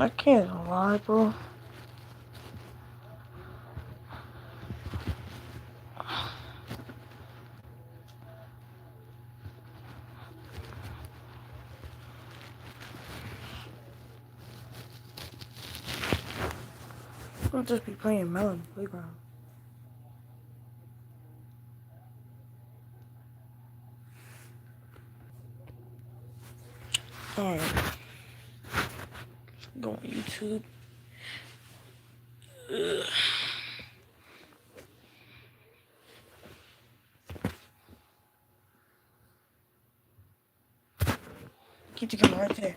I can't lie, bro. I'll just be playing Melon Playground. Alright. Go on YouTube. Ugh. Keep the camera right there.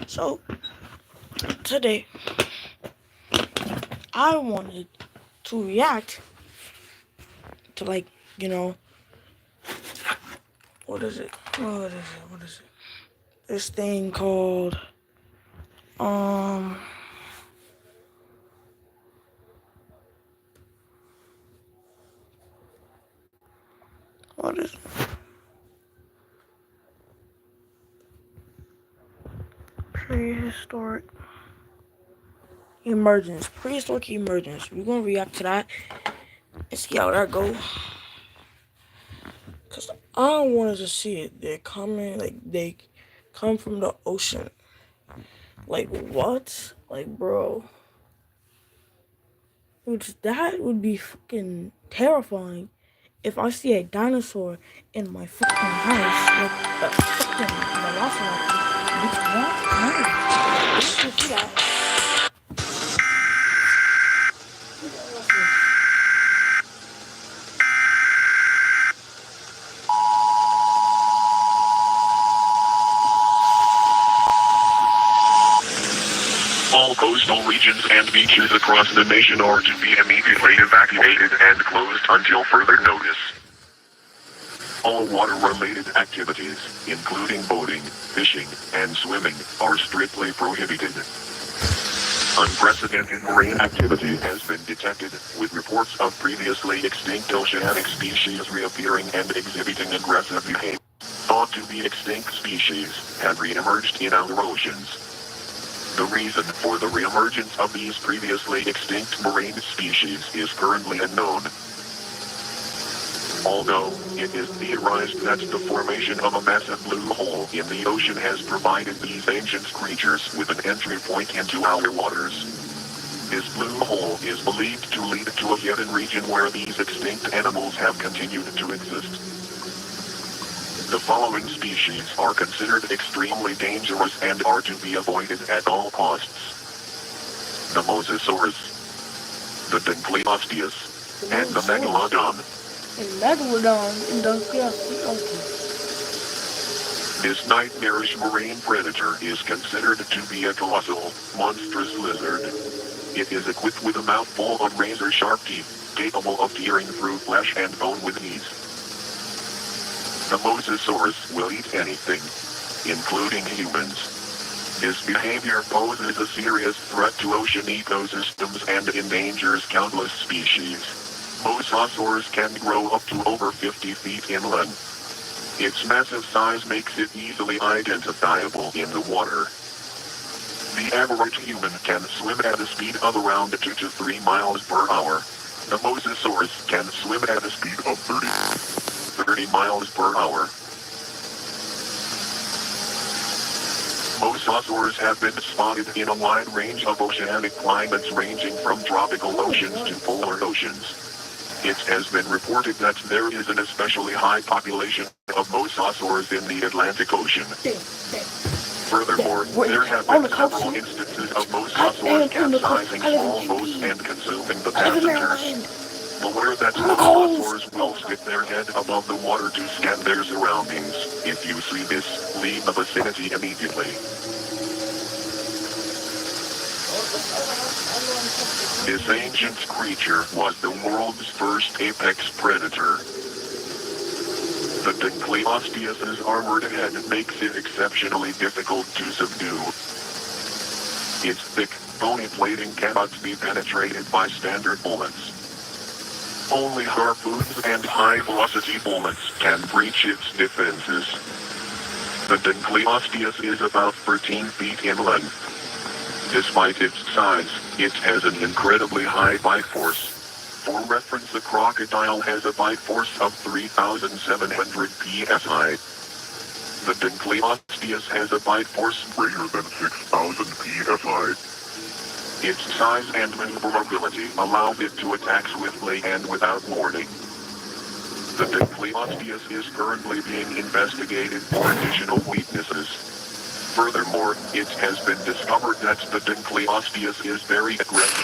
So, today, I wanted to react to, like, you know, what is it? What is it? What is it? This thing called, what is it? Prehistoric emergence. Prehistoric emergence. We're gonna react to that and see how that goes. Cause I wanted to see it. They're coming, like they come from the ocean. Like what? Like bro. Which that would be fucking terrifying if I see a dinosaur in my fucking house, like a fucking velociraptor. Bitch, what? No. Bitch, you see that? All coastal regions and beaches across the nation are to be immediately evacuated and closed until further notice. All water-related activities, including boating, fishing, and swimming, are strictly prohibited. Unprecedented marine activity has been detected, with reports of previously extinct oceanic species reappearing and exhibiting aggressive behavior. Thought to be extinct species have re-emerged in our oceans. The reason for the reemergence of these previously extinct marine species is currently unknown. Although, it is theorized that the formation of a massive blue hole in the ocean has provided these ancient creatures with an entry point into our waters. This blue hole is believed to lead to a hidden region where these extinct animals have continued to exist. The following species are considered extremely dangerous and are to be avoided at all costs: the Mosasaurus, the Dunkleosteus, and the Megalodon. And Megalodon in the okay. This nightmarish marine predator is considered to be a colossal, monstrous lizard. It is equipped with a mouthful of razor-sharp teeth, capable of tearing through flesh and bone with ease. The Mosasaurus will eat anything, including humans. This behavior poses a serious threat to ocean ecosystems and endangers countless species. Mosasaurs can grow up to over 50 feet in length. Its massive size makes it easily identifiable in the water. The average human can swim at a speed of around 2 to 3 miles per hour. The Mosasaurus can swim at a speed of 30 miles per hour. Mosasaurs have been spotted in a wide range of oceanic climates ranging from tropical oceans to polar oceans. It has been reported that there is an especially high population of mosasaurs in the Atlantic Ocean. Furthermore, there have been several instances of mosasaurs capsizing small boats and consuming the passengers. Beware that mosasaurs will stick their head above the water to scan their surroundings. If you see this, leave the vicinity immediately. This ancient creature was the world's first apex predator. The Dunkleosteus's armored head makes it exceptionally difficult to subdue. Its thick, bony plating cannot be penetrated by standard bullets. Only harpoons and high-velocity bullets can breach its defenses. The Dunkleosteus is about 13 feet in length. Despite its size, it has an incredibly high bite force. For reference, the crocodile has a bite force of 3,700 psi. The Dinkleosteus has a bite force greater than 6,000 psi. Its size and maneuverability allow it to attack swiftly and without warning. The Dinkleosteus is currently being investigated for additional weaknesses. Furthermore, it has been discovered that the Dinkleosteus is very aggressive.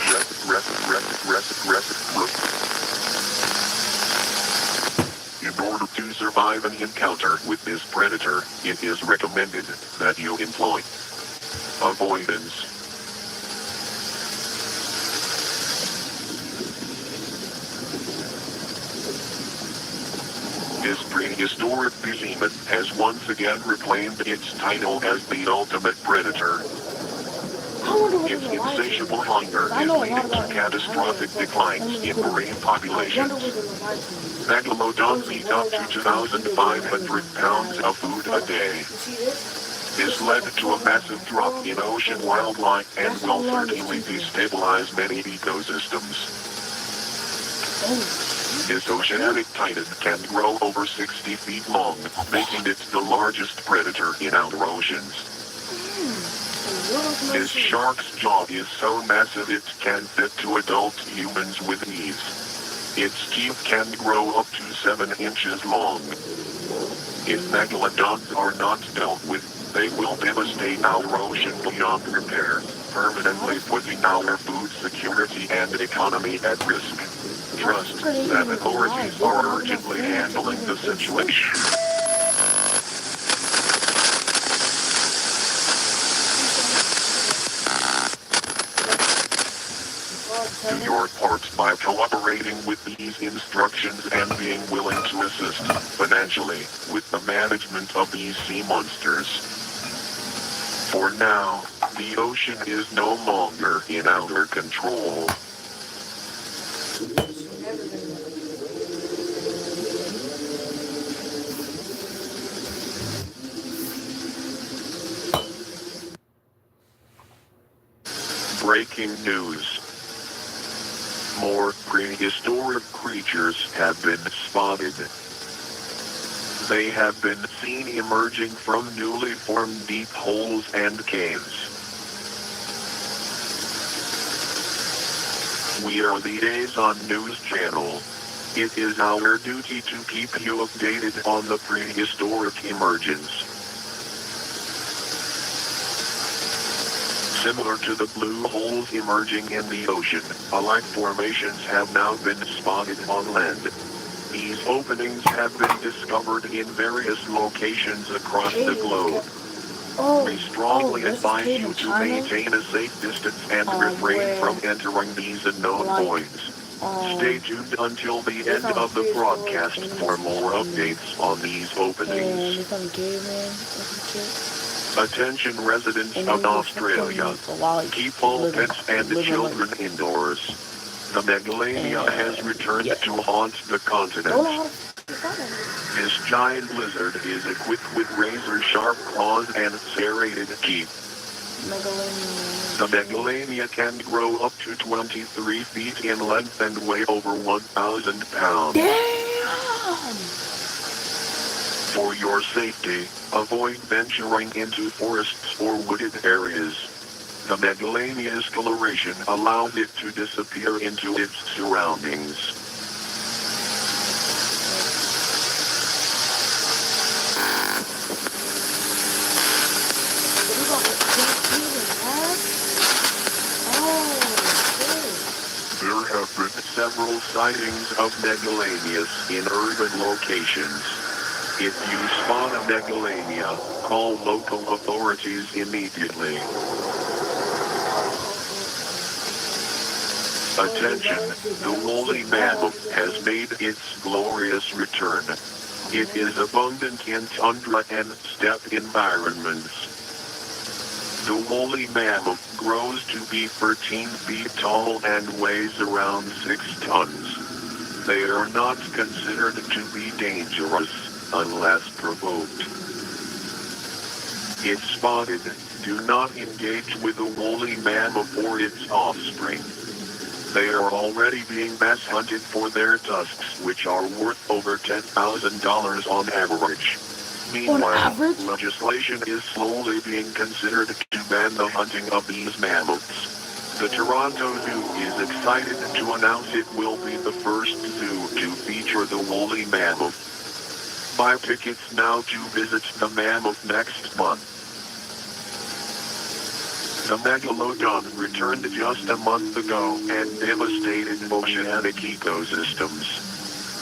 In order to survive an encounter with this predator, it is recommended that you employ avoidance. This prehistoric behemoth has once again reclaimed its title as the ultimate predator. Its insatiable hunger is leading to catastrophic declines in marine populations. Megalodons eat up to 2,500 pounds of food a day. This led to a massive drop in ocean wildlife and will certainly destabilize many ecosystems. This oceanic titan can grow over 60 feet long, making it the largest predator in our oceans. This shark's jaw is so massive it can fit 2 adult humans with ease. Its teeth can grow up to 7 inches long. If megalodons are not dealt with, they will devastate our ocean beyond repair, permanently putting our food security and economy at risk. Trust that authorities are urgently handling the situation. Do your part by cooperating with these instructions and being willing to assist financially with the management of these sea monsters. For now, the ocean is no longer in our control. Breaking news. More prehistoric creatures have been spotted. They have been seen emerging from newly formed deep holes and caves. We are the Liaison News Channel. It is our duty to keep you updated on the prehistoric emergence. Similar to the blue holes emerging in the ocean, alike formations have now been spotted on land. These openings have been discovered in various locations across the globe. We strongly advise you to maintain a safe distance and refrain from entering these unknown voids. Stay tuned until the end of the broadcast for more updates on these openings. Attention residents of Australia, keep all pets and children indoors. The Megalania has returned to haunt the continent. This giant lizard is equipped with razor-sharp claws and serrated teeth. The Megalania can grow up to 23 feet in length and weigh over 1,000 pounds. Damn! For your safety, avoid venturing into forests or wooded areas. The Megalania's coloration allows it to disappear into its surroundings. There have been several sightings of Megalanias in urban locations. If you spot a Megalania, call local authorities immediately. Attention, the woolly mammoth has made its glorious return. It is abundant in tundra and steppe environments. The woolly mammoth grows to be 13 feet tall and weighs around 6 tons. They are not considered to be dangerous unless provoked. If spotted, Do not engage with the woolly mammoth or its offspring. They are already being mass hunted for their tusks, which are worth over $10,000 on average. On Meanwhile, average? legislation is slowly being considered to ban the hunting of these mammoths. The Toronto Zoo is excited to announce it will be the first zoo to feature the woolly mammoth. Buy tickets now to visit the mammoth next month. The megalodon returned just a month ago and devastated oceanic ecosystems.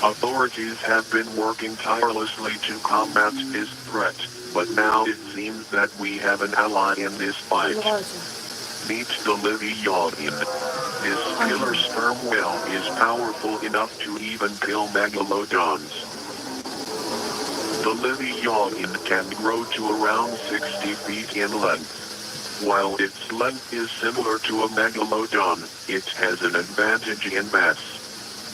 Authorities have been working tirelessly to combat this threat, but now it seems that we have an ally in this fight. Meet the Livyonian. This killer sperm whale is powerful enough to even kill megalodons. The Livyonian can grow to around 60 feet in length. While its length is similar to a megalodon, it has an advantage in mass.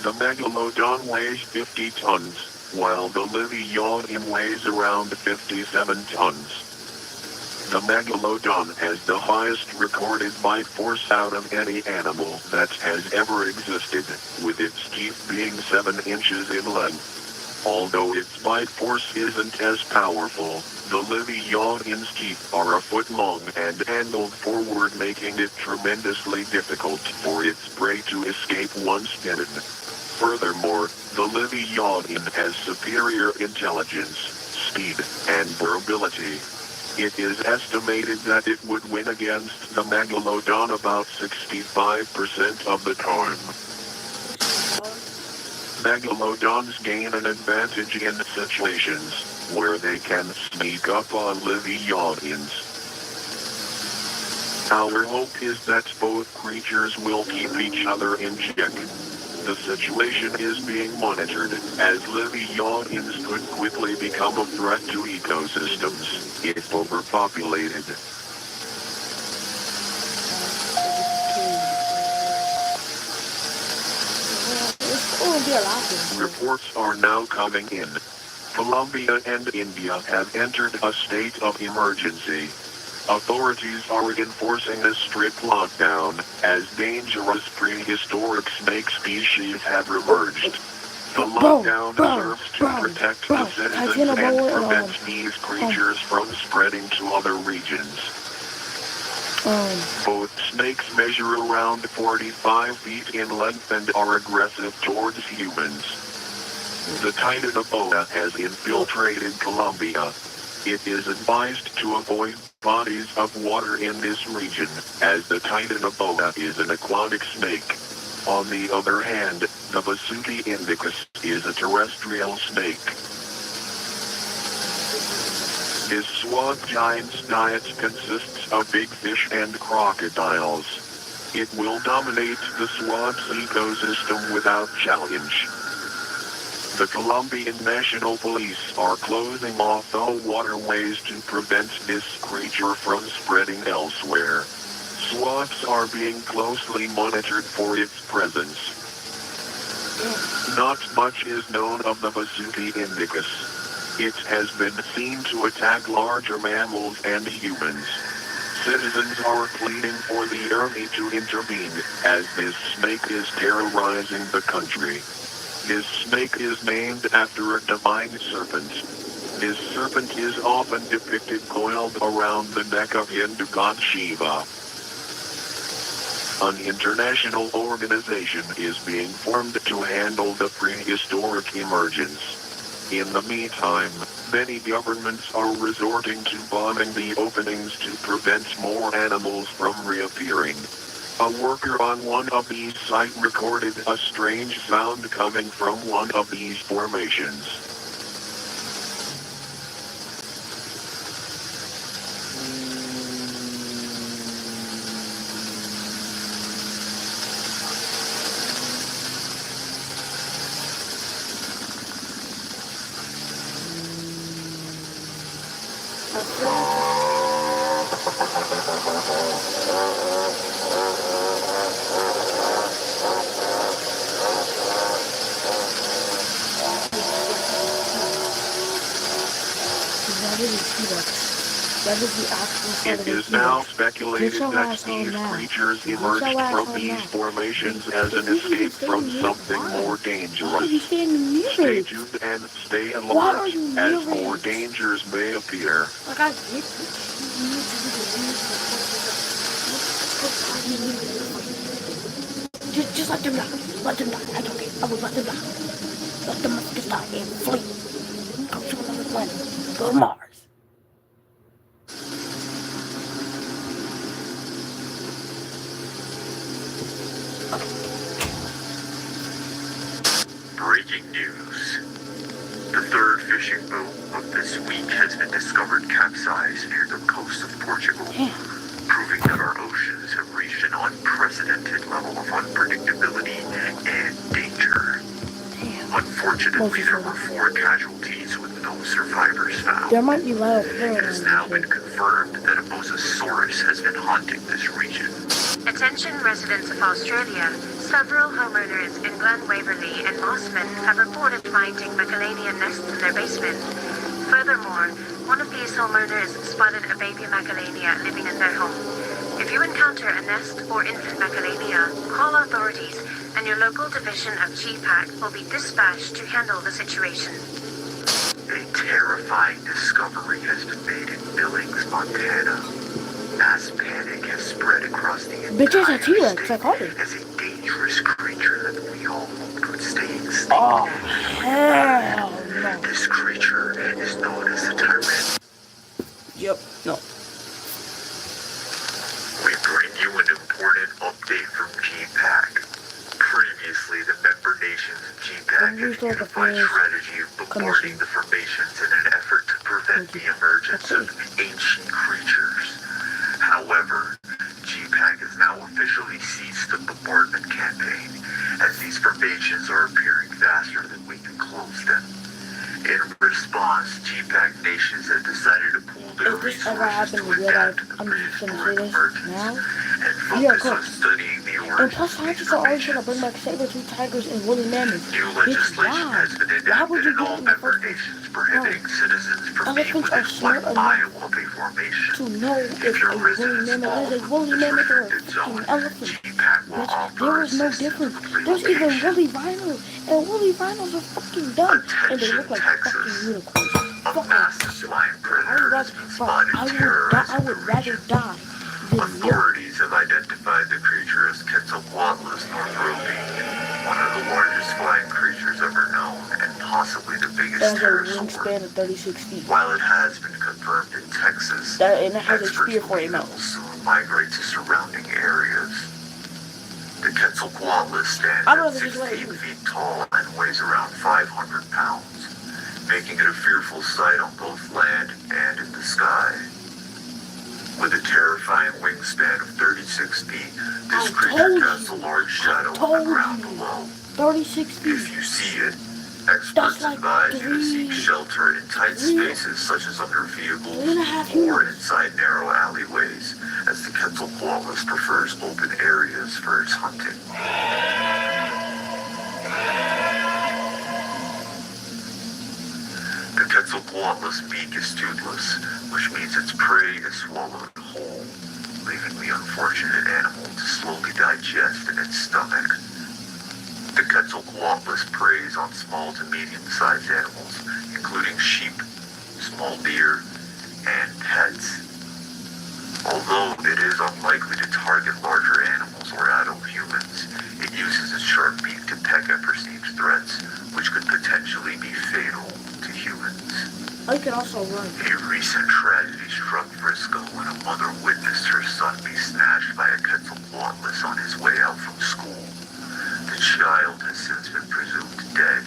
The megalodon weighs 50 tons, while the Livyonian weighs around 57 tons. The megalodon has the highest recorded bite force out of any animal that has ever existed, with its teeth being 7 inches in length. Although its bite force isn't as powerful, the Livyonian's teeth are a foot long and angled forward, making it tremendously difficult for its prey to escape once bitten. Furthermore, the Livyonian has superior intelligence, speed, and durability. It is estimated that it would win against the megalodon about 65% of the time. Megalodons gain an advantage in situations where they can sneak up on Livyonians. Our hope is that both creatures will keep each other in check. The situation is being monitored, as Livyonians could quickly become a threat to ecosystems if overpopulated. Reports are now coming in. Colombia and India have entered a state of emergency. Authorities are enforcing a strict lockdown, as dangerous prehistoric snake species have emerged. The lockdown serves to protect the citizens and prevent these creatures from spreading to other regions. Both snakes measure around 45 feet in length and are aggressive towards humans. The Titan boa has infiltrated Colombia. It is advised to avoid bodies of water in this region, as the Titan boa is an aquatic snake. On the other hand, the Vasuki indicus is a terrestrial snake. This swamp giant's diet consists of big fish and crocodiles. It will dominate the swamp's ecosystem without challenge. The Colombian National Police are closing off all waterways to prevent this creature from spreading elsewhere. Swamps are being closely monitored for its presence. Not much is known of the Vasuki indicus. It has been seen to attack larger mammals and humans. Citizens are pleading for the army to intervene, as this snake is terrorizing the country. This snake is named after a divine serpent. This serpent is often depicted coiled around the neck of Hindu god Shiva. An international organization is being formed to handle the prehistoric emergence. In the meantime, many governments are resorting to bombing the openings to prevent more animals from reappearing. A worker on one of these sites recorded a strange sound coming from one of these formations. T-Rex. That is the actual sort It of is an now Get speculated your that ass home these now. creatures Get emerged your ass from home these now. formations as an If you even escape from standing here, something more why are you dangerous. standing near Stay it? tuned and stay Why are alert you as near more it? dangers may appear. Like, I get that you need to do the news, but just let them die. Let them die. That's okay. I will let them die. Let them just die and flee. Go to another planet. Go to Mars. Breaking news. The third fishing boat of this week has been discovered capsized near the coast of Portugal, proving that our oceans have reached an unprecedented level of unpredictability and danger. Unfortunately, there were 4 casualties with no survivors found. There might be loud It has now been confirmed that a mosasaurus has been haunting this region. Attention residents of Australia. Several homeowners in Glen Waverley and Mossman have reported finding Macalania nests in their basement. Furthermore, one of these homeowners spotted a baby Macalania living in their home. If you encounter a nest or infant Macalania, call authorities and your local division of GPAC will be dispatched to handle the situation. A terrifying discovery has been made in Billings, Montana. Mass panic has spread across the Bitches entire are T-Rex, state I called it. as a dangerous creature that we all hoped would stay extinct. Oh, hell no. This creature is known as the Tyrannosaurus. Yep, no. We bring you an important update from GPAC. Previously, the member nations of GPAC had a unified strategy of bombarding the formations in an effort to prevent the emergence of ancient creatures. However, GPAC has now officially ceased the bombardment campaign, as these formations are appearing faster than we can close them. In response, GPAC nations have decided to pool their If this ever resources happened to in real life, adapt to the I'm just gonna say prehistoric this emergence now. and Yeah, focus cool. on studying the And origins plus, of scientists these are always gonna bring formations. back saber-tooth tigers and woolly mammoths. New Bitch, legislation why? has been Why would enacted you in do all it in the member first place? nations prohibiting citizens from being Elephants are within 1 smart enough mile of a formation. to know if your a woolly residence mammoth fall is a within woolly this mammoth or a restricted fucking zone, elephant. GPAC will Bitch, offer there is no assistance difference. with There's even relocation. woolly rhinos, and woolly rhinos are fucking dumb, and they look like Attention, fucking Texas. unicorns. A Fuck massive shit. flying predator has been spotted I terrorizing would the rather region. die than live. Authorities have identified the creature as Quetzalcoatlus northropi, one of the largest flying creatures ever known, and possibly the It biggest has a pterosaur. wingspan of 36 feet. While it has been confirmed in Texas, And it has a experts spear for a believe it mouth. will soon migrate to surrounding areas. The Quetzalcoatlus stands I'd at rather just let it 16 loose. feet tall and weighs around 500 pounds, making it a fearful sight on both land and in the sky. With a terrifying wingspan of 36 feet, this creature casts a large shadow on the ground below. 36 feet. If you see it, experts like advise you to seek shelter in tight three- spaces such as under vehicles 3.5 or years. inside narrow alleyways, as the Quetzalcoatlus prefers open areas for its hunting. The Quetzalcoatlus beak is toothless, which means its prey is swallowed whole, leaving the unfortunate animal to slowly digest in its stomach. The Quetzalcoatlus preys on small to medium-sized animals, including sheep, small deer, and pets. Although it is unlikely to target larger animals or adult humans, it uses its sharp beak to peck at perceived threats, which could potentially be fatal to humans. I can also run. A recent tragedy struck Frisco when a mother witnessed her son be snatched by a Quetzalcoatlus on his way out from school. The child has since been presumed dead.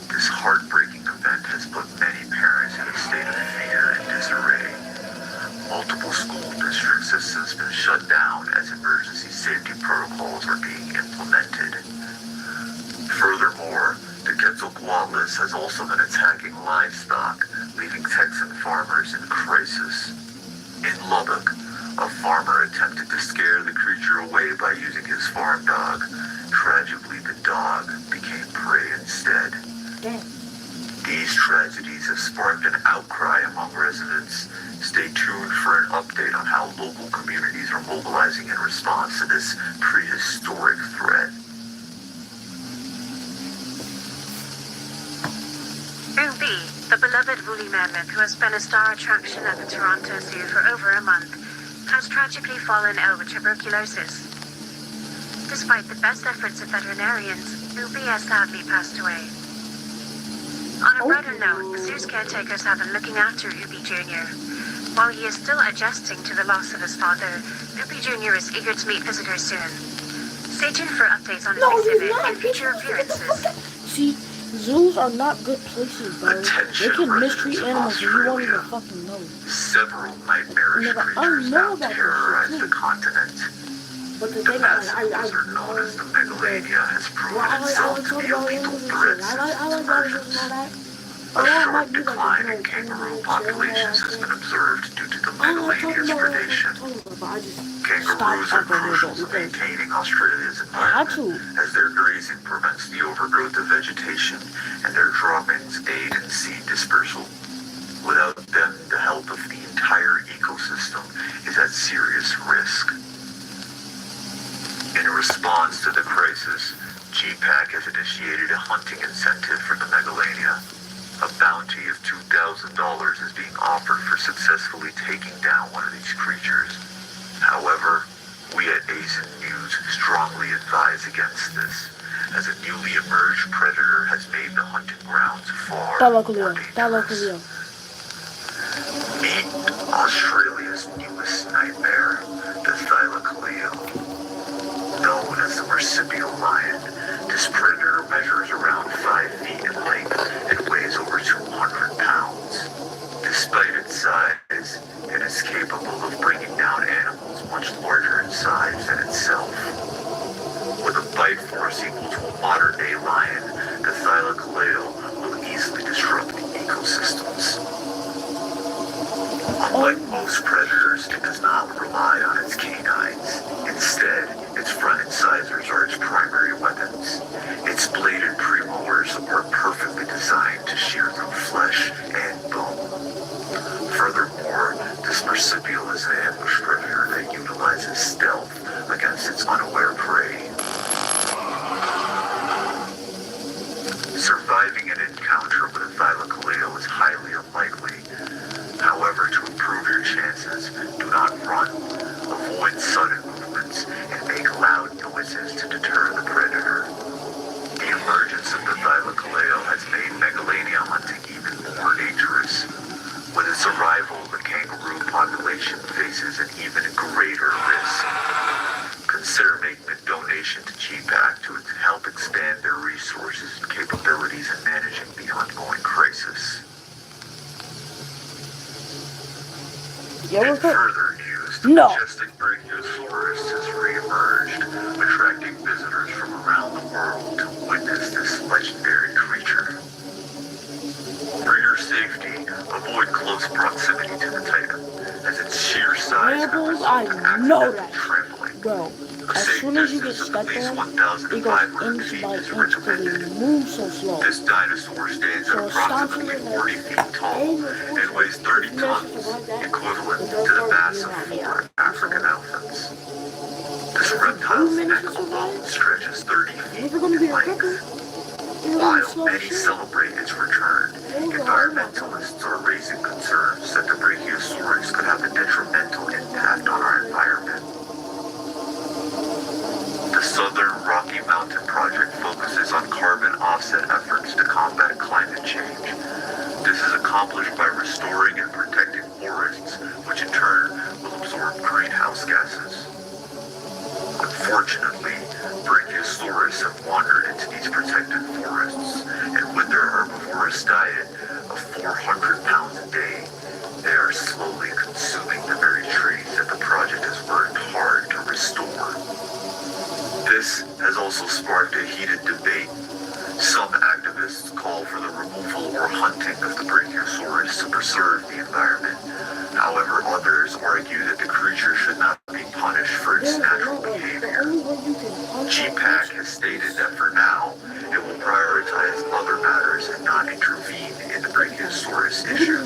This heartbreaking event has put many parents in a state of fear and disarray. Multiple school districts have since been shut down as emergency safety protocols are being implemented. Furthermore, the Quetzalcoatlus has also been attacking livestock, leaving Texan farmers in crisis. In Lubbock, a farmer attempted to scare the creature away by using his farm dog. Tragically, the dog became prey instead. Damn. These tragedies have sparked an outcry among residents, Stay tuned for an update on how local communities are mobilizing in response to this prehistoric threat. Ubi, the beloved woolly mammoth who has been a star attraction at the Toronto Zoo for over a month, has tragically fallen ill with tuberculosis. Despite the best efforts of veterinarians, Ubi has sadly passed away. On a brighter note, the zoo's caretakers have been looking after Ubi Jr. While he is still adjusting to the loss of his father, Ubi Jr. is eager to meet visitors soon. Stay tuned for updates on his exhibit and future appearances. See, zoos are not good places, bro. Attention, They can mistreat residents of animals and you won't even Australia. fucking know. Several nightmarish Nigga, I creatures know now about this terrorize shit, the too. continent. But the The thing is, massive I lizard known as the Megalania has proven I itself like to talking be a about lethal animals and threat shit. I since like its animals and emergence. all that. A Or I sharp might be like, decline you know, in kangaroo chill, populations has been observed due to the I don't like talking Megalania's about predation. but I just Kangaroos are stopped after a crucial little to bit because maintaining Australia's I had environment, to. as their grazing prevents the overgrowth of vegetation and their droppings aid in seed dispersal. Without them, the health of the entire ecosystem is at serious risk. In response to the crisis, GPAC has initiated a hunting incentive for the Megalania. A bounty of $2,000 is being offered for successfully taking down one of these creatures. However, we at ASIN News strongly advise against this, as a newly emerged predator has made the hunting grounds far more dangerous. Meet Australia's newest nightmare, the Thylacoleo. Known as the marsupial lion, this predator measures around 5 feet in length and weighs over 200 pounds. Despite its size, it is capable of bringing down animals much larger in size than itself. With a bite force equal to a modern-day lion, the Thylacoleo will easily disrupt the ecosystems. Unlike most predators, it does not rely on its canines. Instead, its front incisors are its primary weapons. Its bladed premolars are perfectly designed to shear through flesh and bone. Furthermore, this marsupial is an ambush predator that utilizes stealth against its unaware prey. Surviving an encounter with a Thylacoleo is highly unlikely. However, to improve your chances, do not run, avoid sudden movements, and make loud noises to deter the predator. The emergence of the Thylacoleo has made Megalania hunting even more dangerous. With its arrival, the kangaroo population faces an even greater risk. Consider making a donation to GPAC to help expand their resources and capabilities in managing the ongoing crisis. Yeah, In we're good. further news, the No. majestic Brachiosaurus has re-emerged, attracting visitors from around the world to witness this legendary creature. For your safety, avoid close proximity to the titan, as its sheer size could Animals, result in I know accidental that. trampling. Bro, A as safe soon as you get distance of stuck at least on, it 1,500 goes feet inch by is inch because recommended. it moves so slow. This dinosaur stands at So it stops approximately in the 40 feet tall and weighs 30 tons, equivalent to the mass of 4 African elephants. This reptile's neck alone stretches 30 feet If you're gonna be in a couple, length. you're gonna be While slow many shit. celebrate its return, environmentalists are raising concerns that the Brachiosaurus could have a detrimental impact on our environment. The Southern Rocky Mountain Project focuses on carbon offset efforts to combat climate change. This is accomplished by restoring and protecting forests, which in turn will absorb greenhouse gases. Unfortunately, Brachiosaurus have wandered into these protected forests, and with their herbivorous diet of 400 pounds a day, they are slowly consuming the very trees that the project has worked hard to restore. This has also sparked a heated debate. Some activists call for the removal or hunting of the Brachiosaurus to preserve the environment. However, others argue that the creature should not be punished for its natural behavior. GPAC has stated that for now, it will prioritize other matters and not intervene in the Brachiosaurus issue.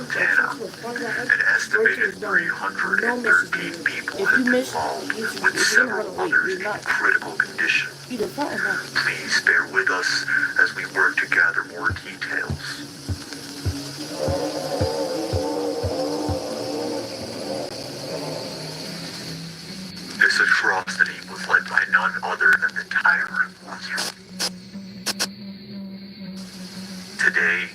Montana. An estimated 313 people have been mauled, with several others in critical condition. Please bear with us as we work to gather more details. This atrocity was led by none other than the tyrant Lizard. Today,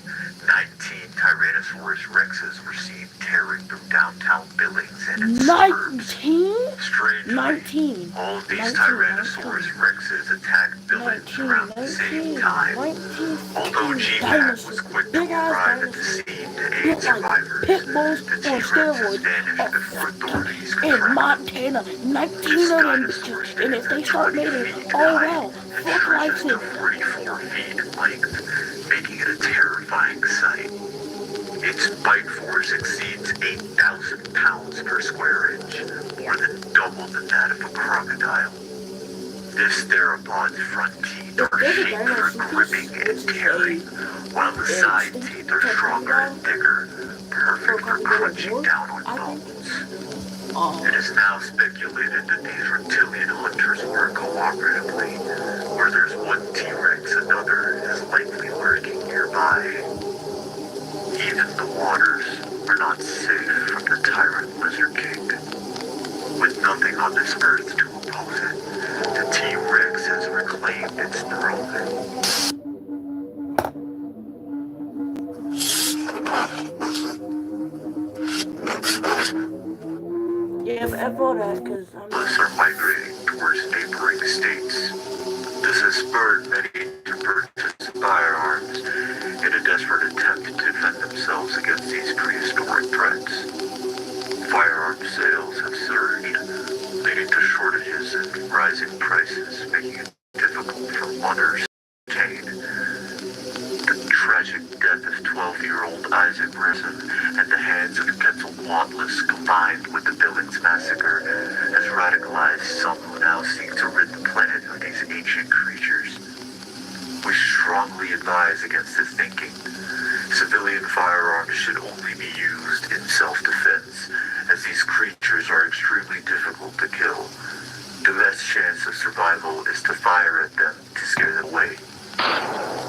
19 Tyrannosaurus rexes were seen tearing through downtown Billings and its suburbs. 19? Strangely, 19. all of these Tyrannosaurus rexes attacked Billings around the same time. Although GPAC was quick to arrive at the scene to aid survivors, the T-Rexes vanished before authorities could In track them. Montana, 19 of them bitches. And if they start making, oh well, fuck life to 44 feet in length, making it a terrifying sight. Its bite force exceeds 8,000 pounds per square inch, more than double than that of a crocodile. This theropod's front teeth are shaped for gripping and tearing, while the side teeth are stronger and thicker, perfect for crunching down on bones. It is now speculated that these reptilian hunters work cooperatively. Where there's one T-Rex, another is likely lurking nearby. Even the waters are not safe from the tyrant Lizard King. With nothing on this earth to oppose it, the T-Rex has reclaimed its throne. Yeah, but I thought that because Are migrating towards neighboring states. This has spurred many to purchase firearms in a desperate attempt to defend themselves against these prehistoric threats. Firearm sales have surged, leading to shortages and rising prices, making it difficult for mothers to obtain. The tragic death of 12-year-old Isaac Brisson at the hands of Quetzalcoatlus, combined with the Billings massacre, has radicalized some who now seek to rid the planet of these ancient creatures. We strongly advise against this thinking. Civilian firearms should only be used in self-defense, as these creatures are extremely difficult to kill. The best chance of survival is to fire at them to scare them away.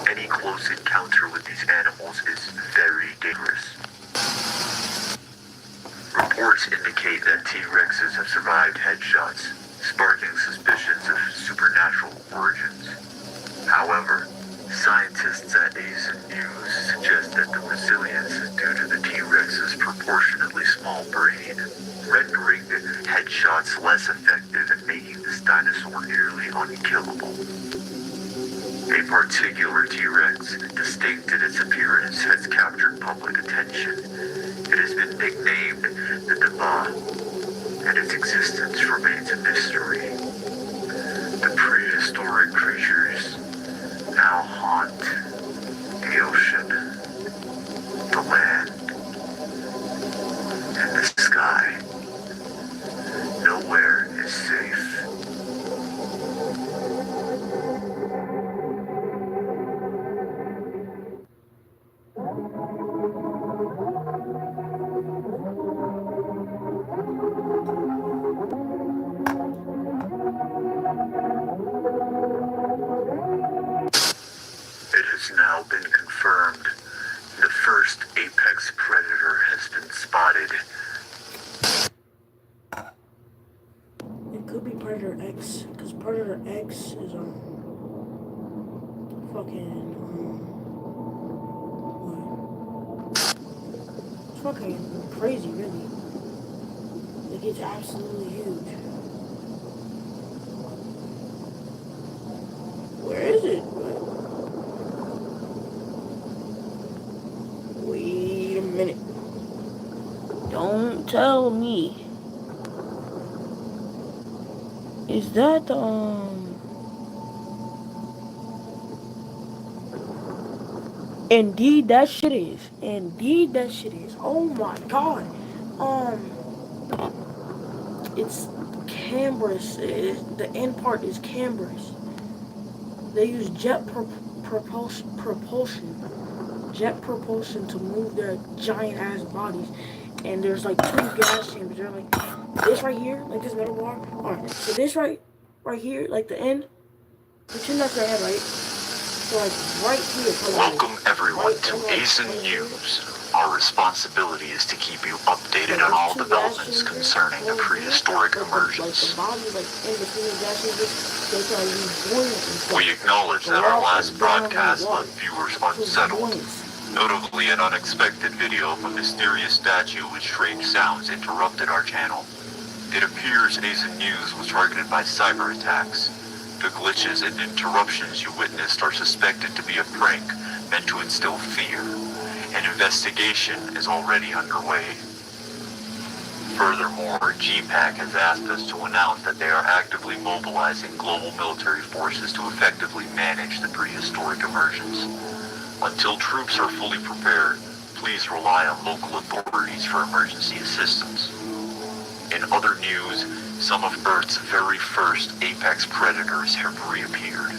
Any close encounter with these animals is very dangerous. Reports indicate that T-Rexes have survived headshots, sparking suspicions of supernatural origins. However, scientists at ASIN News suggest that the resilience is due to the T-Rex's proportionately small brain, rendering headshots less effective and making this dinosaur nearly unkillable. A particular T-Rex, distinct in its appearance, has captured public attention. It has been nicknamed the Deva, and its existence remains a mystery. The prehistoric creatures now haunt the ocean, the land, and the sky. Nowhere is safe. It has now been confirmed. The first apex predator has been spotted. it could be Predator X, because Predator X is fucking what? It's fucking crazy, really. Like it's absolutely huge. Where is it? Wait a minute. Don't tell me. Is that Indeed that shit is. Indeed that shit is. Oh my god. It's cambrous. The end part is cambrous. They use jet propulsion. jet propulsion to move their giant ass bodies. And there's like two gas chambers. They're like this right here, like this metal bar. Alright, so this right here, like the end, pretend that's their head, right? So like right here. Welcome everyone to ASIN News. Our responsibility is to keep you updated on all developments concerning the prehistoric emergence. We acknowledge that our last broadcast left viewers unsettled. Notably, an unexpected video of a mysterious statue with strange sounds interrupted our channel. It appears ASIN News was targeted by cyber attacks. The glitches and interruptions you witnessed are suspected to be a prank meant to instill fear. An investigation is already underway. Furthermore, GPAC has asked us to announce that they are actively mobilizing global military forces to effectively manage the prehistoric emergence. Until troops are fully prepared, please rely on local authorities for emergency assistance. In other news, some of Earth's very first apex predators have reappeared.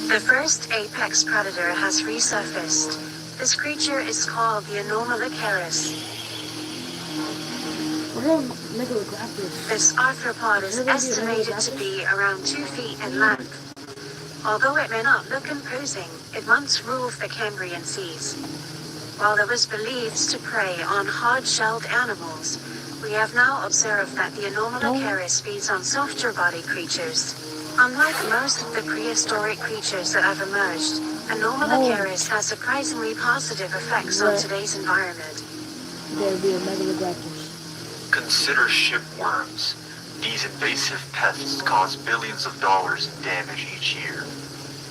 The first apex predator has resurfaced. This creature is called the Anomalocaris. This arthropod is estimated to be around 2 feet in length. Although it may not look imposing, it once ruled the Cambrian seas. While it was believed to prey on hard-shelled animals, we have now observed that the Anomalocaris feeds on softer-bodied creatures. Unlike most of the prehistoric creatures that have emerged, Anomalocaris has surprisingly positive effects on today's environment. Consider shipworms. These invasive pests cause billions of dollars in damage each year.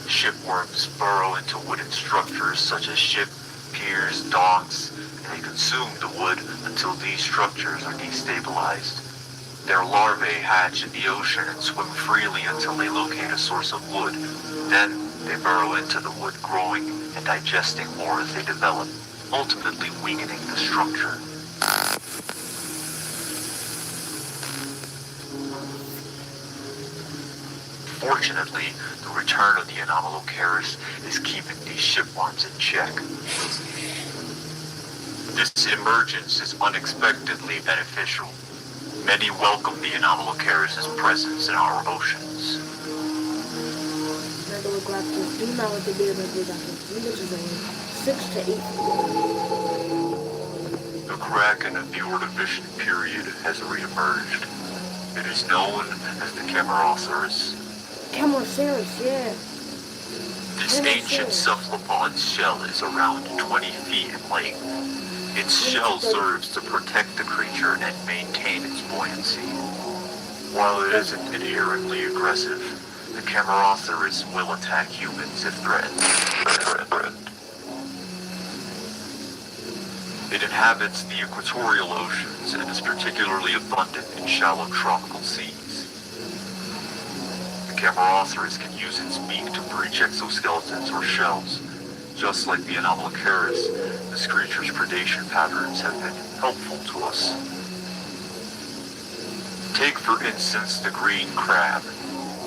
Shipworms burrow into wooden structures such as ship, piers, docks, and they consume the wood until these structures are destabilized. Their larvae hatch in the ocean and swim freely until they locate a source of wood. Then, they burrow into the wood, growing and digesting more as they develop, ultimately weakening the structure. Fortunately, the return of the Anomalocaris is keeping these shipworms in check. This emergence is unexpectedly beneficial. Many welcome the Anomalocaris' presence in our oceans. The Kraken of the Ordovician period has reemerged. It is known as the Camarasaurus. Camarasaurus, yeah. This ancient cephalopod's shell is around 20 feet in length. Its shell serves to protect the creature and maintain its buoyancy. While it isn't inherently aggressive, the Camarasaurus will attack humans if threatened. It inhabits the equatorial oceans and is particularly abundant in shallow tropical seas. The Camarasaurus can use its beak to breach exoskeletons or shells. Just like the Anomalocaris, this creature's predation patterns have been helpful to us. Take, for instance, the green crab.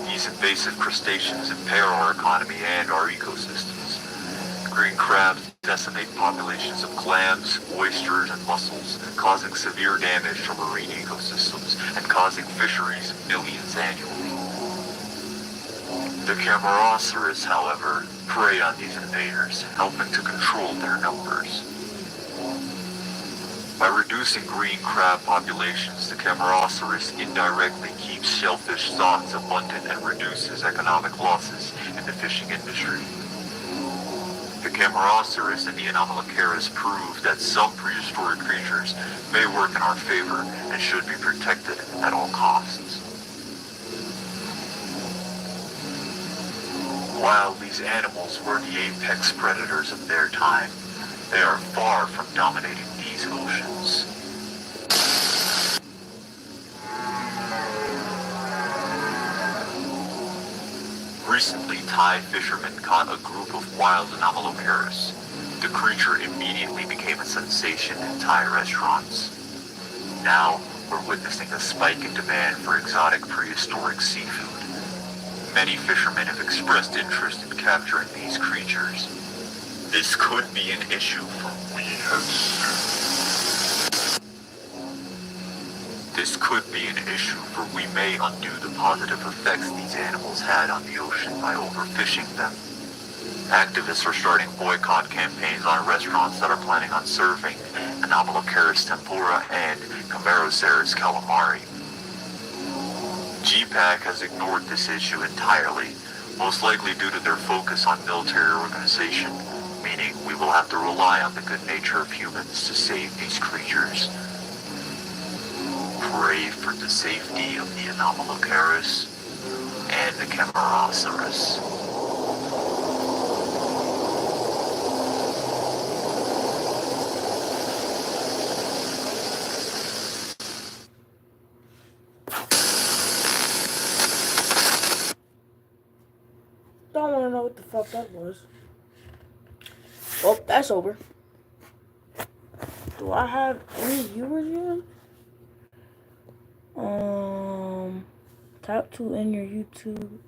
These invasive crustaceans impair our economy and our ecosystems. Green crabs decimate populations of clams, oysters, and mussels, causing severe damage to marine ecosystems and causing fisheries millions annually. The Camarasaurus, however, prey on these invaders, helping to control their numbers. By reducing green crab populations, the Camarasaurus indirectly keeps shellfish stocks abundant and reduces economic losses in the fishing industry. The Camarasaurus and the Anomalocaris prove that some prehistoric creatures may work in our favor and should be protected at all costs. While these animals were the apex predators of their time, they are far from dominating these oceans. Recently, Thai fishermen caught a group of wild Anomalocaris. The creature immediately became a sensation in Thai restaurants. Now, we're witnessing a spike in demand for exotic prehistoric seafood. Many fishermen have expressed interest in capturing these creatures. This could be an issue for we have This could be an issue for we may undo the positive effects these animals had on the ocean by overfishing them. Activists are starting boycott campaigns on restaurants that are planning on serving Anomalocaris tempura and Chimeroceras calamari. GPAC has ignored this issue entirely, most likely due to their focus on military organization, meaning we will have to rely on the good nature of humans to save these creatures. Pray for the safety of the Anomalocaris and the Chimeroceras. Don't want to know what the fuck that was. Well, that's over. Do I have any viewers yet? Tap to end your YouTube.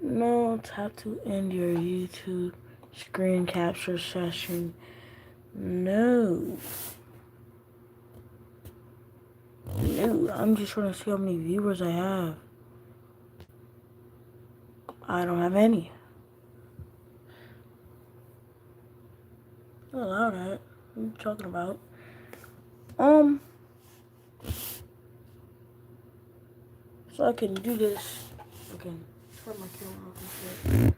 No, tap to end your YouTube screen capture session. No. No, I'm just trying to see how many viewers I have. I don't have any. Not allowed that. What are you talking about? So I can do this. Okay, turn my camera off and shit.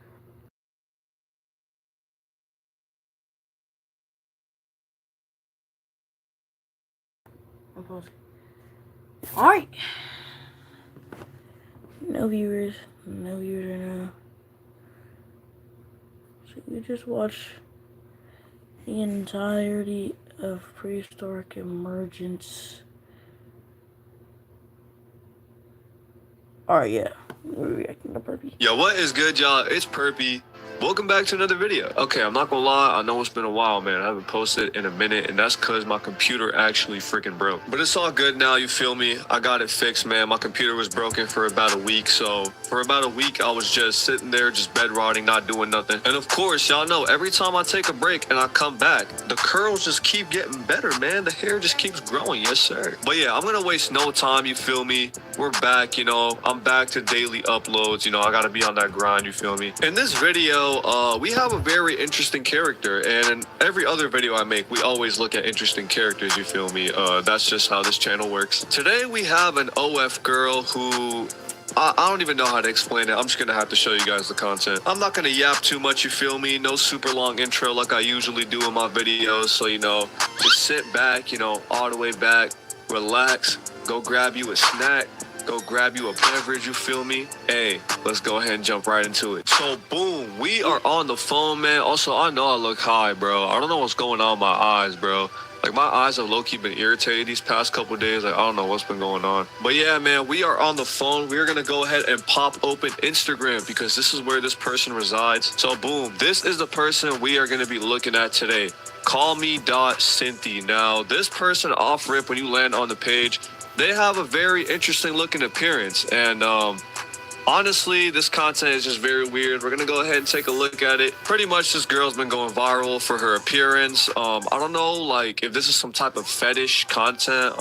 I'm pausing. Alright. No viewers. No viewers right now. So you just watch the entirety of Prehistoric Emergence. Alright, yeah. We're reacting to Perpy. Yo, what is good, y'all? It's Perpy. Welcome back to another video. Okay, I'm not gonna lie, I know it's been a while, man. I haven't posted in a minute, and that's because my computer actually freaking broke. But it's all good now, you feel me? I got it fixed, man. My computer was broken for about a week, so for about a week, I was just sitting there, just bed rotting, not doing nothing. And of course, y'all know, every time I take a break and I come back, the curls just keep getting better, man. The hair just keeps growing, yes, sir. But yeah, I'm gonna waste no time, you feel me? We're back, you know. I'm back to daily uploads, you know. I gotta be on that grind, you feel me? In this video, we have a very interesting character, and in every other video I make, we always look at interesting characters, you feel me? That's just how this channel works. Today we have an OF girl who I don't even know how to explain it. I'm just gonna have to show you guys the content. I'm not gonna yap too much, you feel me? No super long intro like I usually do in my videos, so you know, just sit back, you know, all the way back, relax, go grab you a snack, go grab you a beverage, you feel me? Hey, let's go ahead and jump right into it. So boom, we are on the phone, man. Also, I know I look high, bro. I don't know what's going on with my eyes, bro. Like, my eyes have low-key been irritated these past couple days. Like, I don't know what's been going on. But yeah, man, we are on the phone. We're gonna go ahead and pop open Instagram because this is where this person resides. So boom, this is the person we are gonna be looking at today. Callme.Cynthia. Now, this person off rip, when you land on the page, they have a very interesting looking appearance, and honestly, this content is just very weird. We're gonna go ahead and take a look at it. Pretty much this girl's been going viral for her appearance. I don't know, like, if this is some type of fetish content.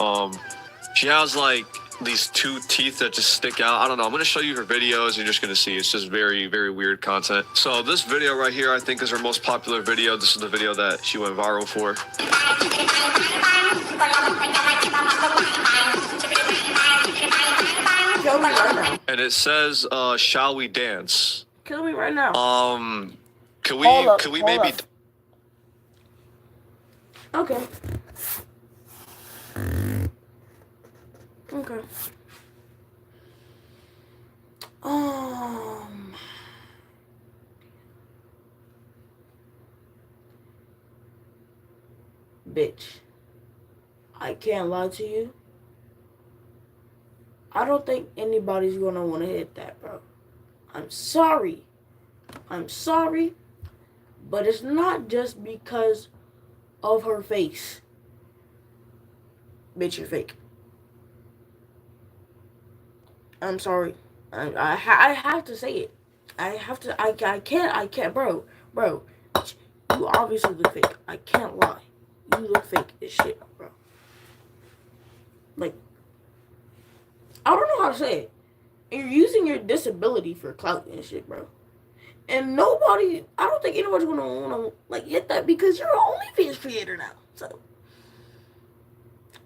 She has like these two teeth that just stick out. I don't know. I'm gonna show you her videos. You're just gonna see it's just very, very weird content. So this video right here, I think, is her most popular video. This is the video that she went viral for. Kill me right now. And it says, shall we dance? Kill me right now. Can Hold we up, maybe... Okay. Okay. Bitch. I can't lie to you. I don't think anybody's gonna want to hit that, bro. I'm sorry. I'm sorry. But it's not just because of her face. Bitch, you're fake. I'm sorry. I have to say it. I have to. I can't, bro. You obviously look fake. I can't lie. You look fake as shit, bro. Like, I don't know how to say it. And you're using your disability for clout and shit, bro. And nobody, I don't think anybody's gonna wanna like hit that because you're an OnlyFans creator now. So,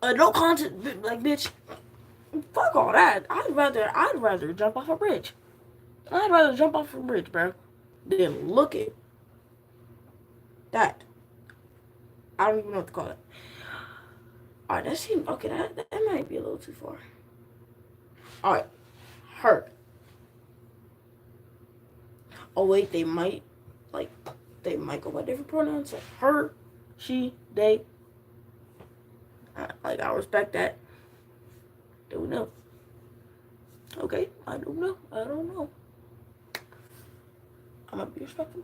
no content, like bitch. Fuck all that. I'd rather jump off a bridge. I'd rather jump off a bridge, bro, than look at that. I don't even know what to call it. Alright, that seems okay. That might be a little too far. Alright, her. Oh wait, they might go by different pronouns. Like her, she, they. I respect that. Don't know. Okay, I don't know. I'm gonna be respectful.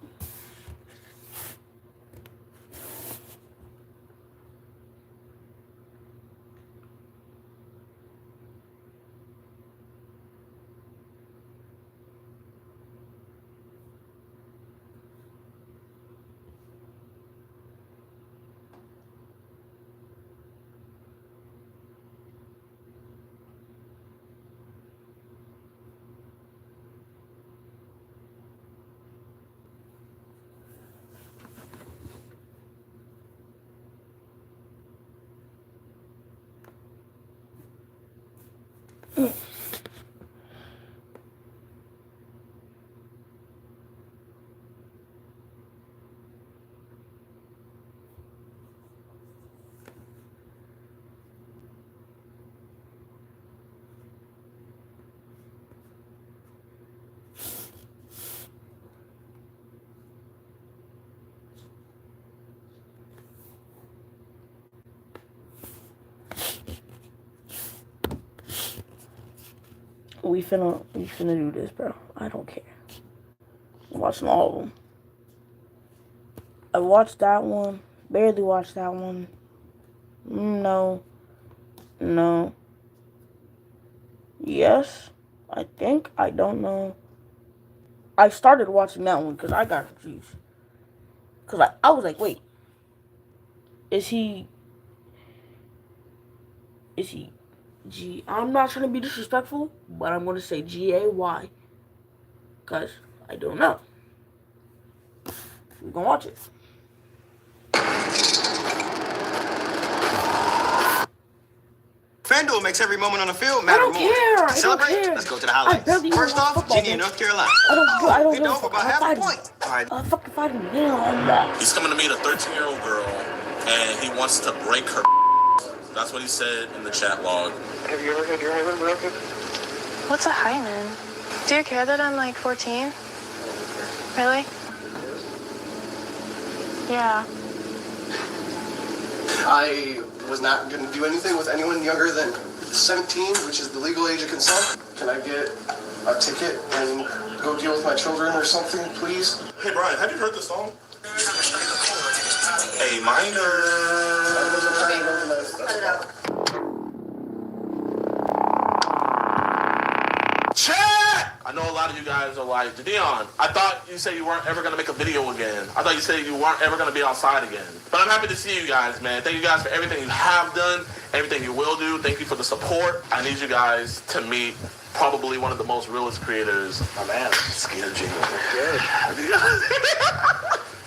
We finna do this, bro. I don't care. I'm watching all of them. I watched that one. Barely watched that one. No. Yes. I think. I don't know. I started watching that one because I got confused. Because I was like, wait. Is he G? I'm not trying to be disrespectful, but I'm going to say G-A-Y. Because I don't know. We're going to watch it. FanDuel makes every moment on the field matter more. I To celebrate, don't care. let's go to the highlights. First off, Genie in North Carolina. I don't Hit give a over fuck. by half a point. All right. Fucking fighting me. Yeah. He's coming to meet a 13-year-old girl, and he wants to break her. That's what he said in the chat log. Have you ever had your hymen broken? What's a hymen? Do you care that I'm like 14? Really? Yeah. I was not going to do anything with anyone younger than 17, which is the legal age of consent. Can I get a ticket and go deal with my children or something, please? Hey, Brian, have you heard this song? A minor. Chat! I know a lot of you guys are like, Dion, I thought you said you weren't ever going to make a video again. I thought you said you weren't ever going to be outside again. But I'm happy to see you guys, man. Thank you guys for everything you have done, everything you will do. Thank you for the support. I need you guys to meet probably one of the most realest creators. My man, Scared Jingle.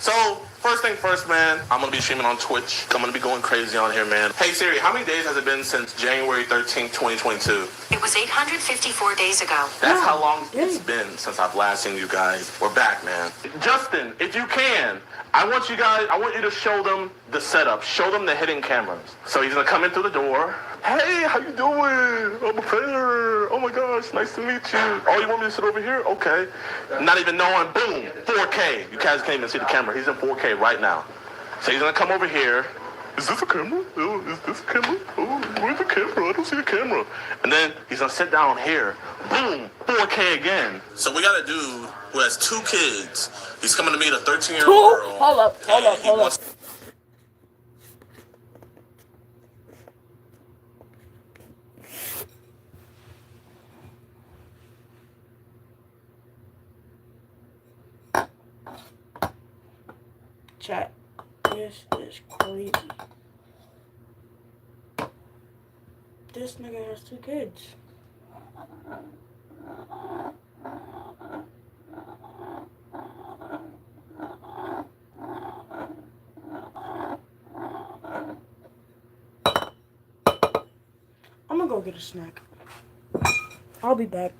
So, first thing first, man, I'm going to be streaming on Twitch. I'm going to be going crazy on here, man. Hey, Siri, how many days has it been since January 13th, 2022? It was 854 days ago. That's how long it's been since I've last seen you guys. We're back, man. Justin, if you can, I want you to show them the setup. Show them the hidden cameras. So he's going to come in through the door. Hey, how you doing? I'm a player. Oh my gosh, nice to meet you. Oh, you want me to sit over here? Okay. Not even knowing, boom, 4K. You guys can't even see the camera. He's in 4K right now. So he's going to come over here. Is this a camera? Oh, is this a camera? Oh, where's the camera? I don't see the camera. And then he's going to sit down here. Boom, 4K again. So we got a dude who has 2 kids. He's coming to meet a 13-year-old girl. Hold up. Chat. This is crazy. This nigga has 2 kids. I'm gonna go get a snack. I'll be back.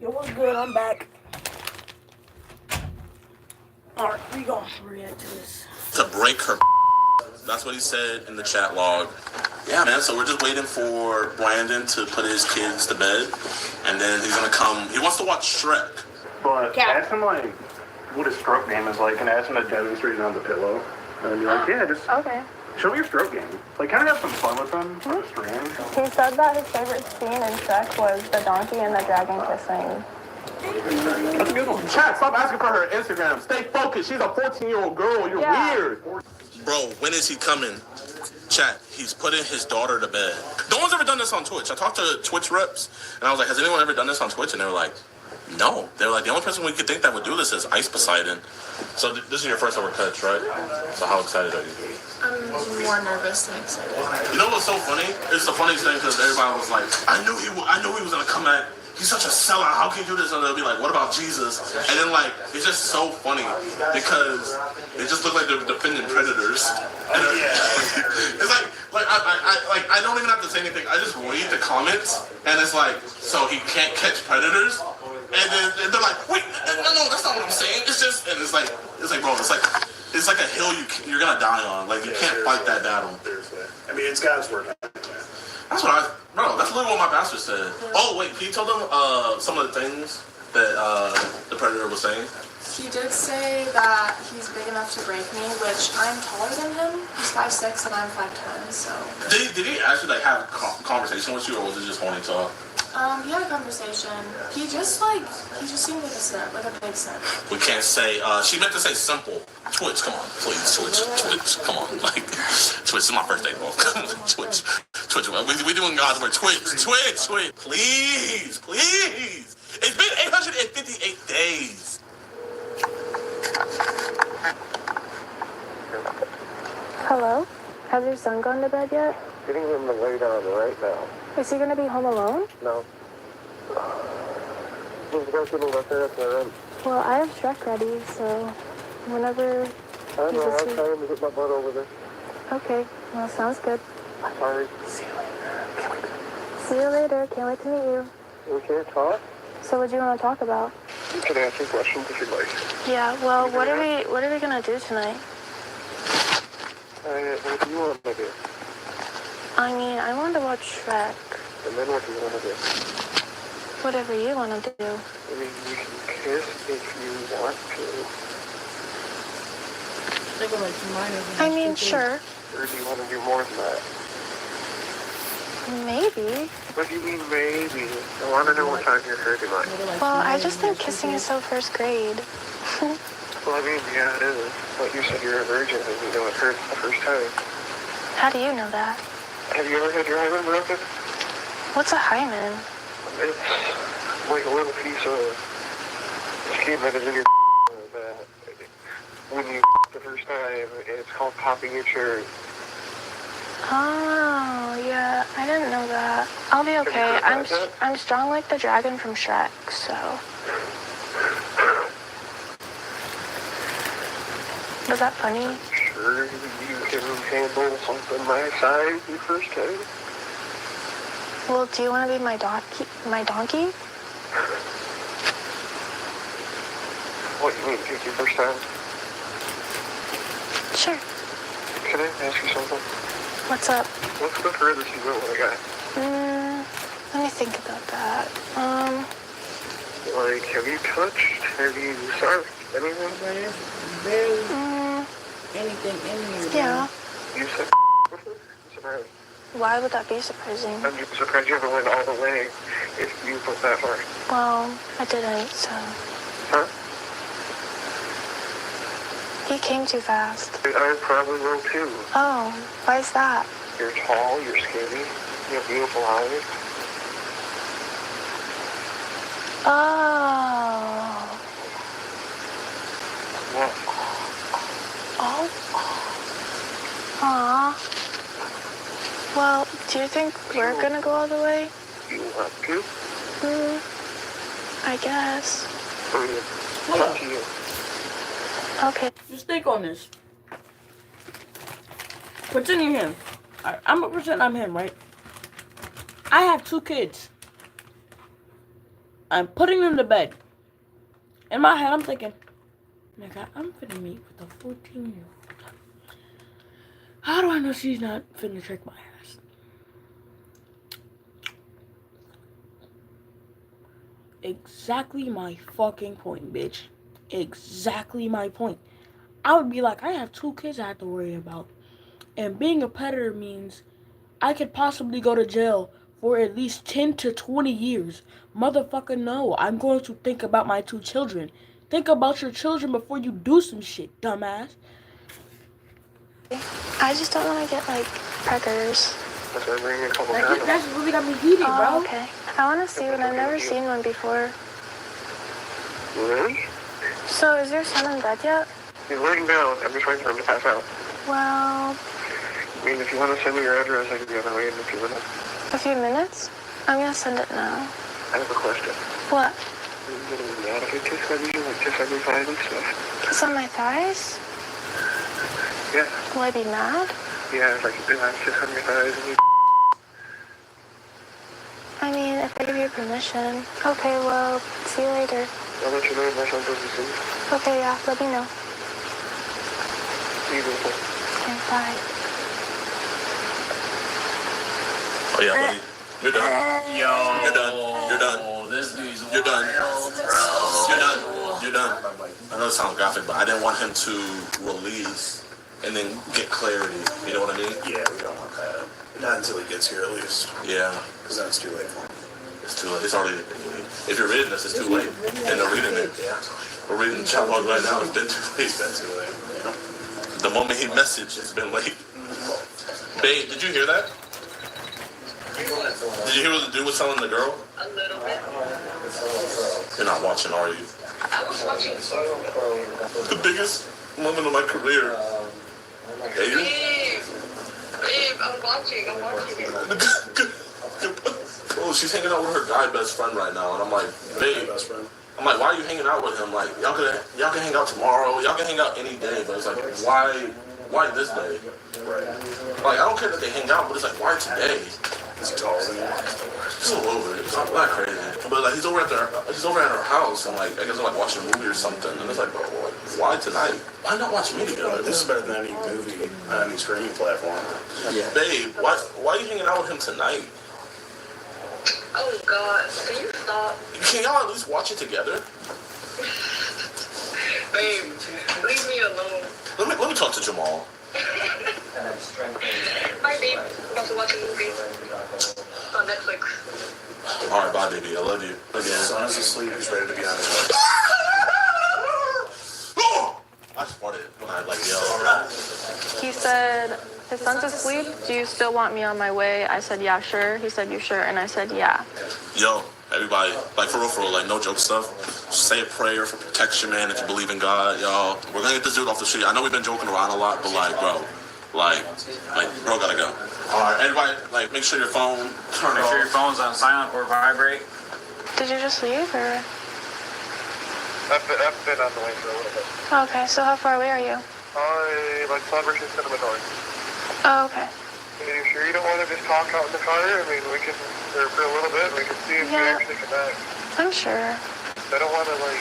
Yo, what's good? I'm back. Alright, we gonna react to this. To break her. That's what he said in the chat log. Yeah, man, so we're just waiting for Brandon to put his kids to bed, and then he's gonna come. He wants to watch Shrek. But ask him, like, what his stroke game is like, and ask him to demonstrate it on the pillow. And be like, yeah, just show me your stroke game. Like, kind of have some fun with them on the stream. He said that his favorite scene in Shrek was the donkey and the dragon kissing. That's a good one. Chat, stop asking for her Instagram. Stay focused. She's a 14-year-old girl. You're weird. Bro, when is he coming? Chat, he's putting his daughter to bed. No one's ever done this on Twitch. I talked to Twitch reps, and I was like, has anyone ever done this on Twitch? And they were like, no. They were like, the only person we could think that would do this is Ice Poseidon. So this is your first ever catch, right? So how excited are you? I'm more nervous than excited. You know what's so funny? It's the funniest thing because everybody was like, I knew he was gonna come at. He's such a sellout. How can you do this? And they'll be like, what about Jesus? And then like, it's just so funny because they just look like they're defending predators. And it's like I don't even have to say anything. I just read the comments and it's like, so he can't catch predators. And then they're like, wait, no, that's not what I'm saying. It's just, and it's like, bro, it's like a hill you're gonna die on. Like you can't fight that battle. I mean, it's God's work. That's literally what my pastor said. Oh wait, can you tell them some of the things that the predator was saying? He did say that he's big enough to break me, which I'm taller than him. He's 5'6" and I'm 5'10", so. Did he actually like have a conversation with you, or was it just only talk? He had a conversation. He just seemed like a simp, like a big simp. We can't say, she meant to say simple. Twitch, come on, please, Twitch, come on. Like, Twitch, it's my birthday, bro. Twitch, we doing God's word. Twitch, please. It's been 858 days. Hello? Has your son gone to bed yet? Getting him to lay down right now. Is he gonna be home alone? No. He's going to let her up there. Well, I have Shrek ready, so whenever I know, I'll tell him to get my butt over there. Okay, well, sounds good. Sorry. See you later. Can't wait to meet you. We can't talk? So what do you want to talk about? You can answer questions if you'd like. Yeah, well, what are we gonna do tonight? What do you want to do? I mean, I want to watch Shrek. And then what do you want to do? Whatever you want to do. I mean, you can kiss if you want to. I mean, sure. Or do you want to do more than that? Maybe. What do you mean, maybe? I want to know what time you're hurting like. Well, I just think kissing is so first grade. Well, I mean, yeah, it is. But you said you're a virgin and you know it hurts the first time. How do you know that? Have you ever had your hymen broken? What's a hymen? It's like a little piece of skin that is in your that when you the first time, it's called popping your cherry. Oh, yeah, I didn't know that. I'll be okay. I'm strong like the dragon from Shrek, so. Was that funny? Sure, you can handle something my size the first time. Well, do you want to be my donkey? My donkey? What, you mean take your first time? Sure. Can I ask you something? What's up? What's the furthest you went with a guy? Let me think about that. Like, have you touched? Have you sucked? Anything? Anything in here. Yeah. You said before? I'm surprised. Why would that be surprising? I'm just surprised you ever went all the way if you put that far. Well, I didn't, so. Huh? He came too fast. I probably will too. Oh, why is that? You're tall, you're skinny, you have beautiful eyes. Oh. What? Oh. Aw. Well, do you think we're gonna go all the way? You want to? I guess. It's up to you. Okay. Just think on this. Pretend you're him. I'm gonna pretend I'm him, right? I have 2 kids. I'm putting them to bed. In my head, I'm thinking, nigga, I'm finna meet with a 14-year-old. How do I know she's not finna trick my ass? Exactly my fucking point, bitch. Exactly my point. I would be like, I have 2 kids I have to worry about. And being a predator means I could possibly go to jail for at least 10 to 20 years. Motherfucker, no. I'm going to think about my 2 children. Think about your children before you do some shit, dumbass. I just don't want to get, like, predators. That's why I bring you a couple Like, condoms. that's really got me heated, bro. Oh, okay. I want to see one. I've never seen one before. Really? So, is your son in bed yet? He's laying down. I'm just waiting for him to pass out. Well, I mean, if you want to send me your address, I can be on the way in a few minutes. a few minutes? I'm gonna send it now. I have a question. What? Are you getting mad if I kiss on you, like kiss on your thighs and stuff? Kiss on my thighs? Yeah. Will I be mad? Yeah, like kiss on your thighs and you. I mean, if I give you permission. Okay, well, see you later. I'll let you know if my son goes to sleep. Okay, yeah, let me know. See you later. Okay, bye. Oh yeah, buddy. You're done. You're done. You're done. This dude's You're done. wild, bro. You're done. You're done. I know it sounds graphic, but I didn't want him to release and then get clarity. You know what I mean? Yeah, we don't want that. Not until he gets here, at least. Yeah. Because then it's too late for him. It's too late. It's already. If you're reading this, it's too late. And they're reading it. We're reading chat log right now. It's been too late. It's been too late. The moment he messaged, it's been late. Babe, did you hear that? Did you hear what the dude was telling the girl? A little bit. You're not watching, are you? I was watching. The biggest moment of my career. Hey, Babe, I'm watching. oh, she's hanging out with her guy best friend right now, and I'm like, babe, I'm like, why are you hanging out with him? Like, y'all can hang out tomorrow, y'all can hang out any day, but it's like, why this day? Right. Like, I don't care that they hang out, but it's like, why today? He's taller than you. It's all over it. It's not that crazy. But like, he's over at her house, and like, I guess they're like watching a movie or something, and it's like, bro, why tonight? Why not watch me together? This is better than any movie, any streaming platform. Yeah. Babe, why are you hanging out with him tonight? Oh, God. Can you stop? Can y'all at least watch it together? Babe, leave me alone. Let me talk to Jamal. My baby sleep. I'm about to watch a movie on Netflix. All right, bye, baby. I love you. Again. Son's asleep. He's ready to be on his way. I farted when I like yelled. He said, his son's asleep. Do you still want me on my way? I said, yeah, sure. He said, you sure? And I said, yeah. Yo, everybody, like for real, like no joke stuff. Just say a prayer for protection, man. If you believe in God, y'all. We're gonna get this dude off the street. I know we've been joking around a lot, but like, bro, bro gotta go. All right, everybody, like make sure your phone. Make sure your phone's on silent or vibrate. Did you just leave or? I've been on the way for a little bit. Okay, so how far away are you? Like Celebration Cinema North. Oh, okay. Are you sure you don't want to just talk out in the car? I mean, we can, or for a little bit, we can see if we actually connect. I'm sure. I don't want to, like,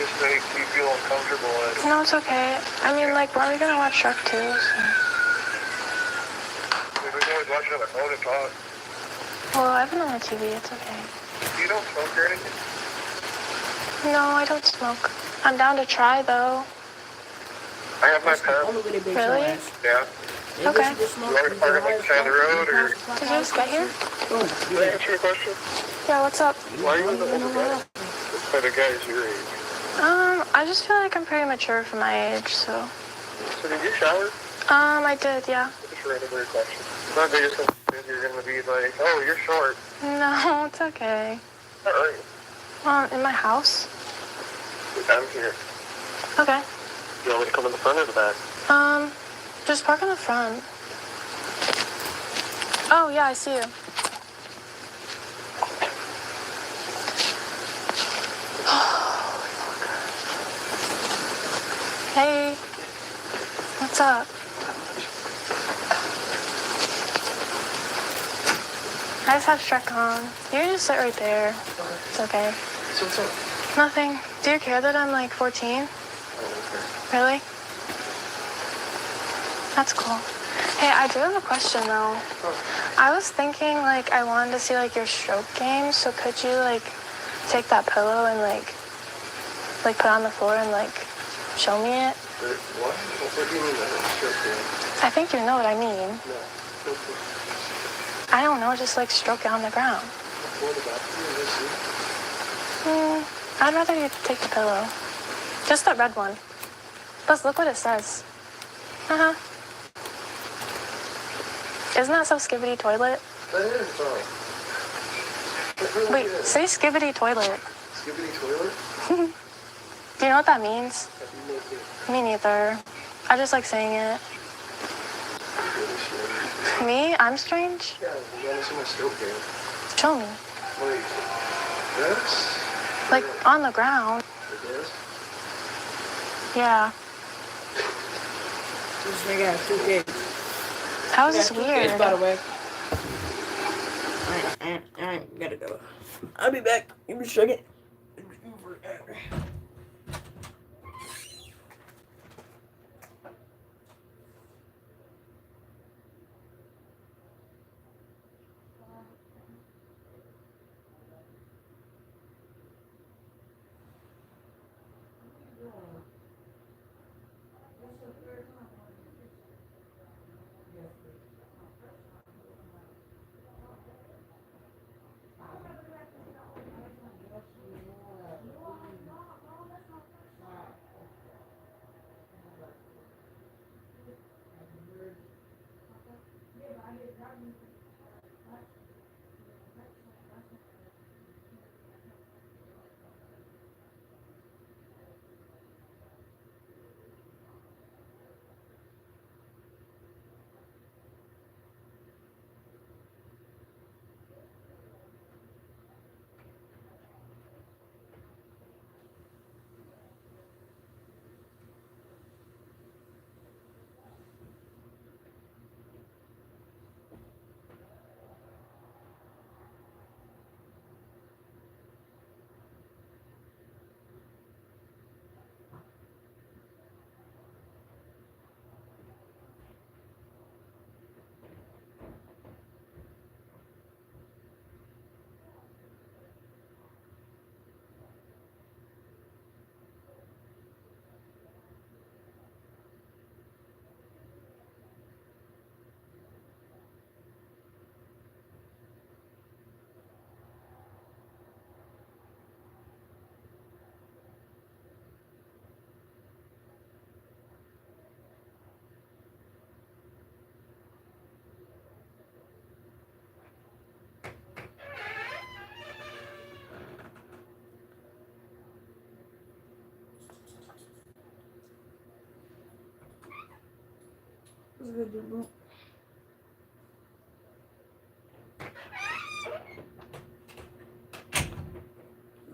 just make you feel uncomfortable. No, it's okay. I mean, like, we're gonna watch Shark 2, so. We can always watch it on the phone and talk. Well, I've been on the TV, it's okay. You don't smoke or anything? No, I don't smoke. I'm down to try, though. I have my pen. Really? Yeah. Okay. You want me to park it like the side of the road, or? Did you just get here? Can I answer your question? Yeah, what's up? Why are you in the older guy? By the guys your age. I just feel like I'm pretty mature for my age, so. So did you shower? I did, yeah. Just a random weird question. Not that you're going to be like, oh, you're short. No, it's okay. Where are you? In my house. I'm here. Okay. You want me to come in the front or the back? Just park in the front. Oh, yeah, I see you. Hey. What's up? I just have Shrek on. You can just sit right there. It's okay. So what's up? Nothing. Do you care that I'm like 14? Really? That's cool. Hey, I do have a question though. I was thinking like I wanted to see like your stroke game, so could you like take that pillow and like put it on the floor and like show me it? What? What do you mean by stroke game? I think you know what I mean. No. I don't know, just like stroke it on the ground. I'd rather you take the pillow. Just the red one. Plus, look what it says. Uh-huh. Isn't that so Skibbity Toilet? That is fine. Wait, say Skibbity Toilet. Skibbity Toilet? Do you know what that means? Me neither. I just like saying it. Me? I'm strange? Yeah, you want to see my stroke game? Show me. Wait. This? Like, on the ground. Like this? Yeah. This nigga has 2 kids. How is this weird? By the way. I gotta go. I'll be back. Give me a second.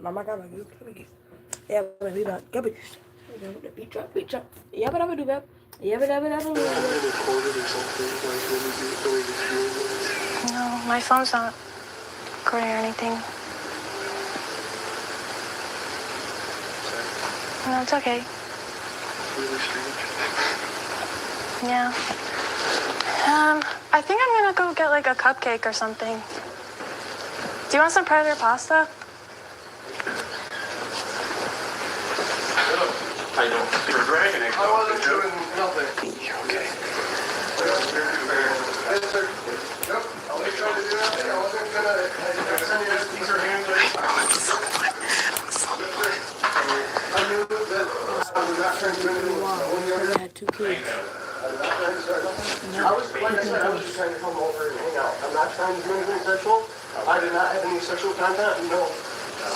Mama got my good. Yeah, but we got garbage. Beach up. Yeah, but I would do that. Yeah, but I would. No, my phone's not recording or anything. No, it's okay. Yeah. I think I'm gonna go get like a cupcake or something. Do you want some Predator pasta? How you doing? You're dragging it. I wasn't doing nothing. You're okay. Yes, sir. Yep. I'll make sure to do that. I wasn't gonna send you this piece of hand. I knew that I was not trying to do anything. I had 2 kids. I was, like I said, I was just trying to come over and hang out. I'm not trying to do anything sexual. I did not have any sexual contact, no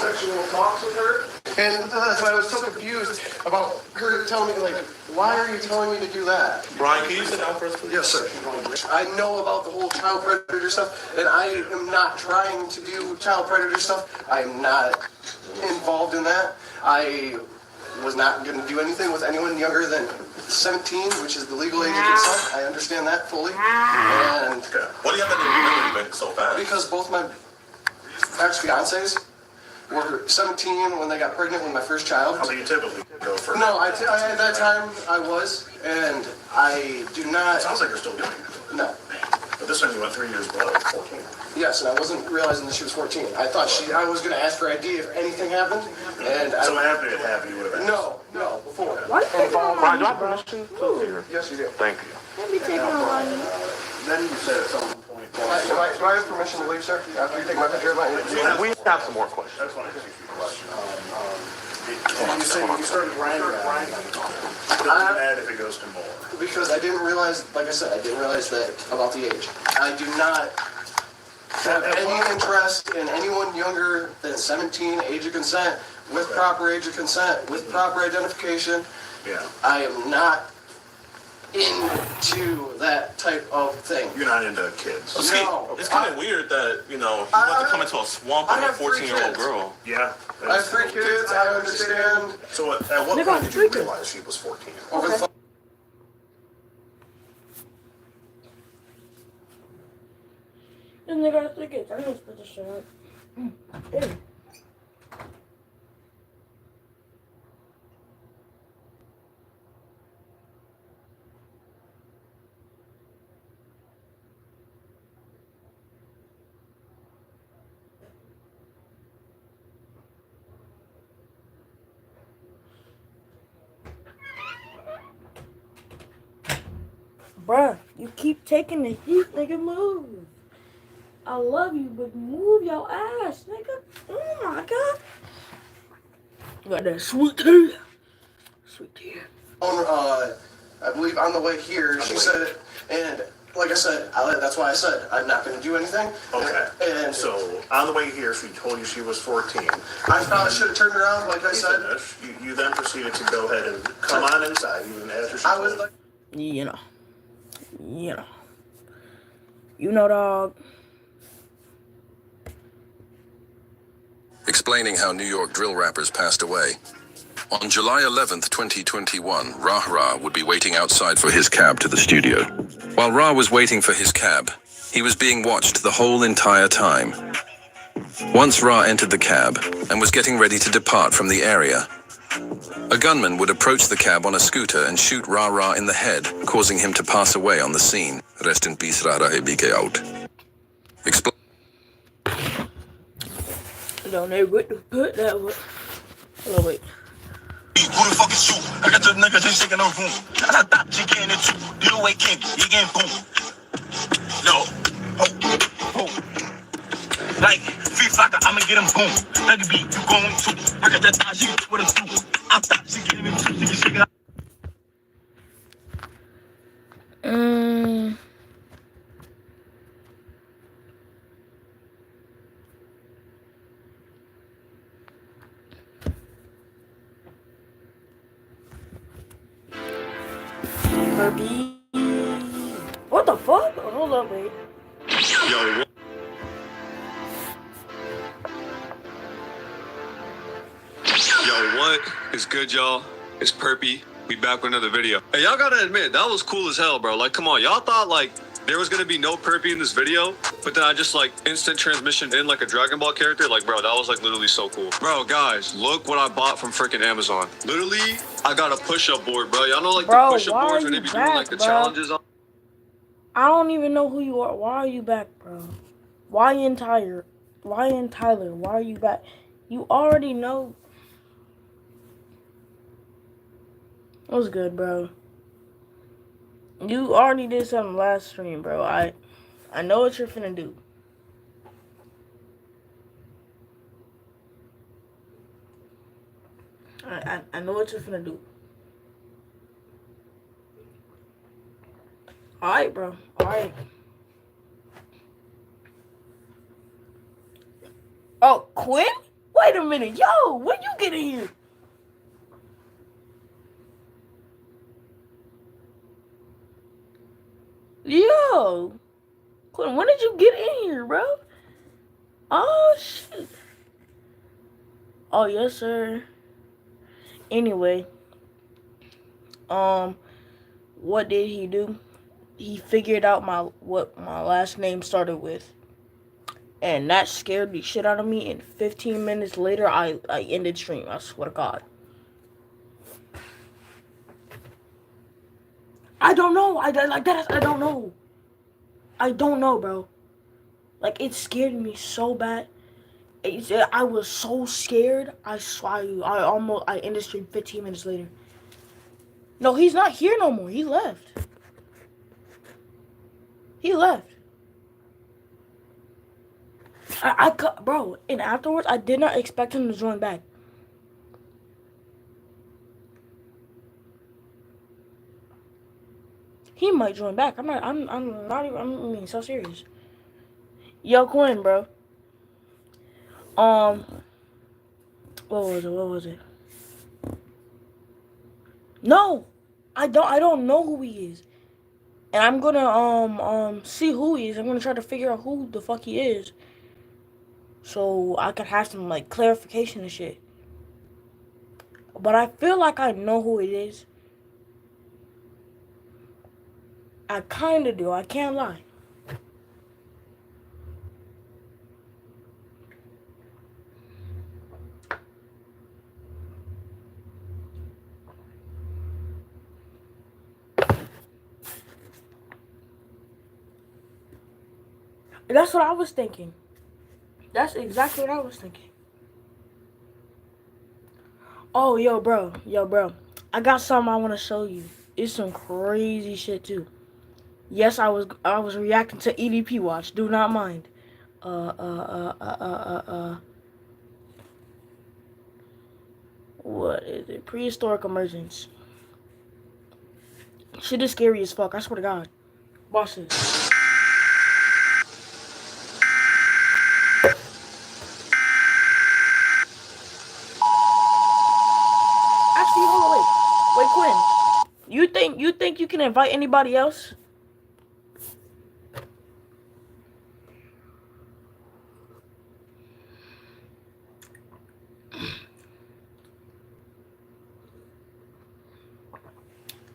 sexual talks with her. And that's why I was so confused about her telling me, like, why are you telling me to do that? Brian, can you sit down first, please? Yes, sir. I know about the whole child predator stuff, and I am not trying to do child predator stuff. I am not involved in that. I was not going to do anything with anyone younger than 17, which is the legal age of consent. I understand that fully. And what do you have to do really so fast? because both my ex-fiancés were 17 when they got pregnant with my first child. How do you typically go for? No, at that time I was, and I do not. Sounds like you're still doing it. No. But this time you went 3 years below 14. Yes, and I wasn't realizing that she was 14. I thought I was going to ask her ID if anything happened, and So after it happened, you would have asked? No, before. What? Brian, do I have permission to hear? Yes, you do. Thank you. Let me take on. Then you said at some point. Do I have permission to leave, sir? After you take my picture of my... We have some more questions. That's fine. You said you started writing Mad if it goes to more. because I didn't realize, like I said, I didn't realize that about the age. I do not have any interest in anyone younger than 17, age of consent, with proper age of consent, with proper identification. Yeah. I am not into that type of thing. You're not into kids. No. It's kind of weird that, you know, you want to come into a swamp with a 14-year-old girl. Yeah. I have 3 kids, I understand. So at what point did you realize she was 14? Over the phone. And they got 3 kids. I know it's the shit out. Ew. Bruh, you keep taking the heat, nigga, move. I love you, but move your ass, nigga. Oh my god. You got that sweet tea. Sweet tea. I believe on the way here, she said it, and like I said, that's why I said I'm not going to do anything. Okay. And So on the way here, she told you she was 14. I thought I should have turned around, like I said. You then proceeded to go ahead and come on inside, even after she I told was like, You know, dog. Explaining how New York drill rappers passed away. On July 11th, 2021, Rah Rah would be waiting outside for his cab to the studio. While Rah was waiting for his cab, he was being watched the whole entire time. Once Rah entered the cab and was getting ready to depart from the area, a gunman would approach the cab on a scooter and shoot Rah Rah in the head, causing him to pass away on the scene. Rest in peace, Rah Rah BK out. Don't know what to put that one. Oh, wait. Who the fuck is you? I got the nigga just shaking no room. I thought she getting it too. You away king, you getting boom. Yo, ho. Like, free flocker, I'ma get him boom. Nigga be, you going too. I got that thought she get with him too. I thought she getting it too. She can shake it out. Herbie. the fuck? Hold up, wait. Yo, what? Yo, what is good, y'all? It's Perpy. We back with another video. Hey, y'all gotta admit, that was cool as hell, bro. Like, come on. Y'all thought, like, there was gonna be no Perpy in this video, but then I just, like, instant transmission in, like, a Dragon Ball character. Like, bro, that was, like, literally so cool. Bro, guys, look what I bought from freaking Amazon. Literally, I got a push-up board, bro. Y'all know, like, the push-up boards where they be doing, like, the challenges on? I don't even know who you are. Why are you back, bro? Why in Tyler? Why in Tyler? Why are you back? You already know. What's good, bro? You already did something last stream, bro. I know what you're finna do. I know what you're finna do. Alright, bro. Alright. Oh, Quinn? Wait a minute. Yo, when you get in here? Yo. Quinn, when did you get in here, bro? Oh, shit. Oh, yes, sir. Anyway. What did he do? He figured out what my last name started with. And that scared the shit out of me. And 15 minutes later, I ended stream. I swear to God. I don't know. I don't know. I don't know, bro. Like, it scared me so bad. I was so scared. I swear you. I ended stream 15 minutes later. No, he's not here no more. He left. He left. Bro, and afterwards, I did not expect him to join back. He might join back. I'm not even, I'm being so serious. Yo, Quinn, bro. What was it? No, I don't know who he is. And I'm gonna, see who he is. I'm gonna try to figure out who the fuck he is. So I could have some, like, clarification and shit. But I feel like I know who it is. I kinda do. I can't lie. That's what I was thinking. That's exactly what I was thinking. Oh, yo, bro. I got something I want to show you. It's some crazy shit, too. Yes, I was reacting to EDP Watch. Do not mind. What is it? Prehistoric Emergence. Shit is scary as fuck. I swear to God. Watch this. Actually, hold on, wait, Quinn. You think you can invite anybody else?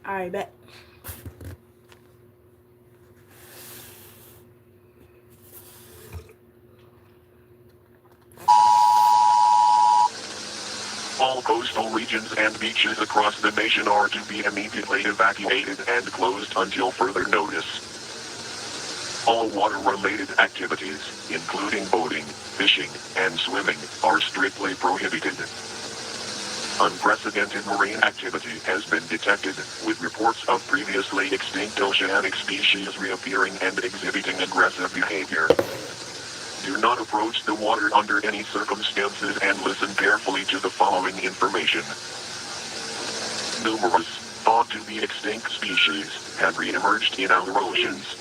Alright, bet. All coastal regions and beaches across the nation are to be immediately evacuated and closed until further notice. All water-related activities, including boating, fishing, and swimming, are strictly prohibited. Unprecedented marine activity has been detected, with reports of previously extinct oceanic species reappearing and exhibiting aggressive behavior. Do not approach the water under any circumstances and listen carefully to the following information. Numerous, thought to be extinct species have re-emerged in our oceans.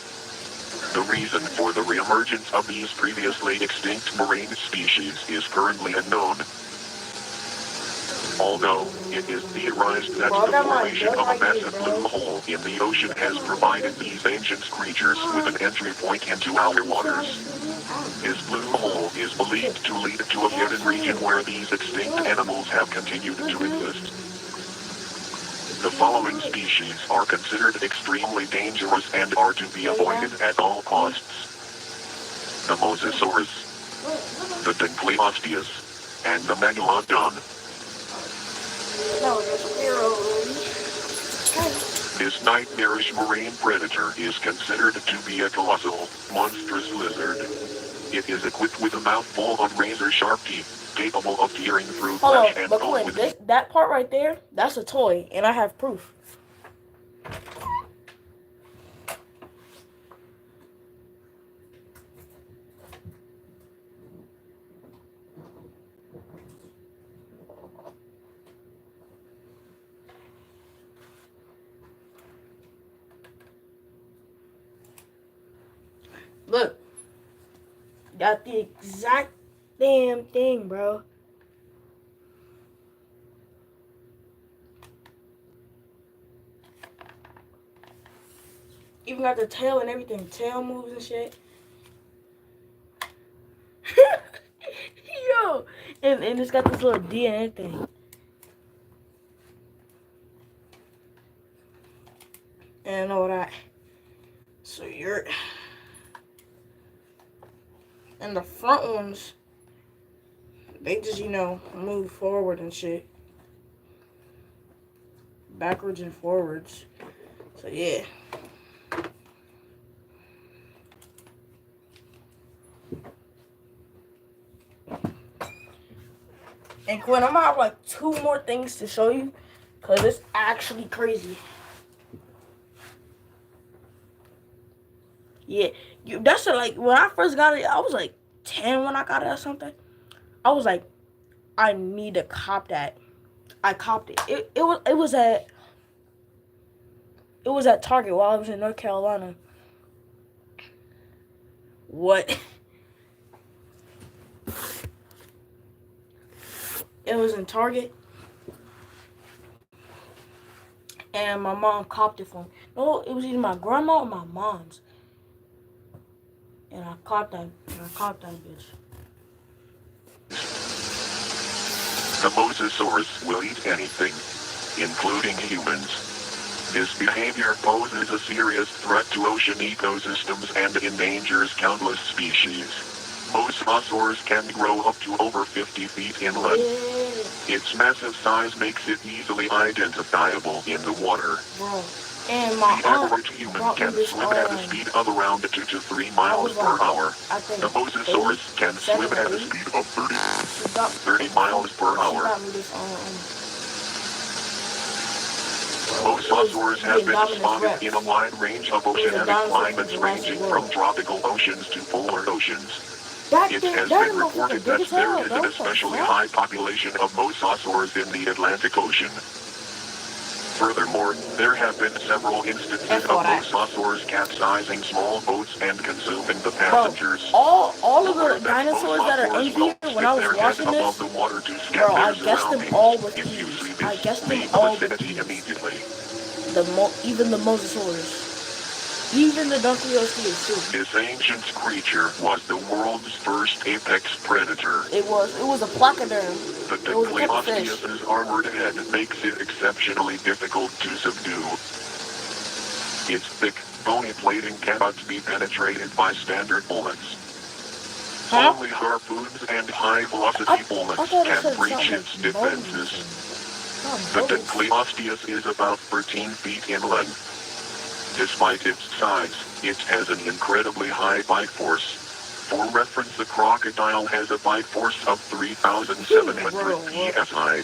The reason for the re-emergence of these previously extinct marine species is currently unknown. Although it is theorized that Bro, I the got my formation gun of a right here, massive bro. blue hole in the ocean has provided these ancient creatures with an entry point into our waters. This blue hole is believed to lead to a hidden region where these extinct animals have continued to exist. The following species are considered extremely dangerous and are to be avoided at all costs: the Mosasaurus, the Dinkleosteus, and the Megalodon. This nightmarish marine predator is considered to be a colossal, monstrous lizard. It is equipped with a mouthful of razor-sharp teeth, capable of tearing through Hold flesh on, and but bone Quinn, with that part right there, that's a toy, and I have proof. Look, got the exact damn thing, bro. Even got the tail and everything. Tail moves and shit. Yo, and it's got this little DNA thing. And all that. So you're... And the front ones, they just, you know, move forward and shit. Backwards and forwards. So, yeah. And Quinn, I'm gonna have like 2 more things to show you, because it's actually crazy. Yeah, that's like, when I first got it, I was like 10 when I got it or something. I was like, I need to cop that. I copped it. It was at Target while I was in North Carolina. What? It was in Target. And my mom copped it for me. No, it was either my grandma or my mom's. And I caught that bitch. The Mosasaurus will eat anything, including humans. This behavior poses a serious threat to ocean ecosystems and endangers countless species. Mosasaurs can grow up to over 50 feet inland. Its massive size makes it easily identifiable in the water. Bro. And my The average human can swim at a speed of around 2 to 3 miles per hour. The Mosasaurus can swim at a speed of 30 miles per hour. Mosasaurs have been spotted in a wide range of oceanic climates ranging from tropical oceans to polar oceans. It has been reported that there is an especially high population of Mosasaurs in the Atlantic Ocean. Furthermore, there have been several instances of Mosasaurs capsizing small boats and consuming the passengers. Bro, all of the dinosaurs that are in here, when I was watching this, bro, I guessed them all with these. I guessed them all with these. Even the Mosasaurus. Even the Dinkleosteus too. This ancient creature was the world's first apex predator. It was a placoderm. The Dinkleosteus' armored head makes it exceptionally difficult to subdue. Its thick, bony plating cannot be penetrated by standard bullets. Only harpoons and high-velocity bullets can breach its defenses. The Dinkleosteus is about 13 feet in length. Despite its size, it has an incredibly high bite force. For reference, the crocodile has a bite force of 3,700 psi.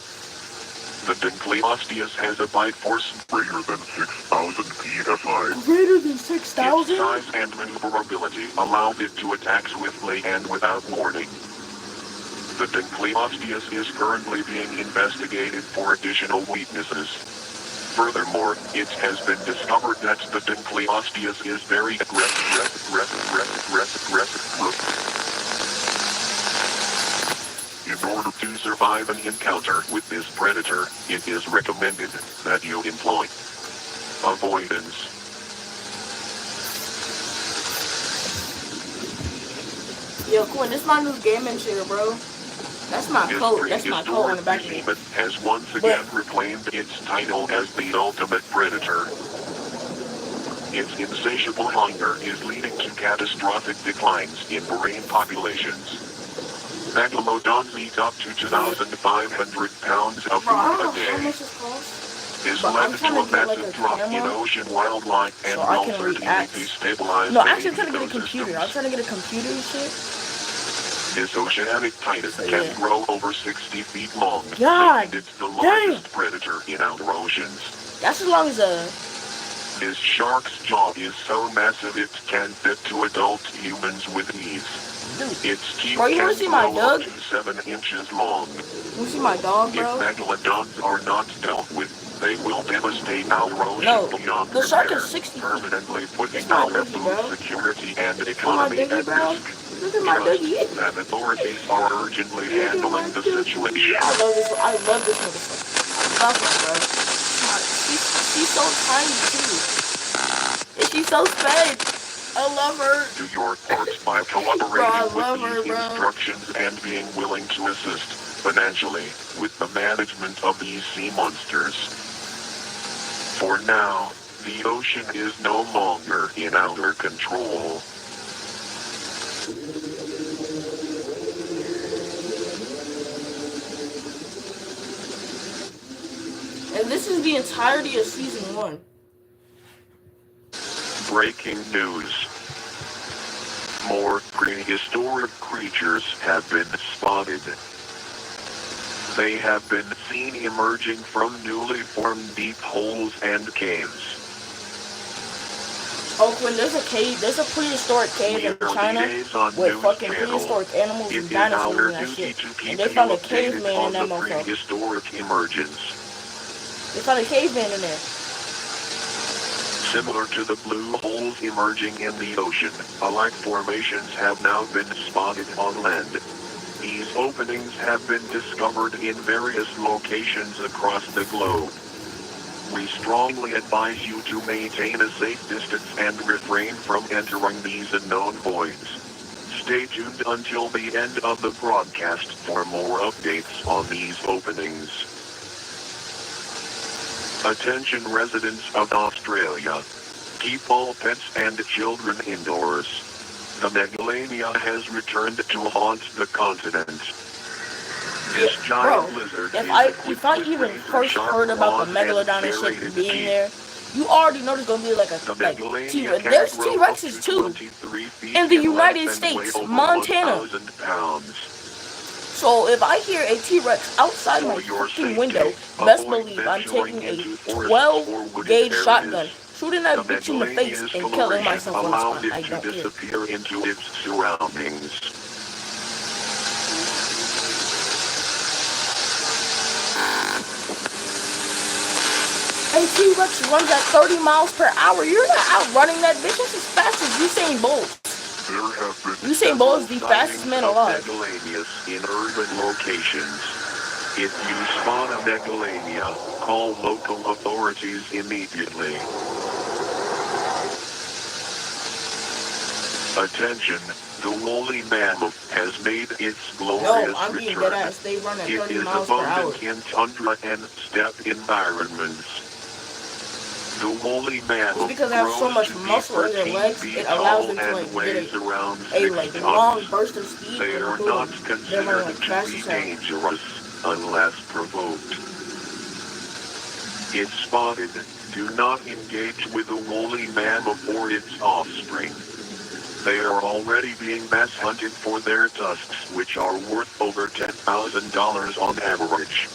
The Dinkleosteus has a bite force greater than 6,000 psi. Greater than 6,000? Its size and maneuverability allow it to attack swiftly and without warning. The Dinkleosteus is currently being investigated for additional weaknesses. Furthermore, it has been discovered that the Dinkleosteus is very aggressive. In order to survive survive an encounter with this predator, it is recommended that you employ avoidance. Yo, Quinn, this is my new gaming chair, bro. That's my coat. That's my coat on the back of it. Behemoth has once again reclaimed its title as the ultimate predator. Its insatiable hunger is leading to catastrophic declines in marine populations. Megalodons eat up to 2,500 pounds of Bro, I don't food know a how day. much this costs. This But I'm led trying to a to get, like, massive a drop in camera ocean wildlife and so I will can certainly react. destabilize No, many actually, I'm trying to get a computer. I'm ecosystems. trying to get a computer and shit. This oceanic titan So, can yeah. grow over 60 feet long, God making it the damn. largest predator in outer oceans. That's as long as a... This shark's jaw is so massive it can fit 2 adult humans with ease. Dude. Its teeth Bro, you can wanna see my grow dog? up to 7 inches long. You see my dog, If bro? megalodons are not dealt with, they will devastate our ocean No, beyond the shark repair, is 60 feet. permanently putting It's my our doggy, food bro. security and My economy doggy, at bro. risk. Look at my doggy. Trust that authorities are urgently handling the situation. I love this motherfucker. I love it, bro. She's so tiny, too. And she's so fed. I love her. Do your part by Bro, I cooperating love with her, these bro. instructions and being willing to assist financially with the management of these sea monsters. For now, the ocean is no longer in our control. And this is the entirety of season 1. Breaking news. More prehistoric creatures have been spotted. They have been seen emerging from newly formed deep holes and caves. Oh, when there's a cave, there's a prehistoric cave in China with fucking prehistoric animals and dinosaurs and that shit. And they found a caveman in that motherfucker. Prehistoric emergence. They found a caveman in there. Similar to the blue holes emerging in the ocean, alike formations have now been spotted on land. These openings have been discovered in various locations across the globe. We strongly advise you to maintain a safe distance and refrain from entering these unknown voids. Stay tuned until the end of the broadcast for more updates on these openings. Attention residents of Australia. Keep all pets and children indoors. The Megalania has returned to haunt the continent. This giant lizard If I even first heard about the Megalodon and shit being there, you already know there's gonna be like a T-Rex. There's T-Rexes too in the United States, Montana. So if I hear a T-Rex outside my fucking window, best believe I'm taking a 12 gauge shotgun, shooting that bitch in the face and killing myself on the spot. I don't care. Disappear into its surroundings. A T-Rex runs at 30 miles per hour. You're not outrunning that bitch. That's as fast as Usain Bolt. Usain Bolt is the fastest man alive. Megalanias in urban locations. If you spot a megalania, call local authorities immediately. Attention, the woolly mammoth has made its glorious I'm being return. dead ass. They run at 30 It is miles per hour. abundant in tundra and steppe environments. The woolly mammoth Because they have so grows much to be muscle in their 13 legs, feet it allows them tall to and like weighs get around a 6 like tons. long burst of speed. They and are boom, not they're considered running to fast be as hell. dangerous unless provoked. If spotted, do not engage with the woolly mammoth or its offspring. They are already being mass hunted for their tusks, which are worth over $10,000 on average.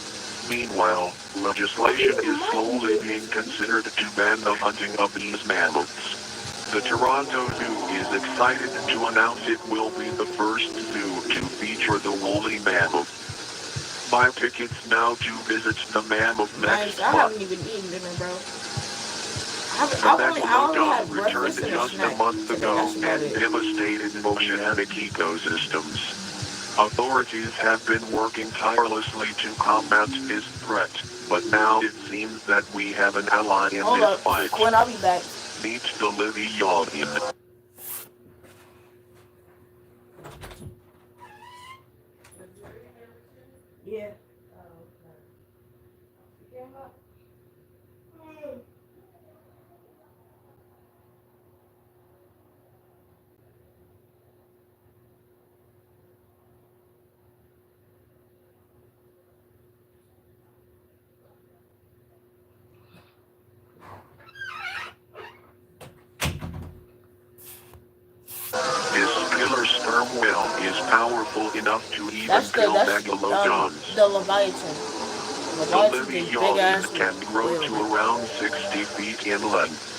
Meanwhile, legislation is slowly being considered to ban the hunting of these mammoths. The Toronto Zoo is excited to announce it will be the first zoo to feature the woolly mammoth. Buy tickets now to visit the mammoth next Nice. I month. haven't even eaten dinner, bro. The I only had Megalodon returned breakfast and a just a snack. month Today, ago that's about and it. devastated oceanic ecosystems. Authorities have been working tirelessly to combat this threat, but now it seems that we have an ally in Hold this up, fight. Quinn, I'll be back. Meet the Livionian. Yeah. This killer sperm whale is powerful enough to even kill megalodons. The Leviathan. The Leviathan's a big Livionian ass can grow to around 60 feet in length.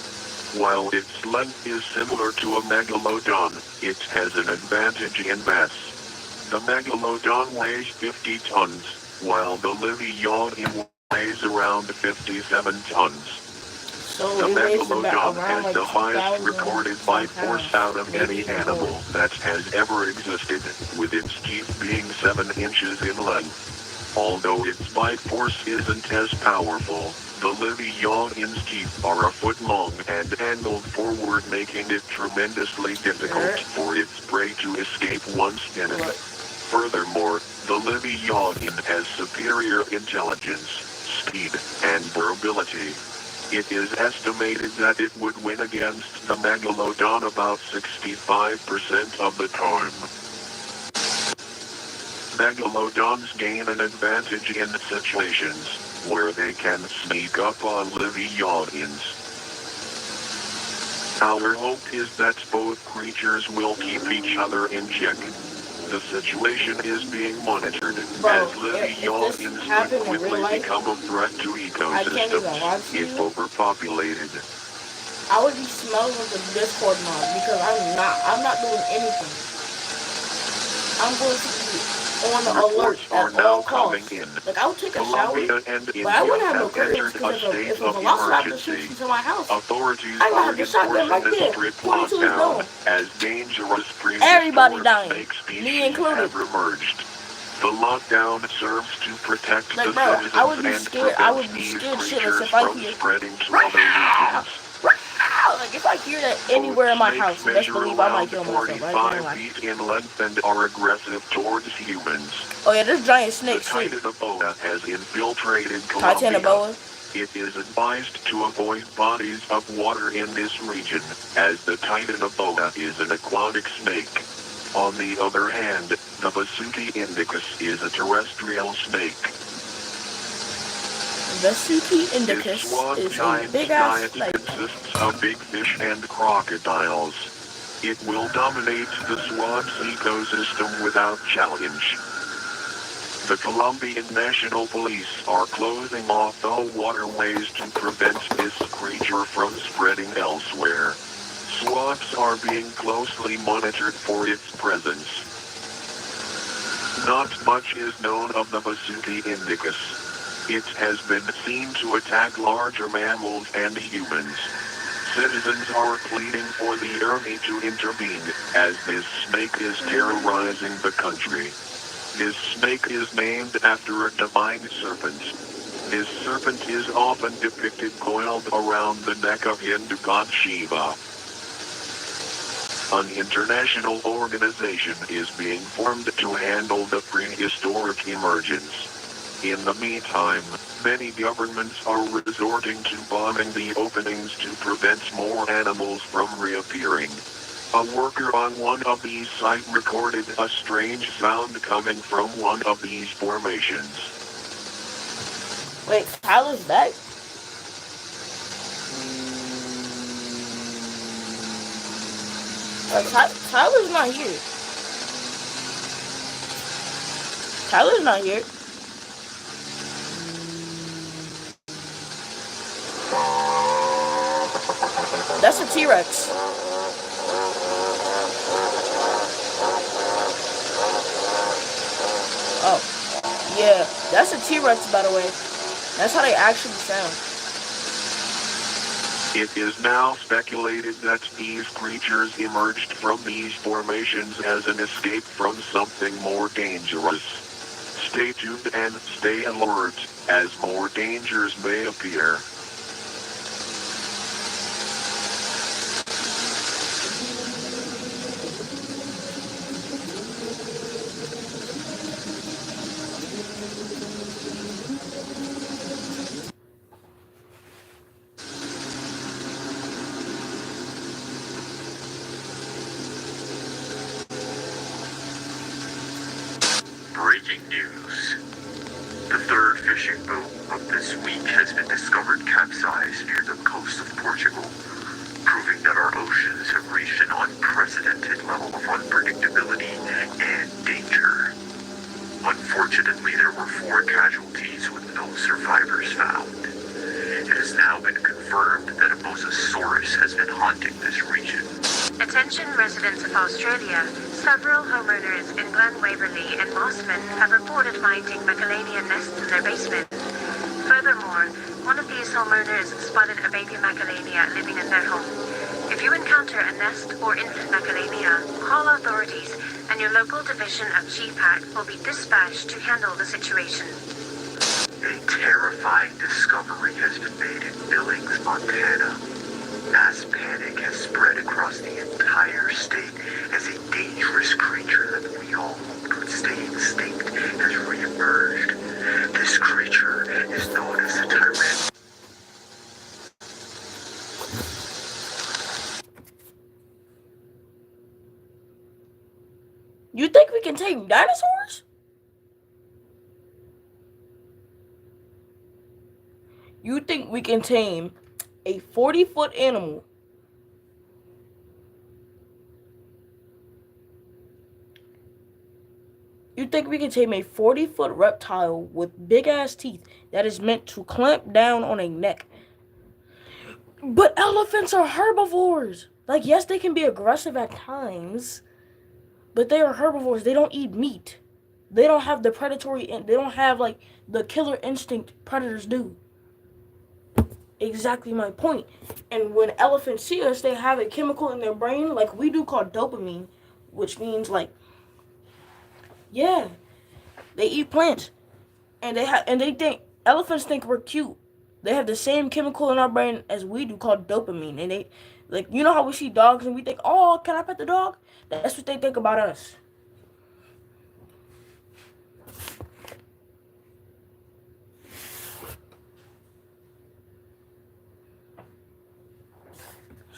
While its length is similar to a megalodon, it has an advantage in mass. The megalodon weighs 50 tons, while the Livionian weighs around 57 tons. So The it weighs megalodon around has like the highest 2,000 recorded bite pounds. force out of any Maybe animal that has ever existed, with its teeth being 7 inches in length. Although its bite force isn't as powerful, the Livionian's teeth are a foot long and angled forward, making it tremendously difficult for its prey to escape once bitten. Furthermore, the Livionian has superior intelligence, speed, and durability. It is estimated that it would win against the megalodon about 65% of the time. Megalodons gain an advantage in situations where they can sneak up on Livionians. Our hope is that both creatures will keep each other in check. The situation is being monitored as Livionians could quickly become a threat to ecosystems if overpopulated. I would be smelling the Discord mod because I'm not doing anything. I'm going to be on the alert are now coming in. Like, I would take a shower, Colombia and but India I wouldn't have no have curtains entered because a state if a of velociraptor shoots emergency. into my house, Authorities I are have the shotgun right enforcing a there. strict 22 is lockdown going. as dangerous Everybody prehistoric dying, snake species me included. have emerged. The lockdown serves to protect Like, the bro, citizens I would be and scared. I would prevent be these scared shitless creatures if I from hear. spreading to other regions. Like, if I hear that anywhere in my house, Snakes best measure believe I might around kill myself. Right 45 now. feet in length and are aggressive towards humans. Oh yeah, there's giant snakes The too. Titanoboa has infiltrated Colombia. Titanoboa. It is advised to avoid bodies of water in this region, as the Titanoboa is an aquatic snake. On the other hand, the Vasuti indicus is a terrestrial snake. Vasuti indicus This swan is a giant's big ass diet snake. consists of big fish and crocodiles. It will dominate the swan's ecosystem without challenge. The Colombian National Police are closing off all waterways to prevent this creature from spreading elsewhere. Swans are being closely monitored for its presence. Not much is known of the Vasuti indicus. It has been seen to attack larger mammals and humans. Citizens are pleading for the army to intervene, as this snake is terrorizing the country. This snake is named after a divine serpent. This serpent is often depicted coiled around the neck of Hindu god Shiva. An international organization is being formed to handle the prehistoric emergence. In the meantime, many governments are resorting to bombing the openings to prevent more animals from reappearing. A worker on one of these sites recorded a strange sound coming from one of these formations. Wait, Tyler's back? Tyler's not here. Tyler's not here. That's a T-Rex. Oh, yeah, that's a T-Rex, by the way. That's how they actually sound. It is now speculated that these creatures emerged from these formations as an escape from something more dangerous. Stay tuned and stay alert, as more dangers may appear. Breaking news. The third fishing boat of this week has been discovered capsized near the coast of Portugal, proving that our oceans have reached an unprecedented level of unpredictability and danger. Unfortunately, there were 4 casualties with no survivors found. It has now been confirmed that a mosasaurus has been haunting this region. Attention residents of Australia, several homeowners in Glen Waverley and Mossman have reported finding Macalania nests in their basement. Furthermore, one of these homeowners spotted a baby Macalania living in their home. If you encounter a nest or infant Macalania, call authorities and your local division of GPAC will be dispatched to handle the situation. A terrifying discovery has been made in Billings, Montana. Mass panic has spread across the entire state as a dangerous creature that we all hoped would stay extinct has reemerged. This creature is known as the Tyrannosaurus. You think we can tame dinosaurs? You think we can tame a 40-foot animal? You think we can tame a 40-foot reptile with big-ass teeth that is meant to clamp down on a neck? But elephants are herbivores. Like, yes, they can be aggressive at times, but they are herbivores. They don't eat meat. They don't have the predatory, they don't have, like, the killer instinct predators do. Exactly my point. And when elephants see us, they have a chemical in their brain, like we do, called dopamine, which means, like, yeah, they eat plants, and they think elephants think we're cute. They have the same chemical in our brain as we do, called dopamine, and they, like, you know how we see dogs and we think, oh, can I pet the dog? That's what they think about us.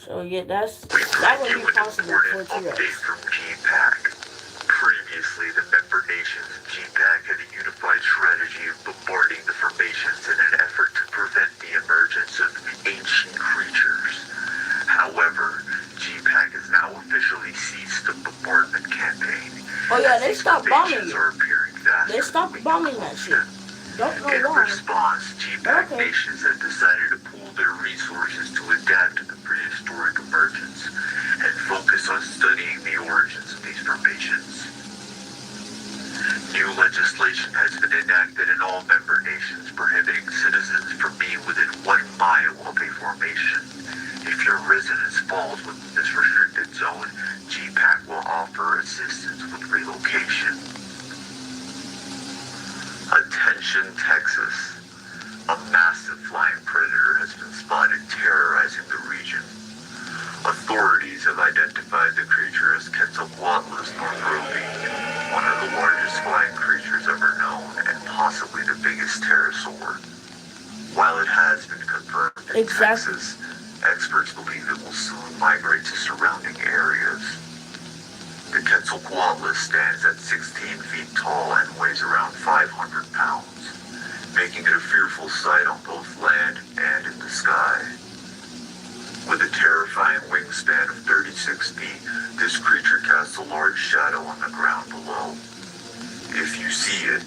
So yeah, that would be possible for a T-Rex. Update from GPAC. Previously, the member nations of GPAC had a unified strategy of bombarding the formations in an effort to prevent the emergence of ancient creatures. However, GPAC has now officially ceased the bombardment campaign. Oh yeah, they stopped bombing you. They stopped bombing that shit. Don't know In why. response, GPAC nations have decided to pool their resources to adapt to the prehistoric emergence and focus on studying the origins of these formations. New legislation has been enacted in all member nations prohibiting citizens from being within 1 mile of a formation. If your residence falls within this restricted zone, GPAC will offer assistance with relocation. Attention, Texas. A massive flying predator has been spotted terrorizing the region. Authorities have identified the creature as Quetzalcoatlus northropi, one of the largest flying creatures ever known and possibly the biggest pterosaur. While it has been confirmed in Texas, experts believe it will soon migrate to surrounding areas. The Quetzalcoatlus stands at 16 feet tall and weighs around 500 pounds, making it a fearful sight on both land and in the sky. With a terrifying wingspan of 36 feet, this creature casts a large shadow on the ground below. If you see it,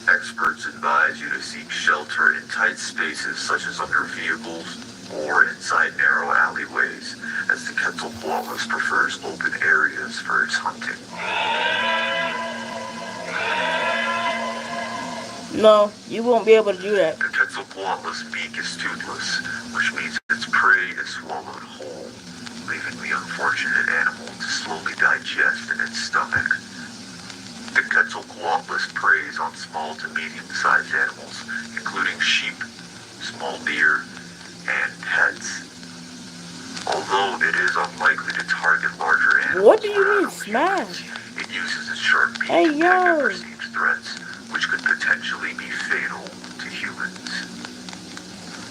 experts advise you to seek shelter in tight spaces such as under vehicles or inside narrow alleyways, as the Quetzalcoatlus prefers open areas for its hunting. No, you won't be able to do that. The Quetzalcoatlus beak is toothless, which means its prey prey is swallowed whole, leaving the unfortunate animal to slowly digest in its stomach. The Quetzalcoatlus preys on small to medium-sized animals, including sheep, small deer, and pets. Although it is unlikely to target larger animals, What do you mean smash? it uses its sharp beak Hey, to pick yo. at perceived threats, which could potentially be fatal to humans.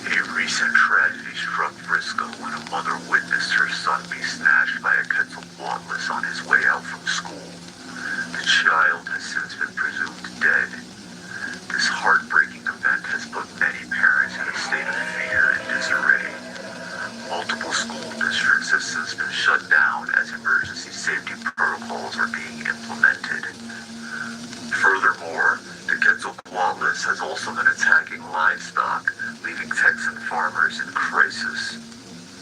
A recent tragedy struck Frisco when a mother witnessed her son be snatched by a Quetzalcoatlus on his way out from school. The child has since been presumed dead. This heartbreaking event has put many parents in a state of fear and disarray. Multiple school districts have since been shut down as emergency safety protocols are being implemented. Furthermore, the Quetzalcoatlus has also been attacking livestock, leaving Texan farmers in crisis.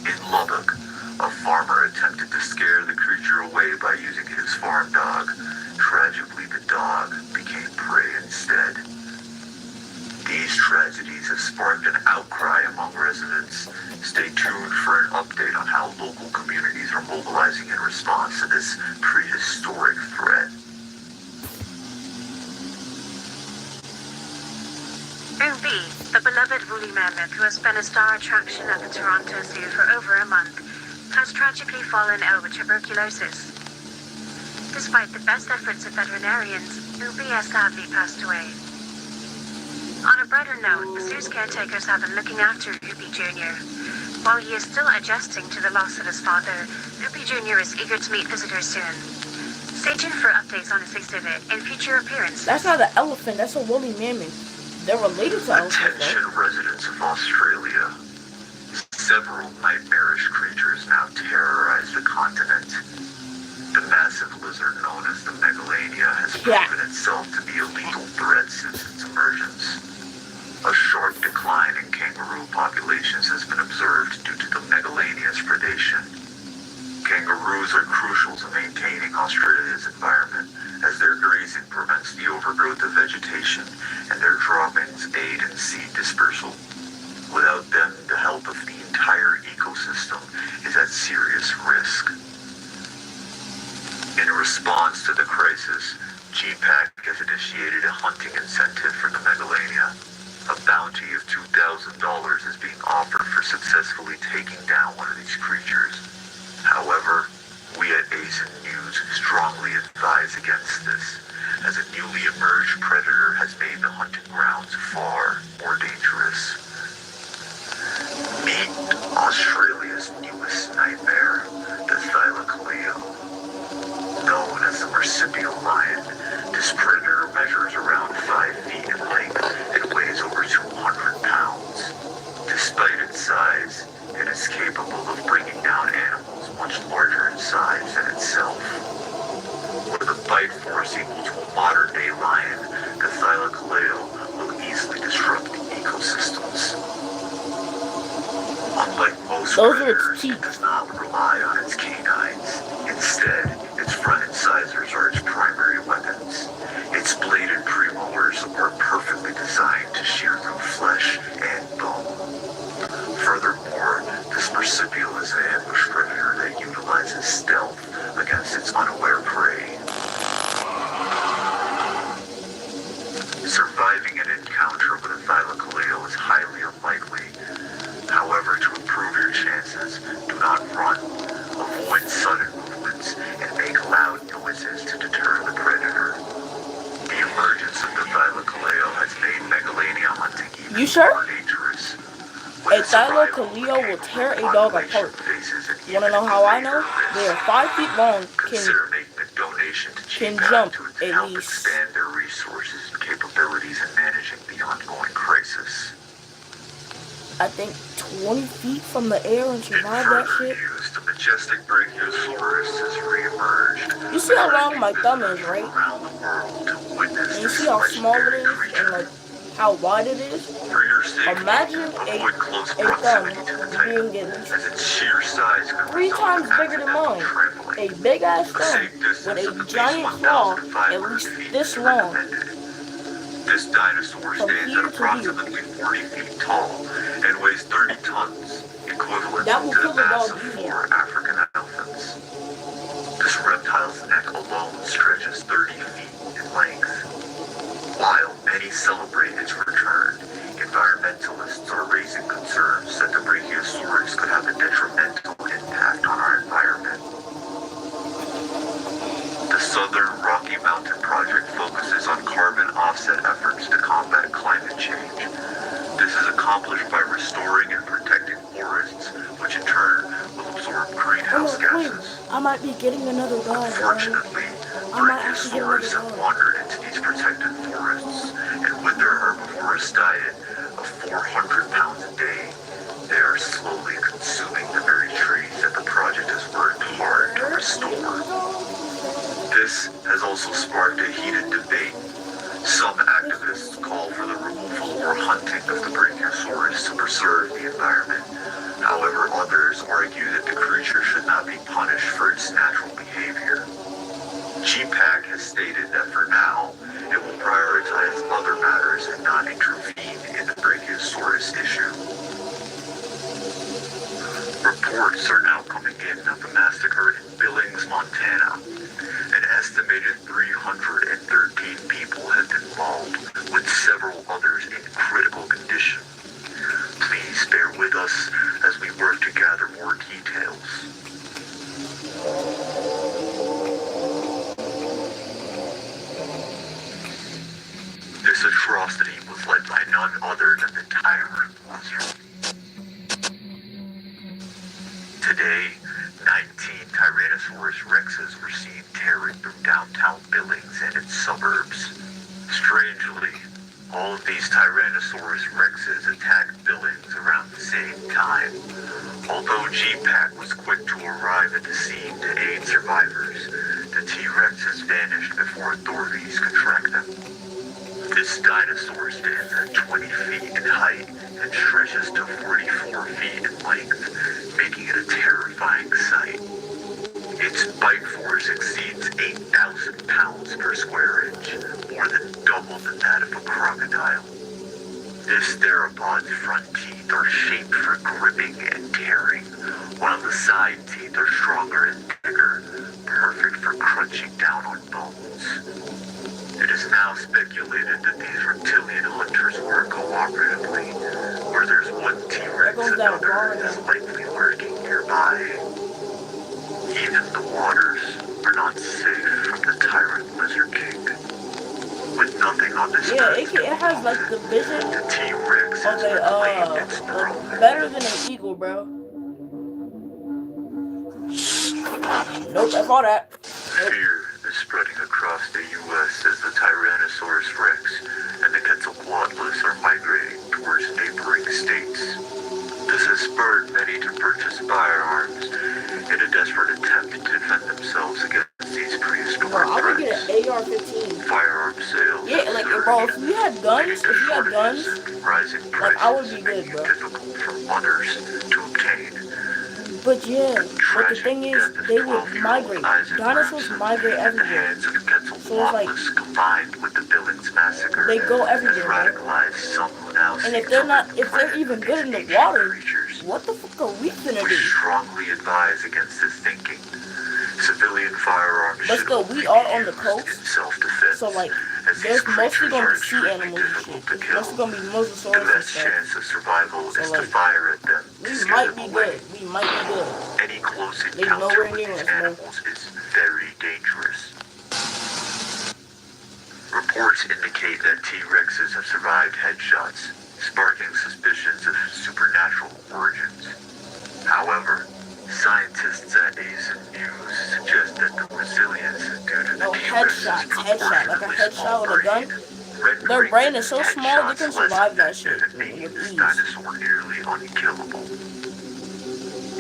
In Lubbock, a farmer attempted to scare the creature away by using his farm dog. Tragically, the dog became prey instead. These tragedies have sparked an outcry among residents. Stay tuned for an update on how local communities are mobilizing in response to this prehistoric threat. Ruby, the beloved woolly mammoth who has been a star attraction at the Toronto Zoo for over a month, has tragically fallen ill with tuberculosis. Despite the best efforts of veterinarians, Ruby has sadly passed away. On a brighter note, the zoo's caretakers have been looking after Ruby Jr. While he is still adjusting to the loss of his father, Ruby Jr. is eager to meet visitors soon. Stay tuned for updates on his exhibit and future appearances. That's not an elephant, that's a woolly mammoth. They're related to elephants, Attention residents of Australia. Several nightmarish creatures now terrorize the continent. The massive lizard known as the Megalania has proven itself to be a lethal threat since its emergence. A sharp decline in kangaroo populations has been observed due to the Megalania's predation. Kangaroos are crucial to maintaining Australia's environment, as their grazing prevents the overgrowth of vegetation, and their droppings aid in seed dispersal. Without them, the health of the entire ecosystem is at serious risk. In response to the crisis, GPAC has initiated a hunting incentive for the Megalania. A bounty of $2,000 is being offered for successfully taking down one of these creatures. However, we at ASIN News strongly advise against this, as a newly emerged predator has made the hunting grounds far more dangerous. Meet Australia's newest nightmare, the Thylacoleo. Known as the marsupial lion, this predator measures around 5 feet in length and weighs over 200 pounds. Despite its size, it is capable of bringing down animals much larger in size than itself. With a bite force equal to a modern-day lion, the Thylacoleo will easily disrupt the ecosystems. Unlike most predators, it does not rely on its canines. Instead, its front incisors are its primary weapons. Its bladed premolars are perfectly designed to shear through flesh and bone. Furthermore, this marsupial is an ambush predator that utilizes stealth against its unaware prey. Surviving an encounter with a Thylacoleo is highly unlikely. However, to improve your chances, do not run, avoid sudden movements, and make loud noises to deter the predator. The emergence of the Thylacoleo has made Megalania hunting even more dangerous. A Thylacoleo will tear a dog apart. You wanna know how I know? They are 5 feet long, can jump at least. Expand their resources and capabilities in managing the ongoing crisis. I think 20 feet from the air and survive that shit. The majestic Brachiosaurus has re-emerged. You see how long my thumb is, right? And you see how small it is and like how wide it is? Imagine a thumb being at least 3 times bigger than mine. A big ass thumb with a giant claw at least this long. This dinosaur stands at approximately 40 feet tall and weighs 30 tons, equivalent to the mass of 4 African elephants. This reptile's neck alone stretches 30 feet in length. While many celebrate its return, environmentalists are raising concerns that the Brachiosaurus could have a detrimental impact on our environment. The Southern Rocky Mountain Project focuses on carbon offset efforts to combat climate change. This is accomplished by restoring and protecting forests, which in turn will absorb greenhouse gases. I might be getting another guy. Unfortunately, Brachiosaurus have wandered into these protected forests, and with their herbivorous diet of 400 pounds a day, they are slowly consuming the very trees that the project has worked hard to restore. This has also sparked a heated debate. Some activists call for the removal or hunting of the Brachiosaurus to preserve the environment. However, others argue that the creature should not be punished for its natural behavior. GPAC has stated that for now, it will prioritize other matters and not intervene in the Brachiosaurus issue. Reports are now coming in of the massacre in Billings, Montana. An estimated 313 people have been mauled, with several others in critical condition. Please bear with us as we work to gather more details. This atrocity was led by none other than the tyrant lizard. Today, 19 Tyrannosaurus rexes were seen tearing through downtown Billings and its suburbs. Strangely, all of these Tyrannosaurus rexes attacked Billings around the same time. Although GPAC was quick to arrive at the scene to aid survivors, the T-Rexes vanished before authorities could track them. This dinosaur stands at 20 feet in height and stretches to 44 feet in length, making it a terrifying sight. Its bite force exceeds 8,000 pounds per square inch, more than double than that of a crocodile. This theropod's front teeth are shaped for gripping and tearing, while the side teeth are stronger and thicker, perfect for crunching down on bones. It is now speculated that these reptilian hunters work cooperatively, where there's one T-Rex another is likely lurking nearby. Even the waters are not safe from the tyrant lizard king. With nothing on this earth, it has like the vision. The T-Rex has reclaimed its throne. Better than an eagle, bro. Nope, I saw that. Fear is spreading across the U.S. as the Tyrannosaurus rex and the Quetzalcoatlus are migrating towards neighboring states. This has spurred many to purchase firearms in a desperate attempt to defend themselves against these prehistoric I would threats. get an AR-15. Firearm sales. Yeah, like, bro, if you had guns, rising prices, like, I would be good, bro. difficult for others to obtain. But yeah, but the thing is, they would migrate. Dinosaurs migrate everywhere. So it's like, combined with the Billings massacre, they go everywhere, radicalized some who now and if they're even good in the water, what the fuck are we gonna We do? strongly advise against this thinking. Civilian firearms Let's go, we are on the coast, self-defense. so like, there's mostly gonna be sea animals and shit. There's mostly gonna be The mosasaurus and best stuff. chance of survival is to like, fire at them. We to scare might them be away. good. We might be good. Any close They encounter nowhere with near these us, bro. animals is very dangerous. Reports indicate that T-Rexes have survived headshots, sparking suspicions of supernatural origins. However, scientists at Asian News suggest that the resilience is due to the T-Rex's Headshot, like a headshot with a gun. Their brain is so small they can survive that shit with ease. Dinosaur nearly unkillable.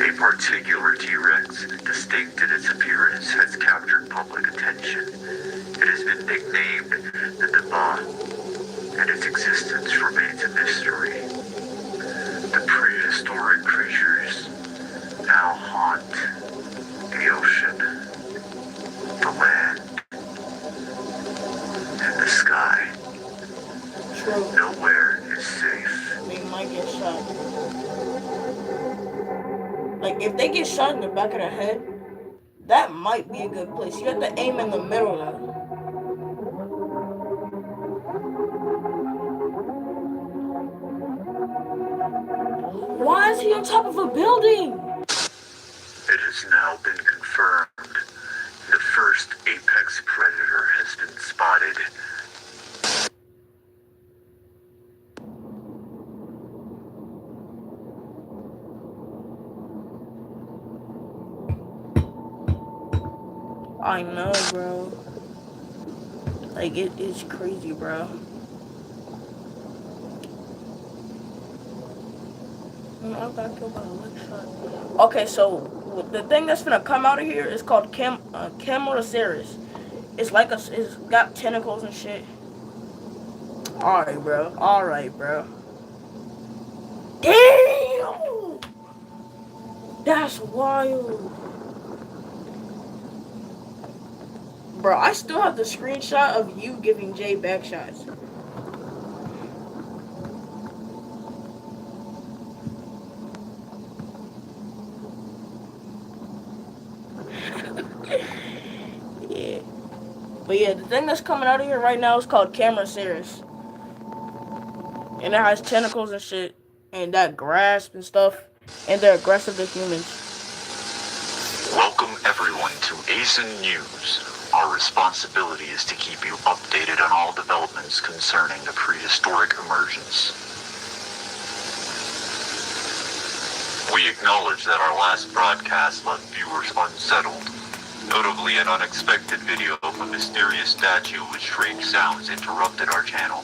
A particular T-Rex, distinct in its appearance, has captured public attention. It has been nicknamed the Deba, and its existence remains a mystery. The prehistoric creatures now haunt the ocean, the land, and the sky. shot in the back of the head, that might be a good place. You have to aim in the middle though. Why is he on top of a building? It has now been confirmed. The first apex predator has been spotted. I know, bro. Like, it is crazy, bro. I got killed by a lick shot. Okay, so the thing that's gonna come out of here is called Camarasaurus. It's like it's got tentacles and shit. Alright, bro. Alright, bro. Damn! That's wild. Bro, I still have the screenshot of you giving Jay back shots. Yeah. But yeah, the thing that's coming out of here right now is called Camarasaurus. And it has tentacles and shit. And that grasp and stuff. And they're aggressive to humans. Welcome everyone to ASIN News. Our responsibility is to keep you updated on all developments concerning the prehistoric emergence. We acknowledge that our last broadcast left viewers unsettled. Notably, an unexpected video of a mysterious statue with strange sounds interrupted our channel.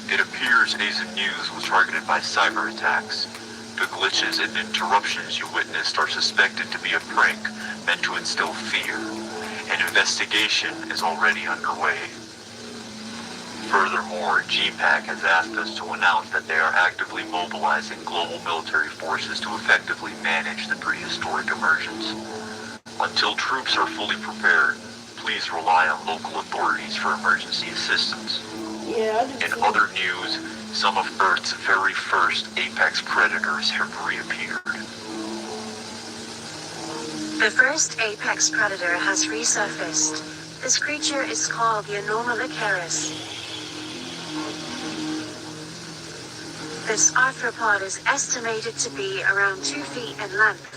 It appears ASIN News was targeted by cyber attacks. The glitches and interruptions you witnessed are suspected to be a prank meant to instill fear. An investigation is already underway. Furthermore, GPAC has asked us to announce that they are actively mobilizing global military forces to effectively manage the prehistoric emergence. Until troops are fully prepared, please rely on local authorities for emergency assistance. In other news, some of Earth's very first apex predators have reappeared. The first apex predator has resurfaced. This creature is called the Anomalocaris. This arthropod is estimated to be around 2 feet in length.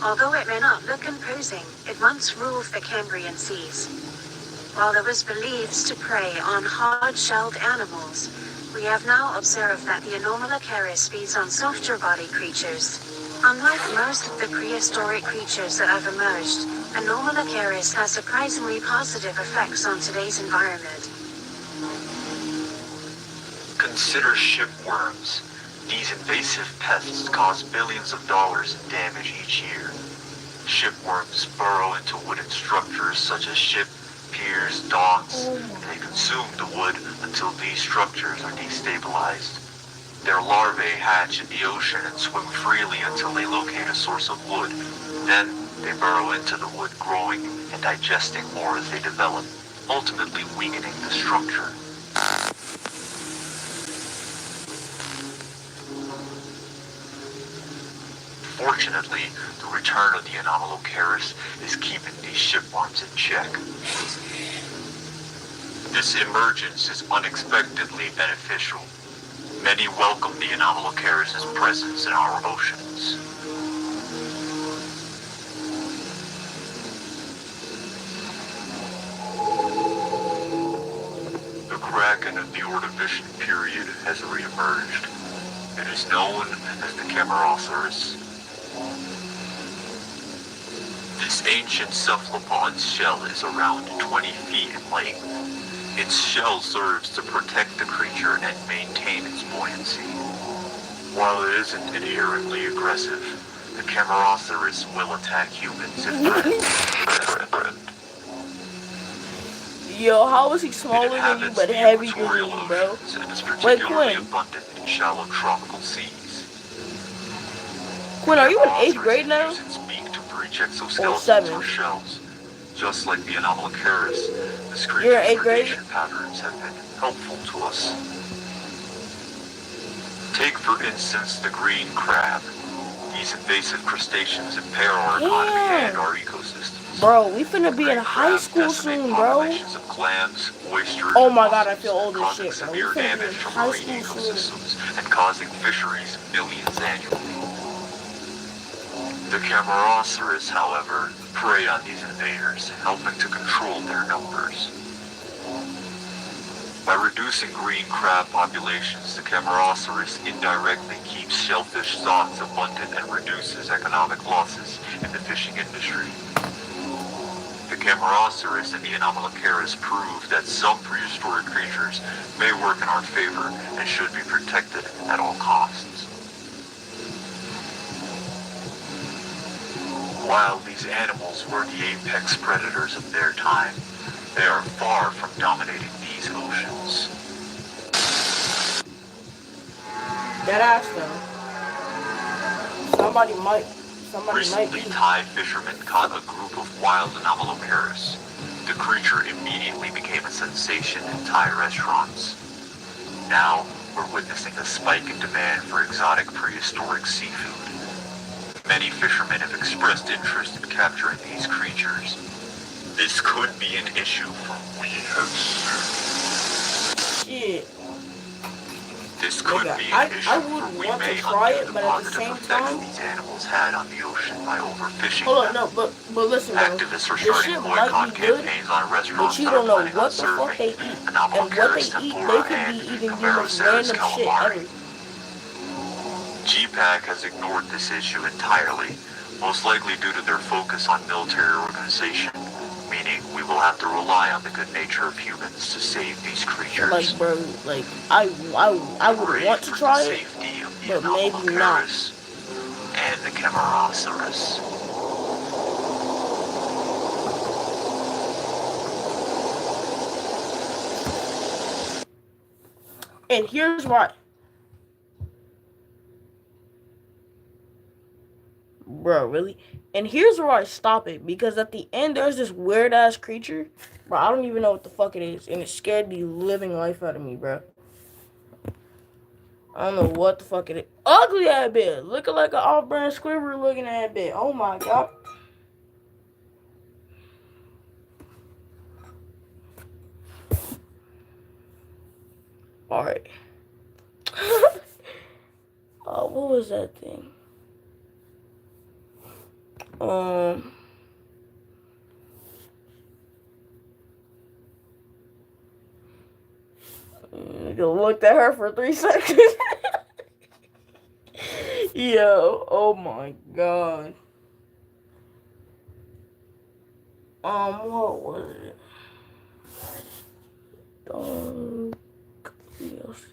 Although it may not look imposing, it once ruled the Cambrian seas. While it was believed to prey on hard-shelled animals, we have now observed that the Anomalocaris feeds on softer-bodied creatures. Unlike most of the prehistoric creatures that have emerged, Anomalocaris has surprisingly positive effects on today's environment. Consider shipworms. These invasive pests cause billions of dollars in damage each year. Shipworms burrow into wooden structures such as ship, piers, docks, and they consume the wood until these structures are destabilized. Their larvae hatch in the ocean and swim freely until they locate a source of wood. Then, they burrow into the wood, growing and digesting more as they develop, ultimately weakening the structure. Fortunately, the return of the Anomalocaris is keeping these shipworms in check. This emergence is unexpectedly beneficial. Many welcome the Anomalocaris' presence in our oceans. The Kraken of the Ordovician period has reemerged. It is known as the Camarasaurus. This ancient cephalopod's shell is around 20 feet in length. Its shell serves to protect the creature and maintain its buoyancy. While it isn't inherently aggressive, the Camarasaurus will attack humans if threatened. Yo, how is he smaller than you but heavier than you, bro? Wait, Quinn. Abundant in shallow tropical seas. Quinn, are you in 8th grade now? Or 7? Shells. Just like the Anomalocaris, this creature's You're in 8th grade? predation patterns have been helpful to us. Take for instance the green crab. These invasive crustaceans impair our economy and our ecosystems. Bro, we finna be in high school soon, bro. Of clams, oysters, Oh my god, I feel old as causing shit, bro. We severe finna be in damage to high marine school soon. ecosystems and causing fisheries millions annually. The Camarasaurus, however, prey on these invaders, helping to control their numbers. By reducing green crab populations, the Camarasaurus indirectly keeps shellfish stocks abundant and reduces economic losses in the fishing industry. The Camarasaurus and the Anomalocaris prove that some prehistoric creatures may work in our favor and should be protected at all costs. While these animals were the apex predators of their time, they are far from dominating these oceans. That ass though. Somebody might Recently, be. Thai fishermen caught a group of wild Anomalocaris. The creature immediately became a sensation in Thai restaurants. Now, we're witnessing a spike in demand for exotic prehistoric seafood. Many fishermen have expressed interest in capturing these creatures. This could be an issue for we have Shit. This could Nigga, be I an issue would for we want to may try undo it, the but at the positive same effects time, these animals had on the ocean by overfishing hold them. on, no, but listen, bro. Activists are This starting shit boycott might be good, campaigns on but restaurants you that don't are know planning on what the fuck serving they eat, and what Anomalocaris they eat. tempura They could and be eating the most Camarasaurus random shit calamari. ever. GPAC has ignored this issue entirely, most likely due to their focus on military organization, meaning we will have to rely on the good nature of humans to save these creatures. Like, bro, like I would want to try it, but maybe not. And the Camarasaurus. And here's why. Bro, really? And here's where I stop it. Because at the end, there's this weird-ass creature. Bro, I don't even know what the fuck it is. And it scared the living life out of me, bro. I don't know what the fuck it is. Ugly ass bit. Looking like an off-brand Squidward looking at bit. Oh my god. Alright. What was that thing? You looked at her for 3 seconds. Yo, oh my god. What was it?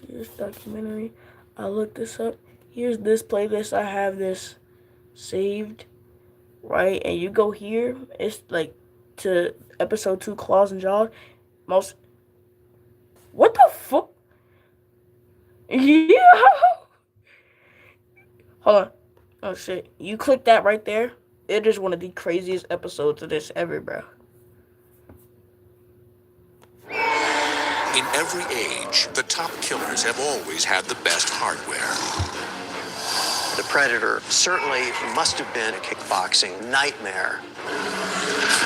Serious documentary. I looked this up. Here's this playlist. I have this saved, right? And you go here. It's like to episode 2, Claws and Jaws. What the fuck? Yeah. Hold on. Oh shit. You click that right there. It is one of the craziest episodes of this ever, bro. In every age, the top killers have always had the best hardware. The Predator certainly must have been a kickboxing nightmare.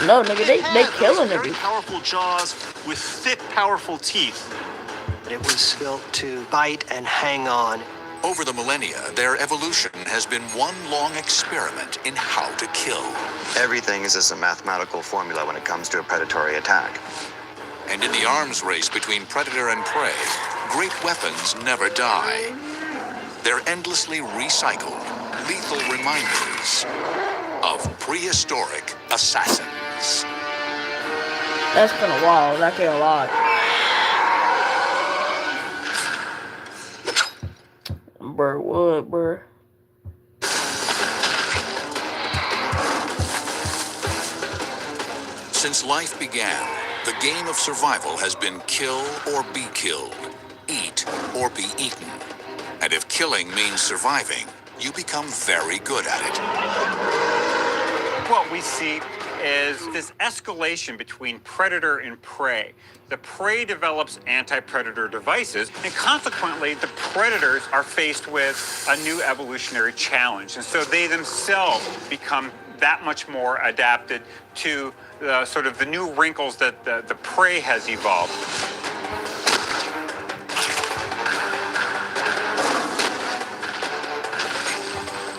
No, nigga, they killing very it. powerful jaws with thick, powerful teeth. But it was built to bite and hang on. Over the millennia, their evolution has been one long experiment in how to kill. Everything is just a mathematical formula when it comes to a predatory attack. And in the arms race between predator and prey, great weapons never die. They're endlessly recycled, lethal reminders of prehistoric assassins. That's been a while, I can't lie. Bruh, what, bruh? Since life began, the game of survival has been kill or be killed, eat or be eaten. And if killing means surviving, you become very good at it. What we see is this escalation between predator and prey. The prey develops anti-predator devices, and consequently, the predators are faced with a new evolutionary challenge. And so they themselves become that much more adapted to sort of the new wrinkles that the prey has evolved.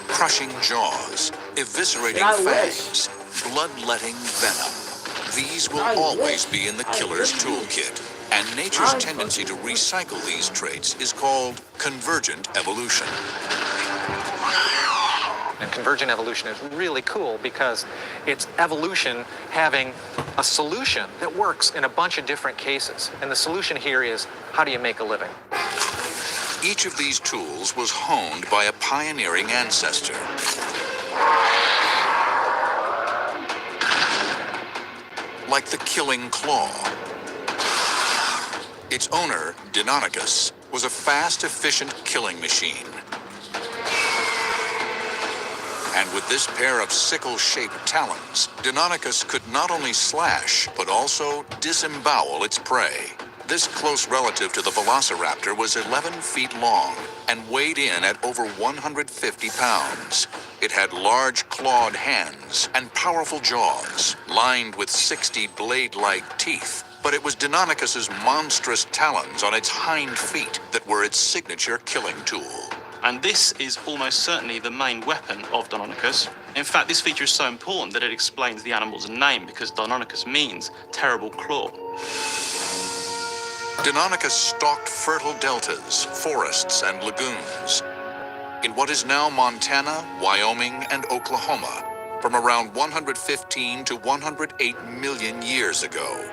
Crushing jaws, eviscerating fangs, bloodletting venom. These will always be in the killer's toolkit, and nature's tendency to recycle these traits is called convergent evolution. And convergent evolution is really cool because it's evolution having a solution that works in a bunch of different cases. And the solution here is, how do you make a living? Each of these tools was honed by a pioneering ancestor. Like the killing claw. Its owner, Deinonychus, was a fast, efficient killing machine. And with this pair of sickle-shaped talons, Deinonychus could not only slash, but also disembowel its prey. This close relative to the velociraptor was 11 feet long and weighed in at over 150 pounds. It had large clawed hands and powerful jaws, lined with 60 blade-like teeth. But it was Deinonychus's monstrous talons on its hind feet that were its signature killing tool. And this is almost certainly the main weapon of Deinonychus. In fact, this feature is so important that it explains the animal's name, because Deinonychus means terrible claw. Deinonychus stalked fertile deltas, forests, and lagoons in what is now Montana, Wyoming, and Oklahoma from around 115 to 108 million years ago.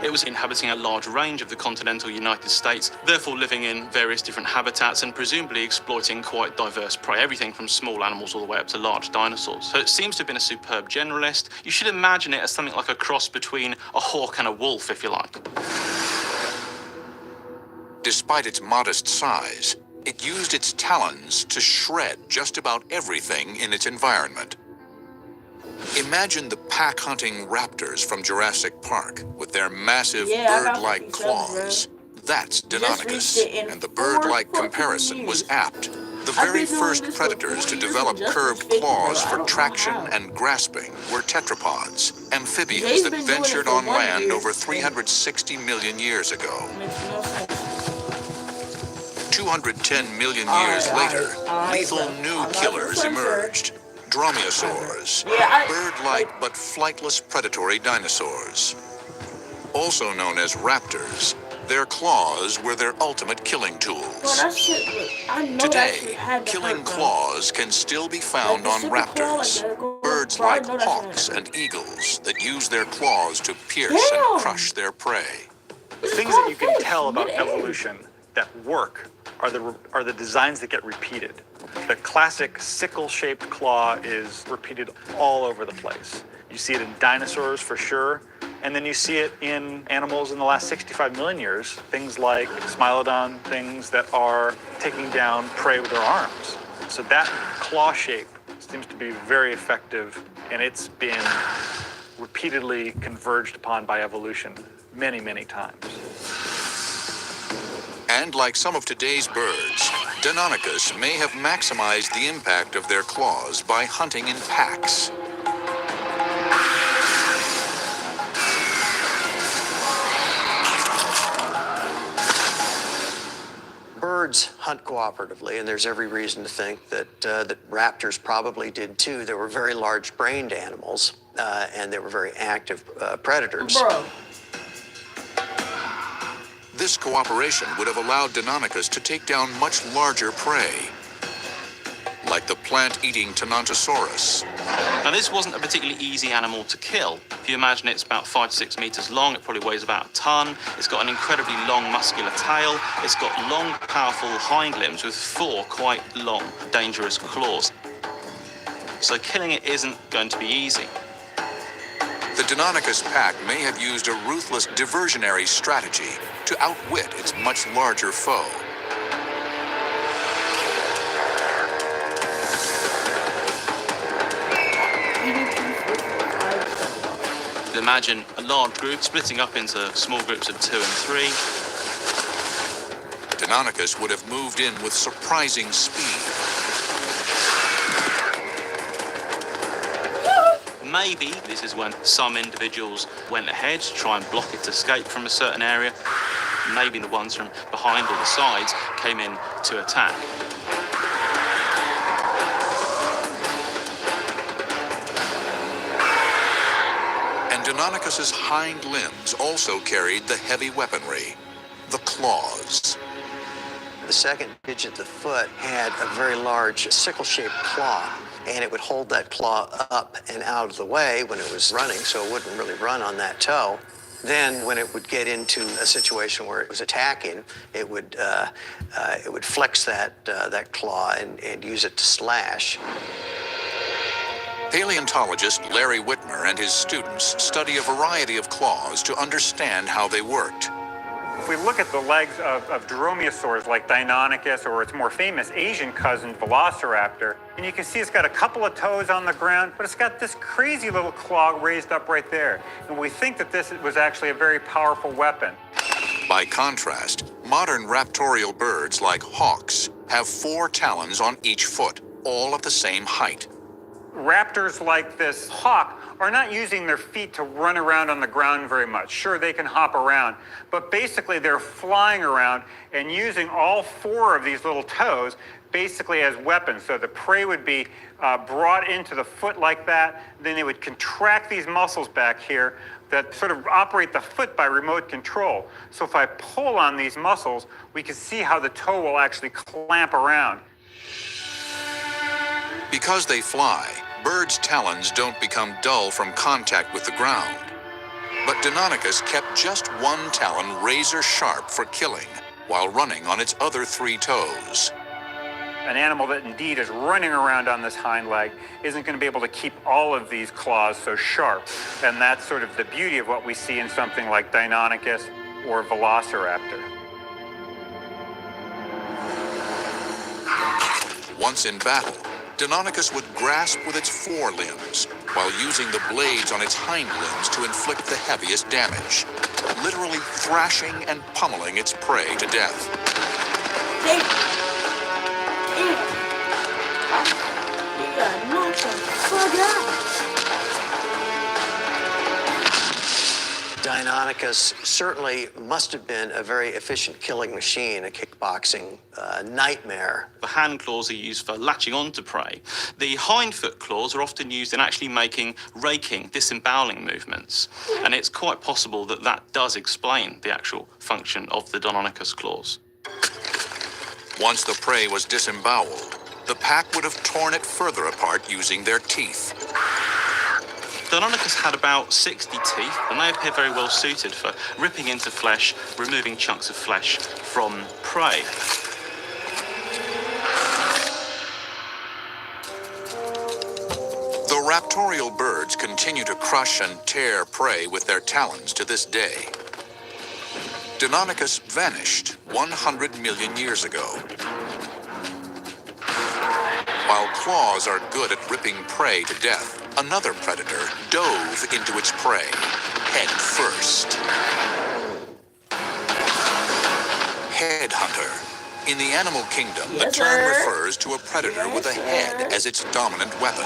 It was inhabiting a large range of the continental United States, therefore living in various different habitats and presumably exploiting quite diverse prey, everything from small animals all the way up to large dinosaurs. So it seems to have been a superb generalist. You should imagine it as something like a cross between a hawk and a wolf, if you like. Despite its modest size, it used its talons to shred just about everything in its environment. Imagine the pack-hunting raptors from Jurassic Park with their massive bird-like claws. That's Deinonychus, and the bird-like comparison was apt. The very first predators to develop curved claws for traction and grasping were tetrapods, amphibians that ventured on land over 360 million years ago. 210 million years later, lethal new killers emerged. Dromaeosaurs, bird-like but flightless predatory dinosaurs. Also known as raptors, their claws were their ultimate killing tools. Today, killing claws can still be found on raptors, birds like hawks and eagles that use their claws to pierce and crush their prey. The things that you can tell about evolution that work are the designs that get repeated. The classic sickle-shaped claw is repeated all over the place. You see it in dinosaurs for sure, and then you see it in animals in the last 65 million years, things like Smilodon, things that are taking down prey with their arms. So that claw shape seems to be very effective, and it's been repeatedly converged upon by evolution many, many times. And like some of today's birds, Deinonychus may have maximized the impact of their claws by hunting in packs. Birds hunt cooperatively, and there's every reason to think that that raptors probably did too. They were very large-brained animals, and they were very active predators. This cooperation would have allowed Deinonychus to take down much larger prey, like the plant-eating Tenontosaurus. Now, this wasn't a particularly easy animal to kill. If you imagine it's about 5 to 6 meters long, it probably weighs about a ton. It's got an incredibly long muscular tail. It's got long, powerful hind limbs with 4 quite long, dangerous claws. So killing it isn't going to be easy. The Deinonychus pack may have used a ruthless diversionary strategy to outwit its much larger foe. imagine a large group splitting up into small groups of 2 and 3. Deinonychus would have moved in with surprising speed. Maybe this is when some individuals went ahead to try and block its escape from a certain area. Maybe the ones from behind or the sides came in to attack. And Deinonychus's hind limbs also carried the heavy weaponry, the claws. The second digit, the foot, had a very large sickle-shaped claw, and it would hold that claw up and out of the way when it was running, so it wouldn't really run on that toe. Then, when it would get into a situation where it was attacking, it would flex that claw and use it to slash. Paleontologist Larry Whitmer and his students study a variety of claws to understand how they worked. If we look at the legs of dromaeosaurs like Deinonychus or its more famous Asian cousin Velociraptor, and you can see it's got a couple of toes on the ground, but it's got this crazy little claw raised up right there. And we think that this was actually a very powerful weapon. By contrast, modern raptorial birds like hawks have 4 talons on each foot, all at the same height. Raptors like this hawk are not using their feet to run around on the ground very much. Sure, they can hop around, but basically they're flying around and using all 4 of these little toes basically as weapons. So the prey would be brought into the foot like that, then they would contract these muscles back here that sort of operate the foot by remote control. So if I pull on these muscles, we can see how the toe will actually clamp around. Because they fly, birds' talons don't become dull from contact with the ground. But Deinonychus kept just 1 talon razor sharp for killing, while running on its other 3 toes. An animal that indeed is running around on this hind leg isn't going to be able to keep all of these claws so sharp. And that's sort of the beauty of what we see in something like Deinonychus or Velociraptor. Once in battle, Deinonychus would grasp with its 4 limbs, while using the blades on its hind limbs to inflict the heaviest damage, literally thrashing and pummeling its prey to death. Deinonychus certainly must have been a very efficient killing machine, a kickboxing nightmare. The hand claws are used for latching onto prey. The hindfoot claws are often used in actually making raking, disemboweling movements. And it's quite possible that that does explain the actual function of the Deinonychus claws. Once the prey was disemboweled, the pack would have torn it further apart using their teeth. Deinonychus had about 60 teeth, and they appear very well suited for ripping into flesh, removing chunks of flesh from prey. The raptorial birds continue to crush and tear prey with their talons to this day. Deinonychus vanished 100 million years ago. While claws are good at ripping prey to death, another predator dove into its prey, head first. Headhunter. In the animal kingdom, the term refers to a predator with a head as its dominant weapon.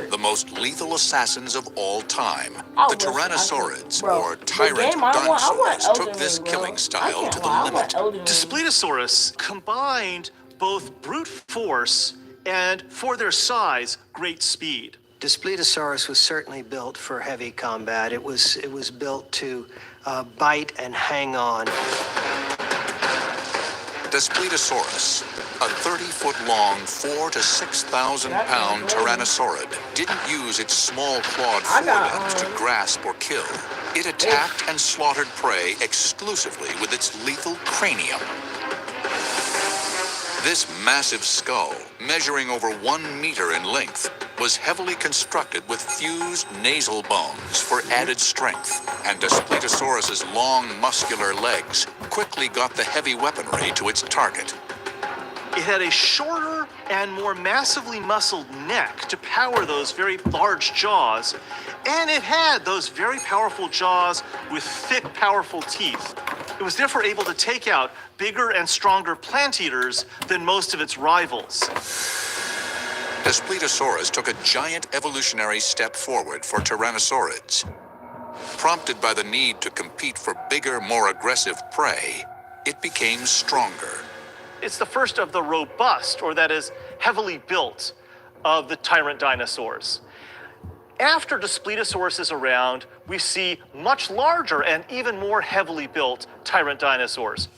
The most lethal assassins of all time, the Tyrannosaurids, or tyrant dinosaurs, took this killing style to the limit. Daspletosaurus combined both brute force and, for their size, great speed. Daspletosaurus was certainly built for heavy combat. It was built to bite and hang on. Daspletosaurus, a 30-foot-long, 4,000 to 6,000-pound tyrannosaurid, didn't use its small clawed forelimbs to grasp or kill. It attacked and slaughtered prey exclusively with its lethal cranium. This massive skull, measuring over 1 meter in length, was heavily constructed with fused nasal bones for added strength, and Daspletosaurus's long, muscular legs quickly got the heavy weaponry to its target. It had a shorter and more massively muscled neck to power those very large jaws. And it had those very powerful jaws with thick, powerful teeth. It was therefore able to take out bigger and stronger plant eaters than most of its rivals. Daspletosaurus took a giant evolutionary step forward for Tyrannosaurids. Prompted by the need to compete for bigger, more aggressive prey, it became stronger. It's the first of the robust, or that is, heavily built, of the tyrant dinosaurs. After Daspletosaurus is around, we see much larger and even more heavily built tyrant dinosaurs.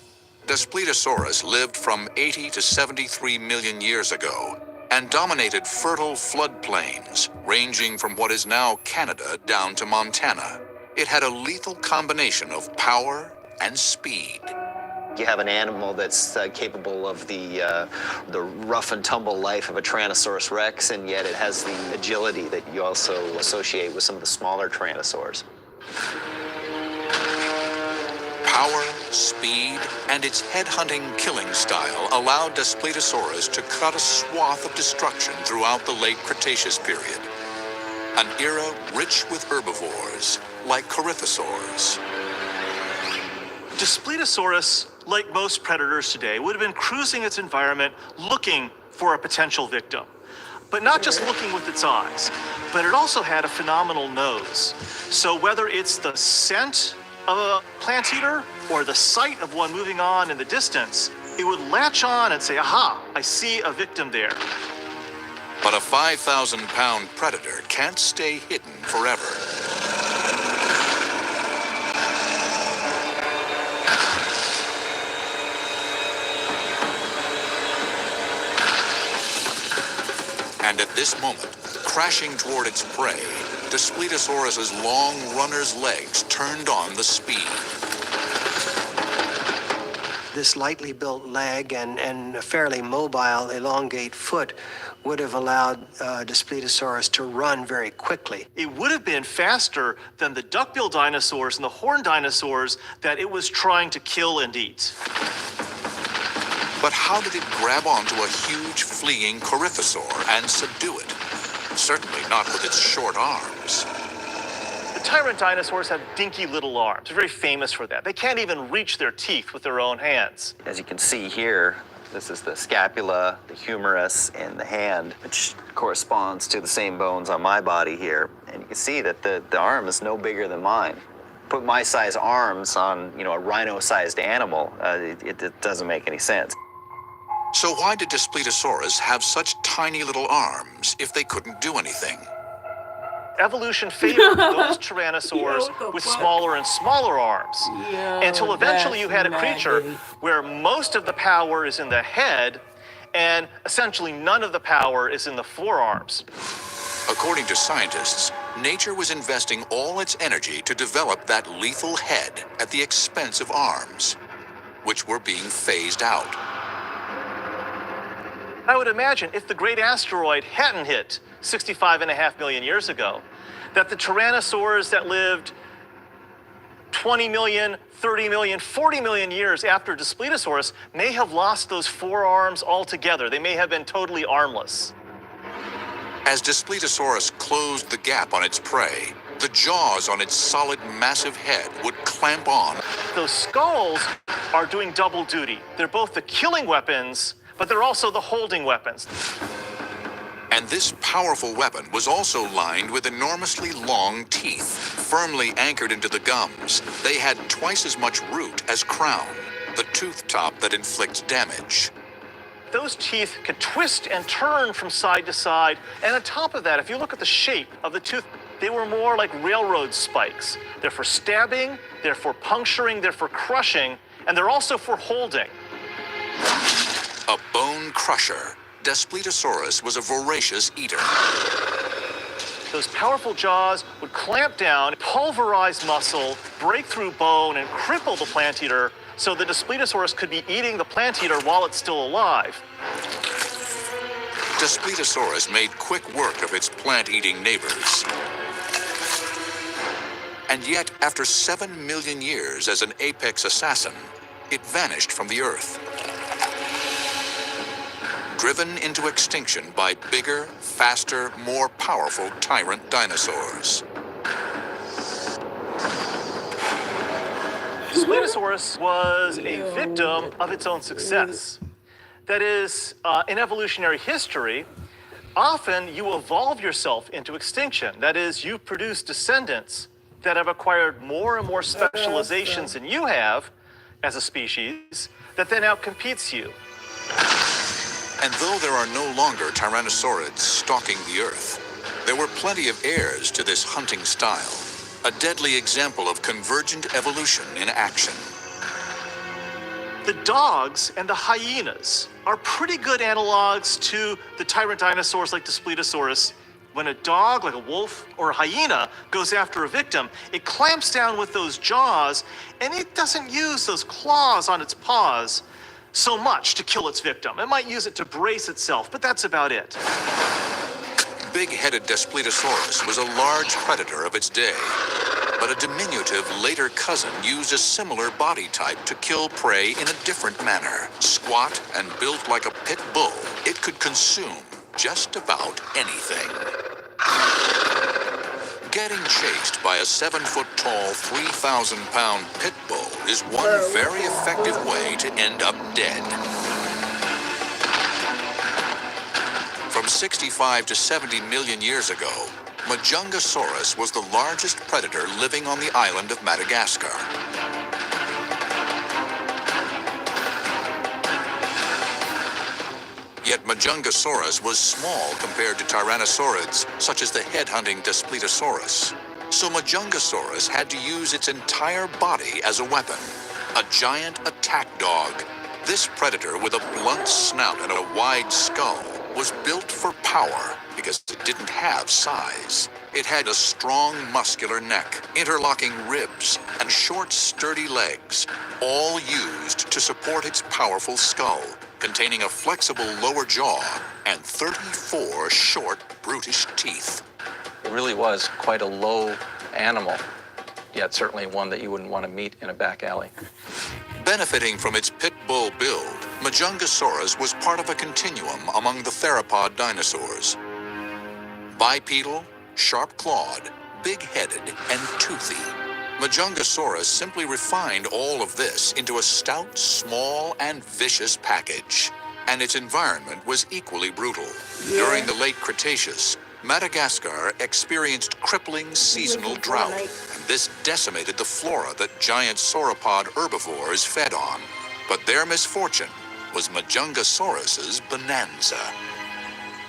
Daspletosaurus lived from 80 to 73 million years ago and dominated fertile floodplains, ranging from what is now Canada down to Montana. It had a lethal combination of power and speed. You have an animal that's capable of the rough and tumble life of a Tyrannosaurus rex, and yet it has the agility that you also associate with some of the smaller Tyrannosaurs. Power, speed, and its head-hunting killing style allowed Daspletosaurus to cut a swath of destruction throughout the late Cretaceous period, an era rich with herbivores like corythosaurs. Daspletosaurus, like most predators today, would have been cruising its environment looking for a potential victim. But not just looking with its eyes, but it also had a phenomenal nose. So whether it's the scent of a plant eater or the sight of one moving on in the distance, it would latch on and say, aha, I see a victim there. But a 5,000-pound predator can't stay hidden forever. And at this moment, crashing toward its prey, Daspletosaurus's long runner's legs turned on the speed. This lightly built leg and a fairly mobile, elongate foot would have allowed Daspletosaurus to run very quickly. It would have been faster than the duckbill dinosaurs and the horned dinosaurs that it was trying to kill and eat. But how did it grab onto a huge fleeing corythosaur and subdue it? Certainly not with its short arms. The tyrant dinosaurs have dinky little arms. They're very famous for that. They can't even reach their teeth with their own hands. As you can see here, this is the scapula, the humerus, and the hand, which corresponds to the same bones on my body here. And you can see that the arm is no bigger than mine. Put my size arms on, a rhino-sized animal, it doesn't make any sense. So why did Daspletosaurus have such tiny little arms if they couldn't do anything? Evolution favored those tyrannosaurs with smaller and smaller arms, until eventually you had a creature where most of the power is in the head and essentially none of the power is in the forearms. According to scientists, nature was investing all its energy to develop that lethal head at the expense of arms, which were being phased out. I would imagine if the great asteroid hadn't hit 65.5 million years ago, that the tyrannosaurs that lived 20 million, 30 million, 40 million years after Daspletosaurus may have lost those forearms altogether. They may have been totally armless. As Daspletosaurus closed the gap on its prey, the jaws on its solid, massive head would clamp on. Those skulls are doing double duty. They're both the killing weapons, but they're also the holding weapons. And this powerful weapon was also lined with enormously long teeth, firmly anchored into the gums. They had twice as much root as crown, the tooth top that inflicts damage. Those teeth could twist and turn from side to side, and on top of that, if you look at the shape of the tooth, they were more like railroad spikes. They're for stabbing, they're for puncturing, they're for crushing, and they're also for holding. A bone crusher, Daspletosaurus was a voracious eater. Those powerful jaws would clamp down, pulverize muscle, break through bone, and cripple the plant eater so the Daspletosaurus could be eating the plant eater while it's still alive. Daspletosaurus made quick work of its plant-eating neighbors. And yet, after 7 million years as an apex assassin, it vanished from the Earth. driven into extinction by bigger, faster, more powerful tyrant dinosaurs. Spinosaurus was a victim of its own success. That is, in evolutionary history, often you evolve yourself into extinction. That is, you produce descendants that have acquired more and more specializations than you have as a species that then outcompetes you. And though there are no longer tyrannosaurids stalking the Earth, there were plenty of heirs to this hunting style, a deadly example of convergent evolution in action. The dogs and the hyenas are pretty good analogs to the tyrant dinosaurs like Daspletosaurus. When a dog, like a wolf or a hyena, goes after a victim, it clamps down with those jaws, and it doesn't use those claws on its paws so much to kill its victim. It might use it to brace itself, but that's about it. Big-headed Daspletosaurus was a large predator of its day, but a diminutive later cousin used a similar body type to kill prey in a different manner. Squat and built like a pit bull, it could consume just about anything. Getting chased by a 7-foot-tall, 3,000-pound pit bull is one very effective way to end up dead. From 65 to 70 million years ago, Majungasaurus was the largest predator living on the island of Madagascar. Yet Majungasaurus was small compared to tyrannosaurids, such as the head-hunting Daspletosaurus. So Majungasaurus had to use its entire body as a weapon, a giant attack dog. This predator with a blunt snout and a wide skull was built for power because it didn't have size. It had a strong, muscular neck, interlocking ribs, and short, sturdy legs, all used to support its powerful skull, containing a flexible lower jaw and 34 short, brutish teeth. It really was quite a low animal, yet certainly one that you wouldn't want to meet in a back alley. Benefiting from its pit bull build, Majungasaurus was part of a continuum among the theropod dinosaurs. Bipedal, sharp-clawed, big-headed, and toothy. Majungasaurus simply refined all of this into a stout, small, and vicious package. And its environment was equally brutal. During the late Cretaceous, Madagascar experienced crippling seasonal drought, and this decimated the flora that giant sauropod herbivores fed on. But their misfortune was Majungasaurus's bonanza.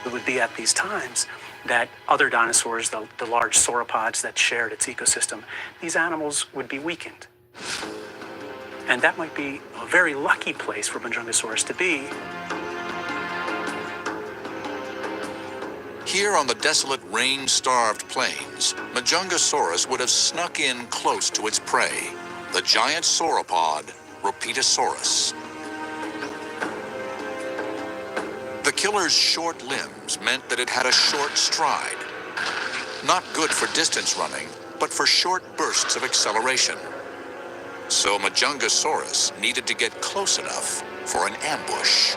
It would be at these times that other dinosaurs, the large sauropods that shared its ecosystem, these animals would be weakened. And that might be a very lucky place for Majungasaurus to be. Here on the desolate, rain-starved plains, Majungasaurus would have snuck in close to its prey, the giant sauropod, Rhopetosaurus. The killer's short limbs meant that it had a short stride. Not good for distance running, but for short bursts of acceleration. So Majungasaurus needed to get close enough for an ambush.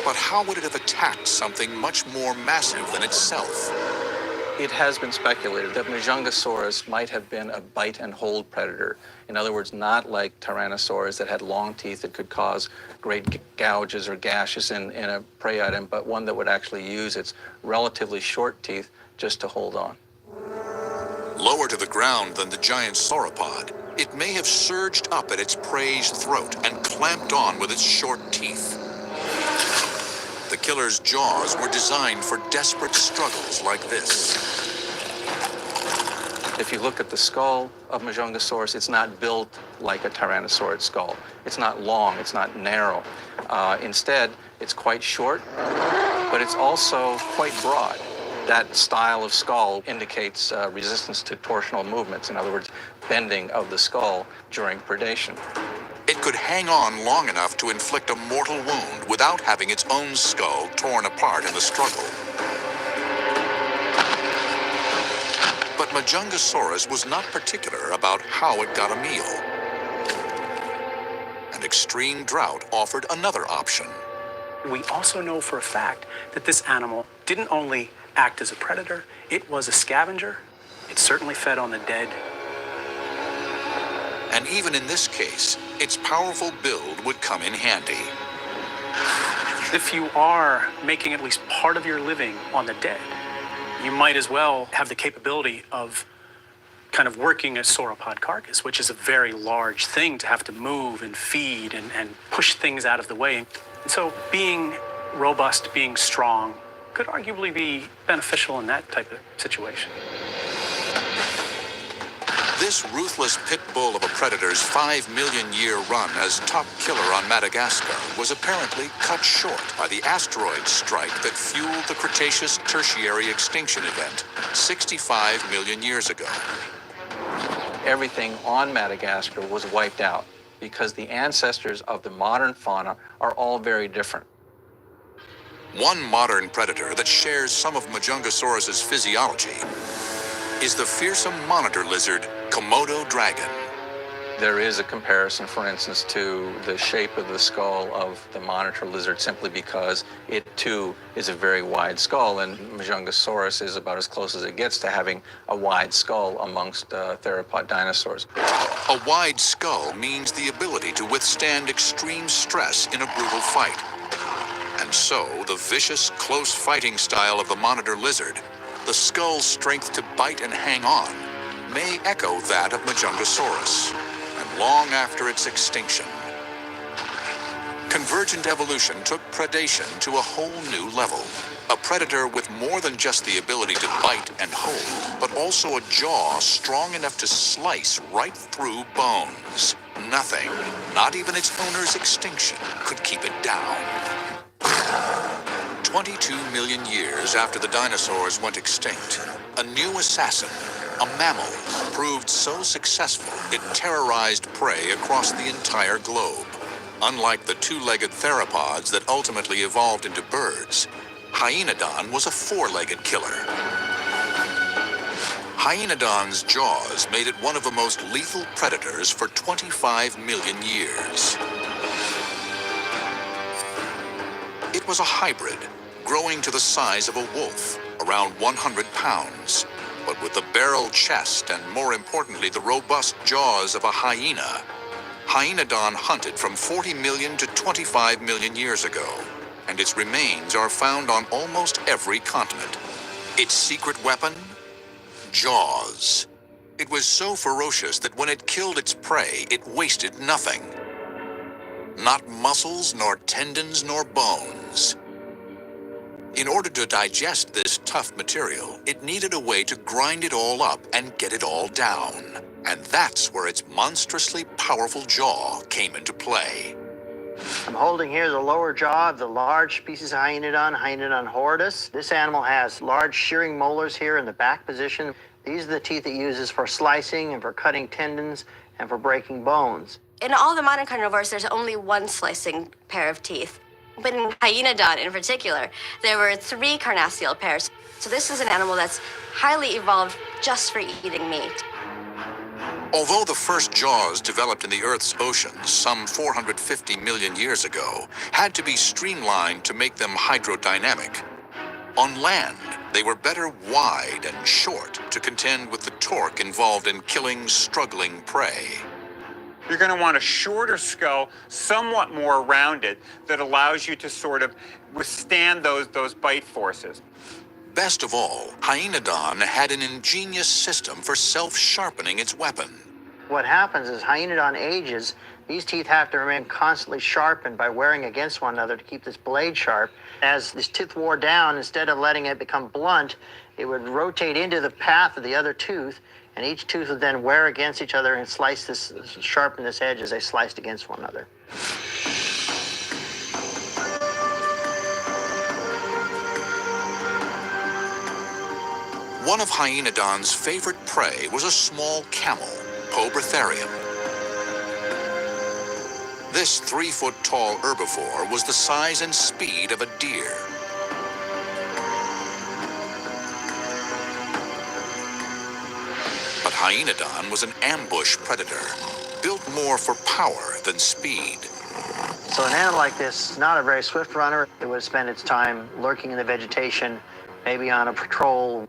But how would it have attacked something much more massive than itself? It has been speculated that Majungasaurus might have been a bite-and-hold predator. In other words, not like Tyrannosaurus that had long teeth that could cause great gouges or gashes in a prey item, but one that would actually use its relatively short teeth just to hold on. Lower to the ground than the giant sauropod, it may have surged up at its prey's throat and clamped on with its short teeth. The killer's jaws were designed for desperate struggles like this. If you look at the skull of Majungasaurus, it's not built like a Tyrannosaurid skull. It's not long, it's not narrow. Instead, it's quite short, but it's also quite broad. That style of skull indicates resistance to torsional movements, in other words, bending of the skull during predation. It could hang on long enough to inflict a mortal wound without having its own skull torn apart in the struggle. But But Majungasaurus was not particular about how it got a meal. And extreme drought offered another option. We also know for a fact that this animal didn't only act as a predator, it was a scavenger. It certainly fed on the dead. And even in this case, its powerful build would come in handy. If you are making at least part of your living on the dead, you might as well have the capability of kind of working a sauropod carcass, which is a very large thing to have to move and feed and push things out of the way. And so being robust, being strong, could arguably be beneficial in that type of situation. This ruthless pit bull of a predator's 5 million year run as top killer on Madagascar was apparently cut short by the asteroid strike that fueled the Cretaceous Tertiary extinction event 65 million years ago. Everything on Madagascar was wiped out because the ancestors of the modern fauna are all very different. One modern predator that shares some of Majungasaurus's physiology is the fearsome monitor lizard, Komodo dragon. There is a comparison, for instance, to the shape of the skull of the monitor lizard simply because it too is a very wide skull, and Majungasaurus is about as close as it gets to having a wide skull amongst theropod dinosaurs. A wide skull means the ability to withstand extreme stress in a brutal fight. And so, the vicious, close fighting style of the monitor lizard, the skull's strength to bite and hang on, may echo that of Majungasaurus, and long after its extinction. Convergent evolution took predation to a whole new level. A predator with more than just the ability to bite and hold, but also a jaw strong enough to slice right through bones. Nothing, not even its owner's extinction, could keep it down. 22 million years after the dinosaurs went extinct, a new assassin, a mammal, proved so successful it terrorized prey across the entire globe. Unlike the two-legged theropods that ultimately evolved into birds, Hyaenodon was a four-legged killer. Hyaenodon's jaws made it one of the most lethal predators for 25 million years. It was a hybrid, growing to the size of a wolf, around 100 pounds, but with the barrel chest and, more importantly, the robust jaws of a hyena. Hyaenodon hunted from 40 million to 25 million years ago, and its remains are found on almost every continent. Its secret weapon? Jaws. It was so ferocious that when it killed its prey, it wasted nothing. Not muscles, nor tendons, nor bones. In order to digest this tough material, it needed a way to grind it all up and get it all down. And that's where its monstrously powerful jaw came into play. I'm holding here the lower jaw of the large species of Hyaenodon, Hyaenodon horridus. This animal has large shearing molars here in the back position. These are the teeth it uses for slicing and for cutting tendons and for breaking bones. In all the modern carnivores, there's only one slicing pair of teeth. But in Hyaenodon in particular, there were 3 carnassial pairs. So this is an animal that's highly evolved just for eating meat. Although the first jaws developed in the Earth's oceans some 450 million years ago had to be streamlined to make them hydrodynamic, on land they were better wide and short to contend with the torque involved in killing struggling prey. You're going to want a shorter skull, somewhat more rounded, that allows you to sort of withstand those bite forces. Best of all, Hyaenodon had an ingenious system for self-sharpening its weapon. What happens is Hyaenodon ages, these teeth have to remain constantly sharpened by wearing against one another to keep this blade sharp. As this tooth wore down, instead of letting it become blunt, it would rotate into the path of the other tooth, and each tooth would then wear against each other and sharpen this edge as they sliced against one another. One of Hyaenodon's favorite prey was a small camel, Pobrotherium. This 3-foot-tall herbivore was the size and speed of a deer. Hyaenodon was an ambush predator, built more for power than speed. So an animal like this is not a very swift runner. It would spend its time lurking in the vegetation, maybe on a patrol.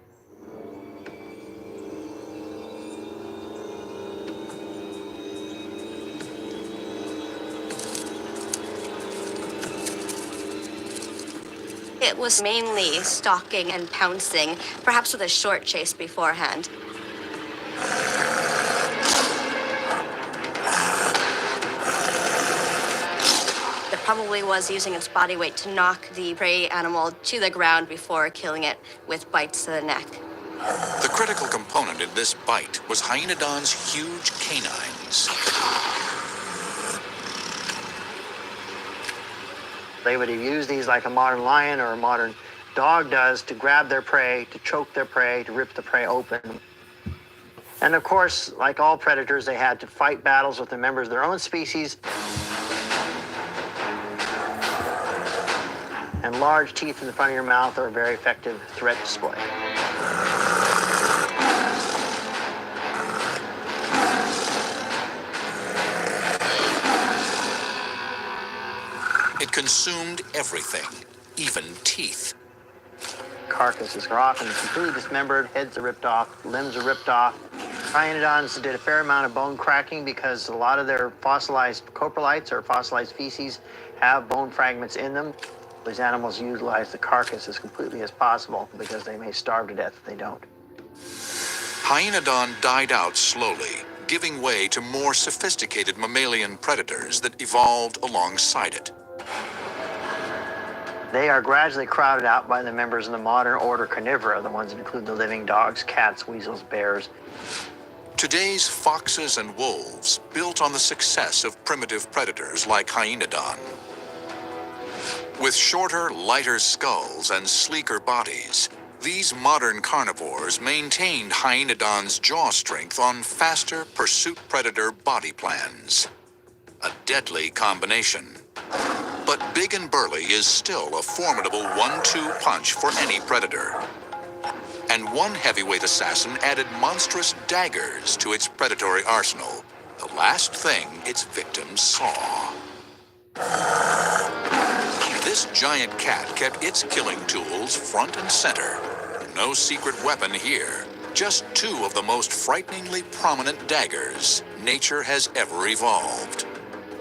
It was mainly stalking and pouncing, perhaps with a short chase beforehand. It probably was using its body weight to knock the prey animal to the ground before killing it with bites to the neck. The critical component in this bite was Hyaenodon's huge canines. They would use these like a modern lion or a modern dog does to grab their prey, to choke their prey, to rip the prey open. And of course, like all predators, they had to fight battles with the members of their own species. And large teeth in the front of your mouth are a very effective threat display. It consumed everything, even teeth. Carcasses are often completely dismembered, heads are ripped off, limbs are ripped off. Hyaenodons did a fair amount of bone cracking because a lot of their fossilized coprolites or fossilized feces have bone fragments in them. These animals utilize the carcass as completely as possible because they may starve to death if they don't. Hyaenodon died out slowly, giving way to more sophisticated mammalian predators that evolved alongside it. They are gradually crowded out by the members of the modern order Carnivora, the ones that include the living dogs, cats, weasels, bears. Today's foxes and wolves built on the success of primitive predators like Hyaenodon. With shorter, lighter skulls and sleeker bodies, these modern carnivores maintained Hyaenodon's jaw strength on faster pursuit predator body plans. A deadly combination. But big and burly is still a formidable 1-2 punch for any predator. And one heavyweight assassin added monstrous daggers to its predatory arsenal, the last thing its victims saw. This giant cat kept its killing tools front and center. No secret weapon here, just two of the most frighteningly prominent daggers nature has ever evolved.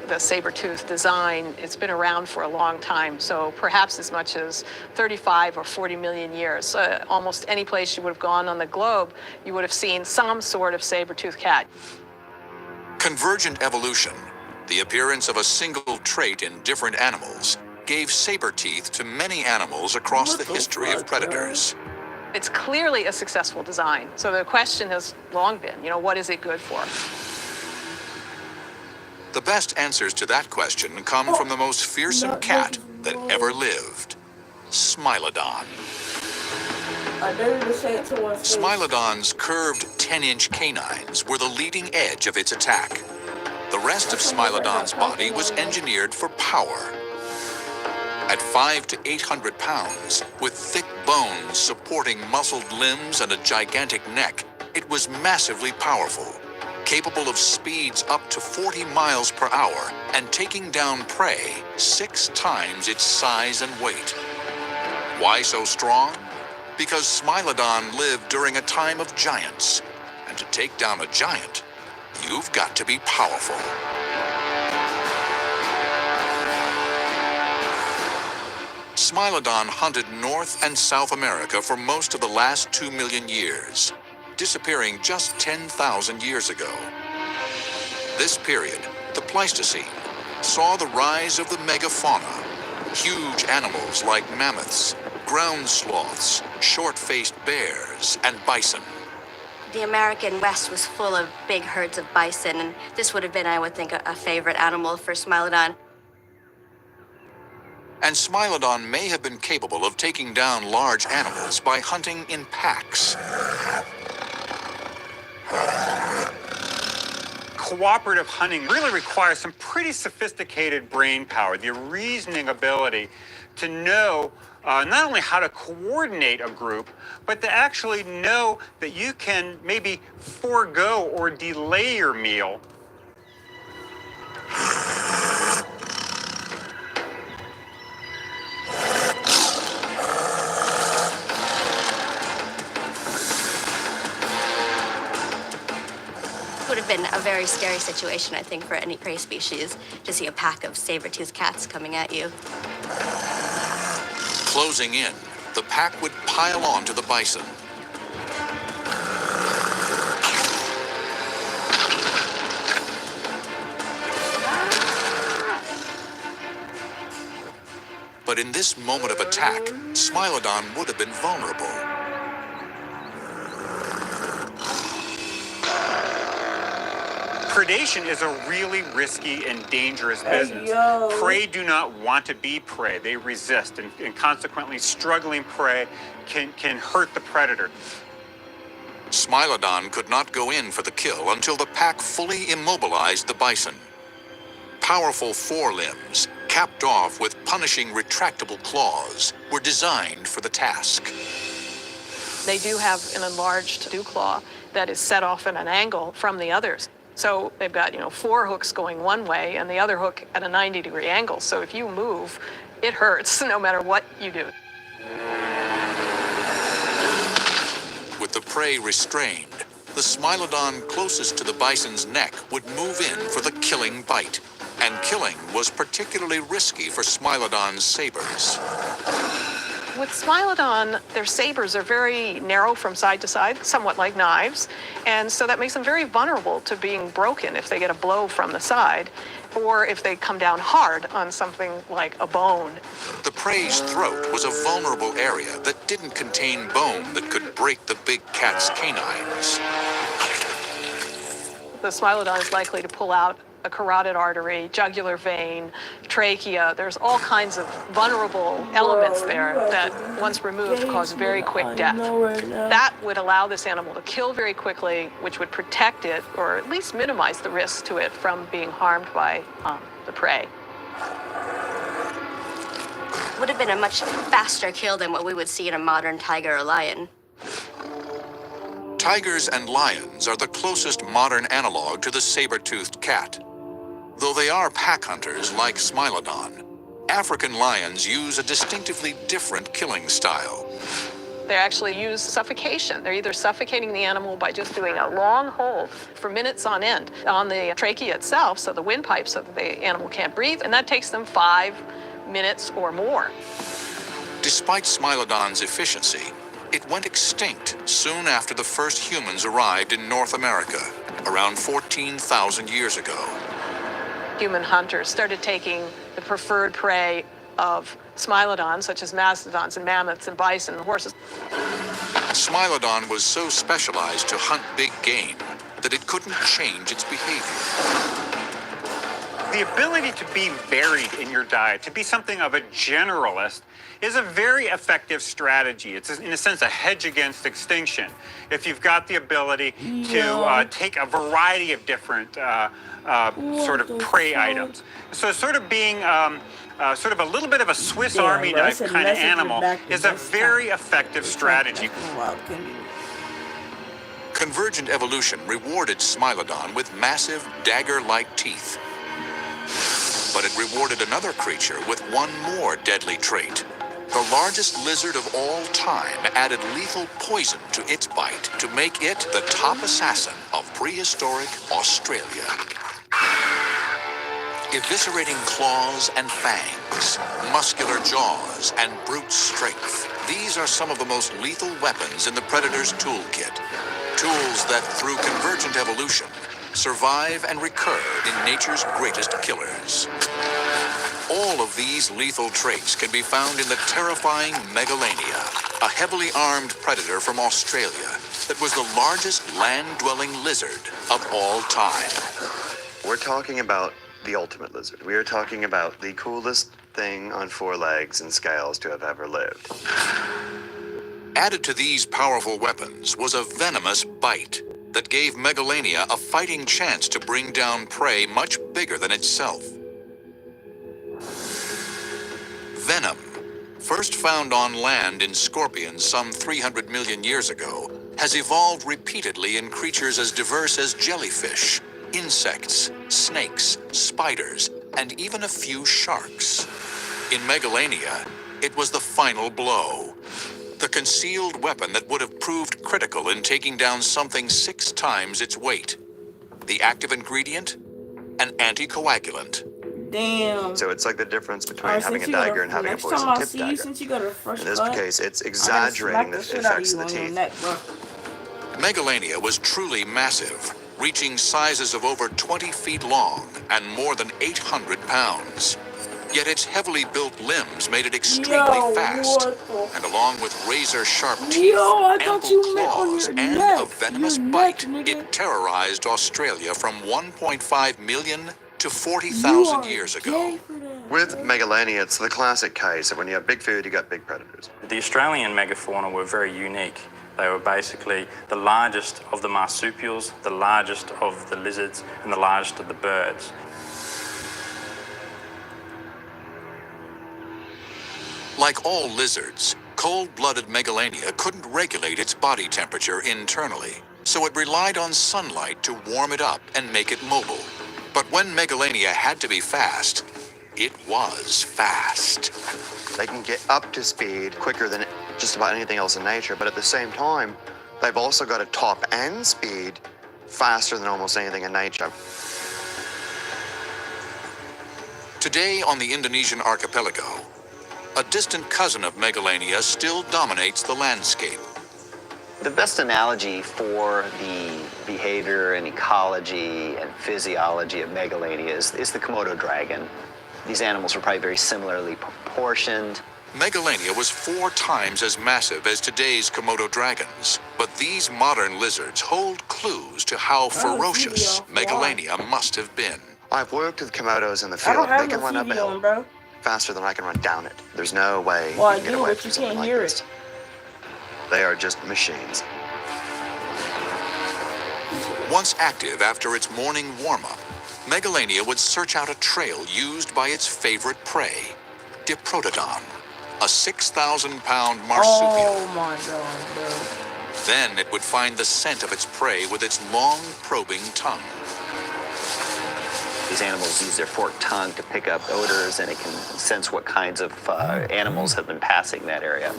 The saber-tooth design, it's been around for a long time, so perhaps as much as 35 or 40 million years. Almost any place you would have gone on the globe, you would have seen some sort of saber-tooth cat. Convergent evolution, the appearance of a single trait in different animals, gave saber teeth to many animals across the history of predators. It's clearly a successful design. So the question has long been, what is it good for? The best answers to that question come from the most fearsome cat that ever lived, Smilodon. Smilodon's curved 10-inch canines were the leading edge of its attack. The rest of Smilodon's body was engineered for power. At 500 to 800 pounds, with thick bones supporting muscled limbs and a gigantic neck, it was massively powerful, capable of speeds up to 40 miles per hour and taking down prey 6 times its size and weight. Why so strong? Because Smilodon lived during a time of giants, and to take down a giant, you've got to be powerful. Smilodon hunted North and South America for most of the last 2 million years, disappearing just 10,000 years ago. This period, the Pleistocene, saw the rise of the megafauna, huge animals like mammoths, ground sloths, short-faced bears, and bison. The American West was full of big herds of bison, and this would have been, I would think, a favorite animal for Smilodon. And Smilodon may have been capable of taking down large animals by hunting in packs. cooperative hunting really requires some pretty sophisticated brain power, the reasoning ability to know not only how to coordinate a group, but to actually know that you can maybe forego or delay your meal. Would have been a very scary situation, I think, for any prey species to see a pack of saber-toothed cats coming at you. Closing in, the pack would pile on to the bison. But in this moment of attack, Smilodon would have been vulnerable. Predation is a really risky and dangerous business. Prey do not want to be prey. They resist, and consequently, struggling prey can hurt the predator. Smilodon could not go in for the kill until the pack fully immobilized the bison. Powerful forelimbs, capped off with punishing retractable claws, were designed for the task. They do have an enlarged dew claw that is set off at an angle from the others. So they've got, 4 hooks going one way and the other hook at a 90-degree angle. So if you move, it hurts no matter what you do. With the prey restrained, the Smilodon closest to the bison's neck would move in for the killing bite. And killing was particularly risky for Smilodon's sabers. With Smilodon, their sabers are very narrow from side to side, somewhat like knives, and so that makes them very vulnerable to being broken if they get a blow from the side, or if they come down hard on something like a bone. The prey's throat was a vulnerable area that didn't contain bone that could break the big cat's canines. The Smilodon is likely to pull out a carotid artery, jugular vein, trachea. There's all kinds of vulnerable elements there that, once removed, cause very quick death. That would allow this animal to kill very quickly, which would protect it, or at least minimize the risk to it from being harmed by the prey. Would have been a much faster kill than what we would see in a modern tiger or lion. Tigers and lions are the closest modern analog to the saber-toothed cat. Though they are pack hunters like Smilodon, African lions use a distinctively different killing style. They actually use suffocation. They're either suffocating the animal by just doing a long hold for minutes on end on the trachea itself, so the windpipe, so that the animal can't breathe, and that takes them 5 minutes or more. Despite Smilodon's efficiency, it went extinct soon after the first humans arrived in North America, around 14,000 years ago. Human hunters started taking the preferred prey of Smilodon, such as mastodons and mammoths and bison and horses. Smilodon was so specialized to hunt big game that it couldn't change its behavior. The ability to be varied in your diet, to be something of a generalist, is a very effective strategy. It's, in a sense, a hedge against extinction. If you've got the ability to take a variety of different sort of prey items. So sort of being sort of a little bit of a Swiss Army knife kind of animal is a very effective strategy. Convergent evolution rewarded Smilodon with massive dagger-like teeth. But it rewarded another creature with one more deadly trait. The largest lizard of all time added lethal poison to its bite to make it the top assassin of prehistoric Australia. Eviscerating claws and fangs, muscular jaws, and brute strength. These are some of the most lethal weapons in the predator's toolkit. Tools that, through convergent evolution, survive and recur in nature's greatest killers. All of these lethal traits can be found in the terrifying Megalania, a heavily armed predator from Australia that was the largest land-dwelling lizard of all time. We're talking about the ultimate lizard. We are talking about the coolest thing on 4 legs and scales to have ever lived. Added to these powerful weapons was a venomous bite that gave Megalania a fighting chance to bring down prey much bigger than itself. Venom, first found on land in scorpions some 300 million years ago, has evolved repeatedly in creatures as diverse as jellyfish, insects, snakes, spiders, and even a few sharks. In Megalania, it was the final blow. The concealed weapon that would have proved critical in taking down something 6 times its weight. The active ingredient? An anticoagulant. Damn. So it's like the difference between Alright, having a since you dagger go and to- having a next poison time I tip see you, dagger. since you go to Fresh In this Cut, case, it's I'm gonna exaggerating the smack shit out effects of the you on your teeth. neck, bro. Megalania was truly massive, reaching sizes of over 20 feet long and more than 800 pounds. Yet its heavily built limbs made it extremely fast, and along with razor-sharp teeth, I thought ample you meant on claws, your and neck. a venomous Your bite, neck, it terrorized Australia from 1.5 million to 40,000 years ago. With Megalania, it's the classic case of when you have big food, you got big predators. The Australian megafauna were very unique. They were basically the largest of the marsupials, the largest of the lizards, and the largest of the birds. Like all lizards, cold-blooded Megalania couldn't regulate its body temperature internally, so it relied on sunlight to warm it up and make it mobile. But when Megalania had to be fast, it was fast. They can get up to speed quicker than just about anything else in nature, but at the same time, they've also got a top end speed faster than almost anything in nature. Today on the Indonesian archipelago, a distant cousin of Megalania still dominates the landscape. The best analogy for the behavior and ecology and physiology of Megalania is the Komodo dragon. These animals were probably very similarly proportioned. Megalania was 4 times as massive as today's Komodo dragons, but these modern lizards hold clues to how ferocious Megalania must have been. I've worked with Komodos in the I field. don't have They can no run up a TV hill on, bro. faster than I can run down it. There's no way Well, I you can get do, away but from you something can't like hear this. it. They are just machines. Once active after its morning warm-up, Megalania would search out a trail used by its favorite prey, Diprotodon, a 6,000-pound marsupial. Oh my god, bro. Then it would find the scent of its prey with its long, probing tongue. These animals use their forked tongue to pick up odors, and it can sense what kinds of animals have been passing that area.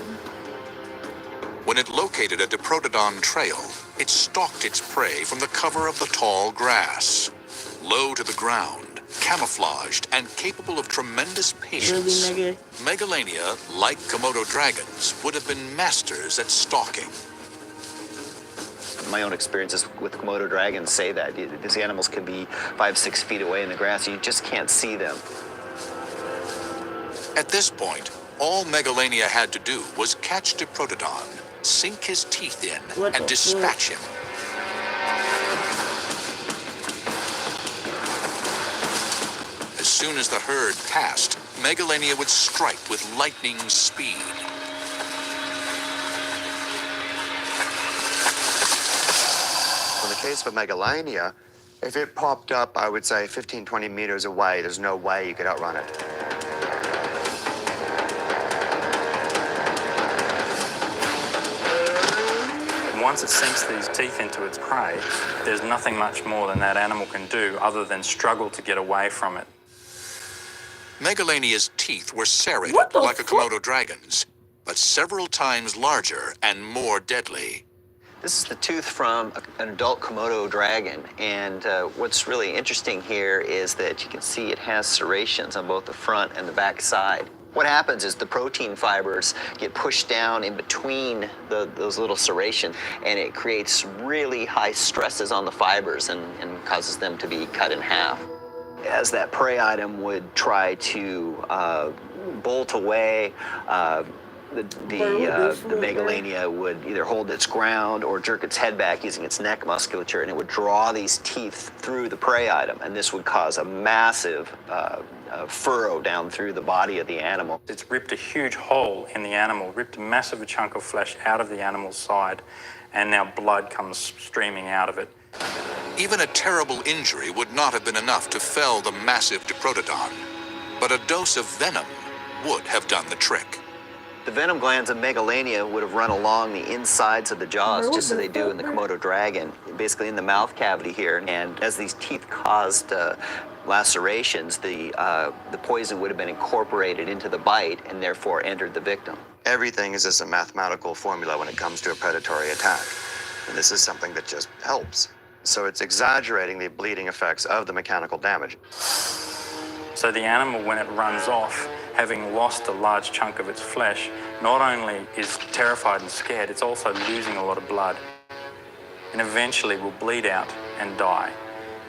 When it located a Diprotodon trail, it stalked its prey from the cover of the tall grass. Low to the ground, camouflaged, and capable of tremendous patience, Really, nigga? Megalania, like Komodo dragons, would have been masters at stalking. My own experiences with Komodo dragons say that. These animals can be 5-6 feet away in the grass, and you just can't see them. At this point, all Megalania had to do was catch Diprotodon, sink his teeth in, and dispatch him. As soon as the herd passed, Megalania would strike with lightning speed. In the case of Megalania, if it popped up, I would say 15, 20 meters away, there's no way you could outrun it. Once it sinks these teeth into its prey, there's nothing much more than that animal can do other than struggle to get away from it. Megalania's teeth were serrated like a Komodo dragon's, but several times larger and more deadly. This is the tooth from an adult Komodo dragon, and what's really interesting here is that you can see it has serrations on both the front and the back side. What happens is the protein fibers get pushed down in between those little serrations, and it creates really high stresses on the fibers and causes them to be cut in half. As that prey item would try to bolt away, the Megalania would either hold its ground or jerk its head back using its neck musculature, and it would draw these teeth through the prey item, and this would cause a massive furrow down through the body of the animal. It's ripped a huge hole in the animal, ripped a massive chunk of flesh out of the animal's side, and now blood comes streaming out of it. Even a terrible injury would not have been enough to fell the massive Diprotodon, but a dose of venom would have done the trick. The venom glands of Megalania would have run along the insides of the jaws, just as they do in the Komodo dragon, basically in the mouth cavity here. And as these teeth caused lacerations, the poison would have been incorporated into the bite and therefore entered the victim. Everything is just a mathematical formula when it comes to a predatory attack. And this is something that just helps. So it's exaggerating the bleeding effects of the mechanical damage. So the animal, when it runs off, having lost a large chunk of its flesh, not only is terrified and scared, it's also losing a lot of blood, and eventually will bleed out and die.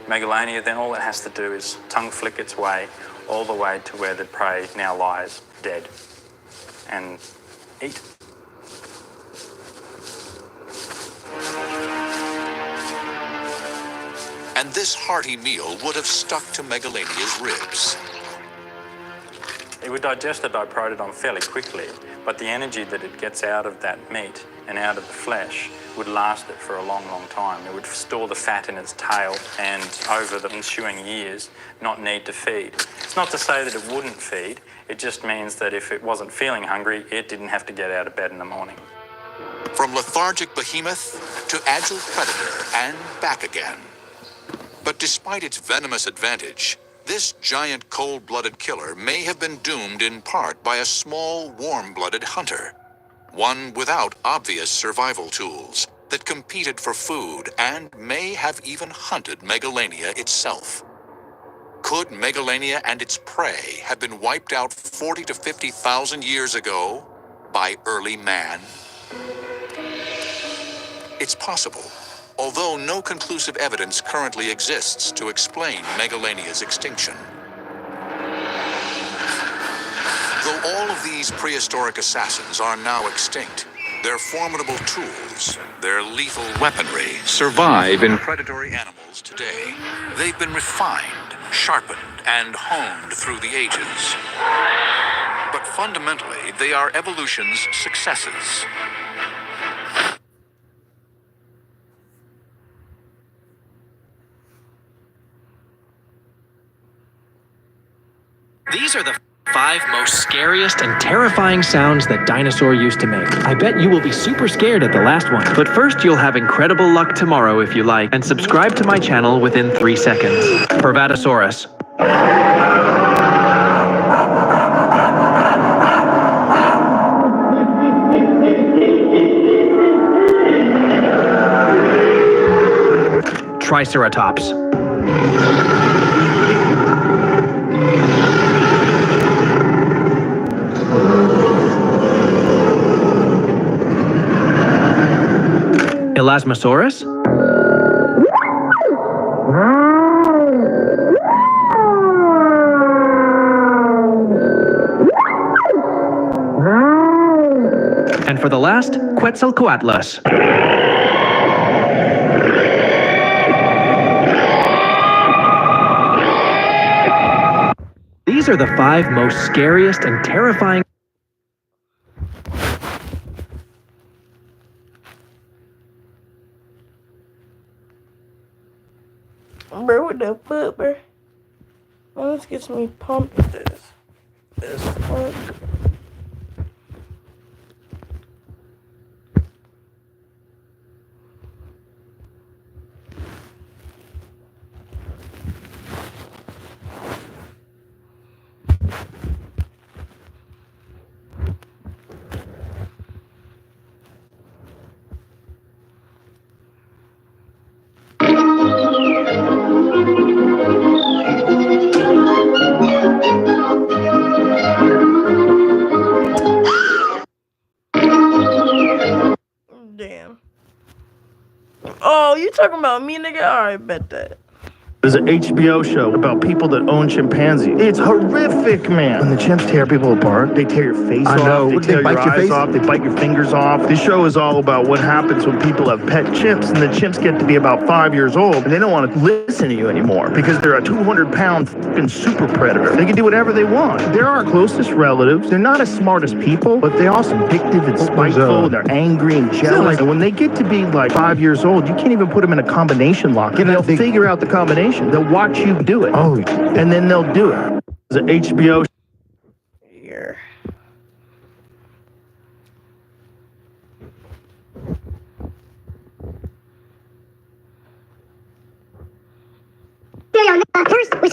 Megalania, then all it has to do is tongue flick its way all the way to where the prey now lies dead and eat. And this hearty meal would have stuck to Megalania's ribs. It would digest the Diprotodon fairly quickly, but the energy that it gets out of that meat and out of the flesh would last it for a long, long time. It would store the fat in its tail and over the ensuing years not need to feed. It's not to say that it wouldn't feed, it just means that if it wasn't feeling hungry, it didn't have to get out of bed in the morning. From lethargic behemoth to agile predator and back again. But despite its venomous advantage, this giant cold-blooded killer may have been doomed in part by a small, warm-blooded hunter. One without obvious survival tools that competed for food and may have even hunted Megalania itself. Could Megalania and its prey have been wiped out 40 to 50,000 years ago by early man? It's possible, although no conclusive evidence currently exists to explain Megalania's extinction. Though all of these prehistoric assassins are now extinct, their formidable tools, their lethal weaponry, survive in predatory animals today. They've been refined, sharpened, and honed through the ages. But fundamentally, they are evolution's successes. These are the 5 most scariest and terrifying sounds that dinosaur used to make. I bet you will be super scared at the last one. But first, you'll have incredible luck tomorrow if you like, and subscribe to my channel within 3 seconds. Pervatosaurus. Triceratops. Elasmosaurus? And for the last, Quetzalcoatlus. These are the 5 most scariest and terrifying. Bro, what the fuck, bro? Oh, this gets me pumped with this. This fuck. Damn. Oh, you talking about me, nigga? Alright, bet that. There's an HBO show about people that own chimpanzees. It's horrific, man. When the chimps tear people apart, they tear your face off, they tear your eyes off, they bite your fingers off. This show is all about what happens when people have pet chimps, and the chimps get to be about 5 years old, and they don't want to listen to you anymore because they're a 200-pound fucking super predator. They can do whatever they want. They're our closest relatives. They're not as smart as people, but they're also vindictive and spiteful. They're angry and jealous. And when they get to be like 5 years old, you can't even put them in a combination lock. And they'll figure out the combination. They'll watch you do it. Oh, and then they'll do it. The HBO. Here. First, we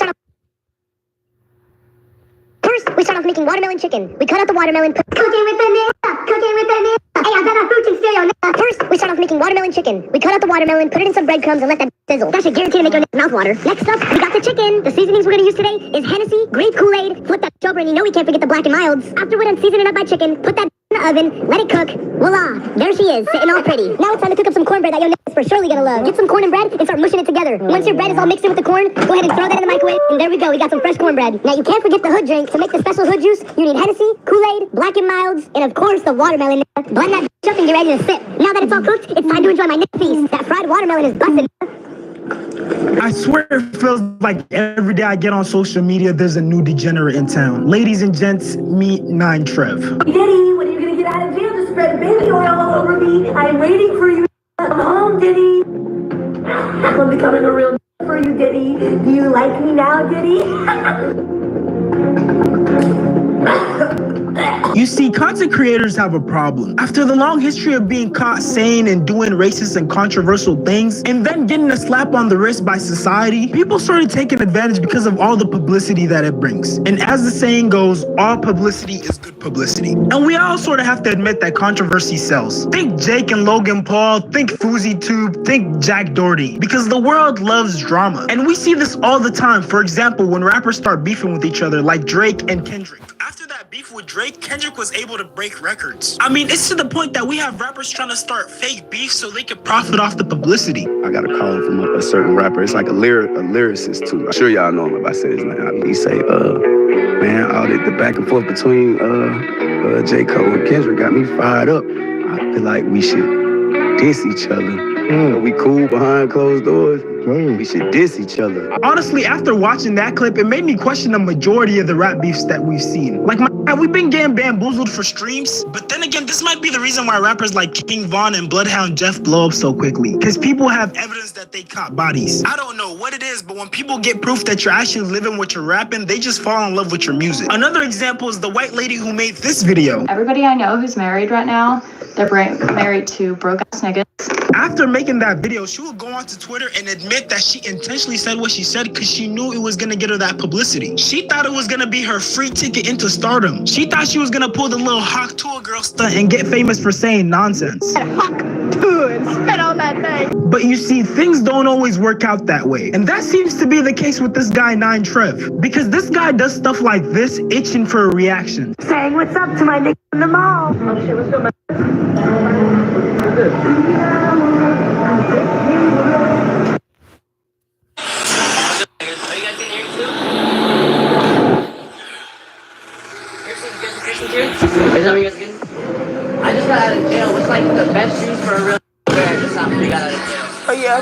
start off making watermelon chicken. We cut out the watermelon. Cooking with banana. Cooking with banana. Hey, I got a fruit and cereal. First, we start off making watermelon chicken. We cut out the watermelon, put it in some breadcrumbs, and let that sizzle. That should guarantee to make your mouth water. Next up, we got the chicken. The seasonings we're gonna use today is Hennessy, grape Kool-Aid. Flip that over, and you know we can't forget the Black and Milds. After we're done seasoning up my chicken, put that in the oven, let it cook. Voila, there she is, sitting all pretty. Now it's time to cook up some cornbread that your is for surely gonna love. Get some corn and bread and start mushing it together. Once your bread is all mixed in with the corn, go ahead and throw that in the microwave, and there we go. We got some fresh cornbread. Now you can't forget the hood drink. To make the special hood juice, you need Hennessy, Kool-Aid, Black and Milds, and of course the watermelon. Blend that up and get ready to sip. Now that it's all cooked, it's time to enjoy my feast. That fried watermelon is busting. I swear it feels like every day I get on social media, there's a new degenerate in town. Ladies and gents, meet 9Trev. Diddy, when are you gonna get out of jail to spread baby oil all over me? I'm waiting for you. Come home, Diddy. I'm becoming a real for you, Diddy. Do you like me now, Diddy? You see, content creators have a problem. After the long history of being caught saying and doing racist and controversial things, and then getting a slap on the wrist by society, people started taking advantage because of all the publicity that it brings. And as the saying goes, all publicity is good publicity. And we all sort of have to admit that controversy sells. Think Jake and Logan Paul, think FouseyTube, think Jack Doherty, because the world loves drama. And we see this all the time. For example, when rappers start beefing with each other, like Drake and Kendrick. After that beef with Drake, Kendrick was able to break records. I mean, it's to the point that we have rappers trying to start fake beef so they can profit off the publicity. I got a call from a certain rapper. It's like a lyricist too. I'm sure y'all know him if I say his name. He say, man, all the back and forth between J. Cole and Kendrick got me fired up. I feel like we should diss each other. We cool behind closed doors. We should diss each other. Honestly, after watching that clip, it made me question the majority of the rap beefs that we've seen. Like, we've been getting bamboozled for streams, but then again, this might be the reason why rappers like King Von and Bloodhound Jeff blow up so quickly. Because people have evidence that they caught bodies. I don't know what it is, but when people get proof that you're actually living what you're rapping, they just fall in love with your music. Another example is the white lady who made this video. Everybody I know who's married right now, they're married to broke-ass niggas. After making that video, she would go onto Twitter and admit that she intentionally said what she said because she knew it was gonna get her that publicity. She thought it was gonna be her free ticket into stardom. She thought she was gonna pull the little Hawk Tour girl stunt and get famous for saying nonsense. Hawk Tour and spit on that thing. But you see, things don't always work out that way. And that seems to be the case with this guy 9Trev. Because this guy does stuff like this, itching for a reaction. Saying what's up to my nigga in the mall. Oh shit, what's up, I just got out of jail. What's like the best shoes for a real bear? Just something we got out of jail. Oh yeah,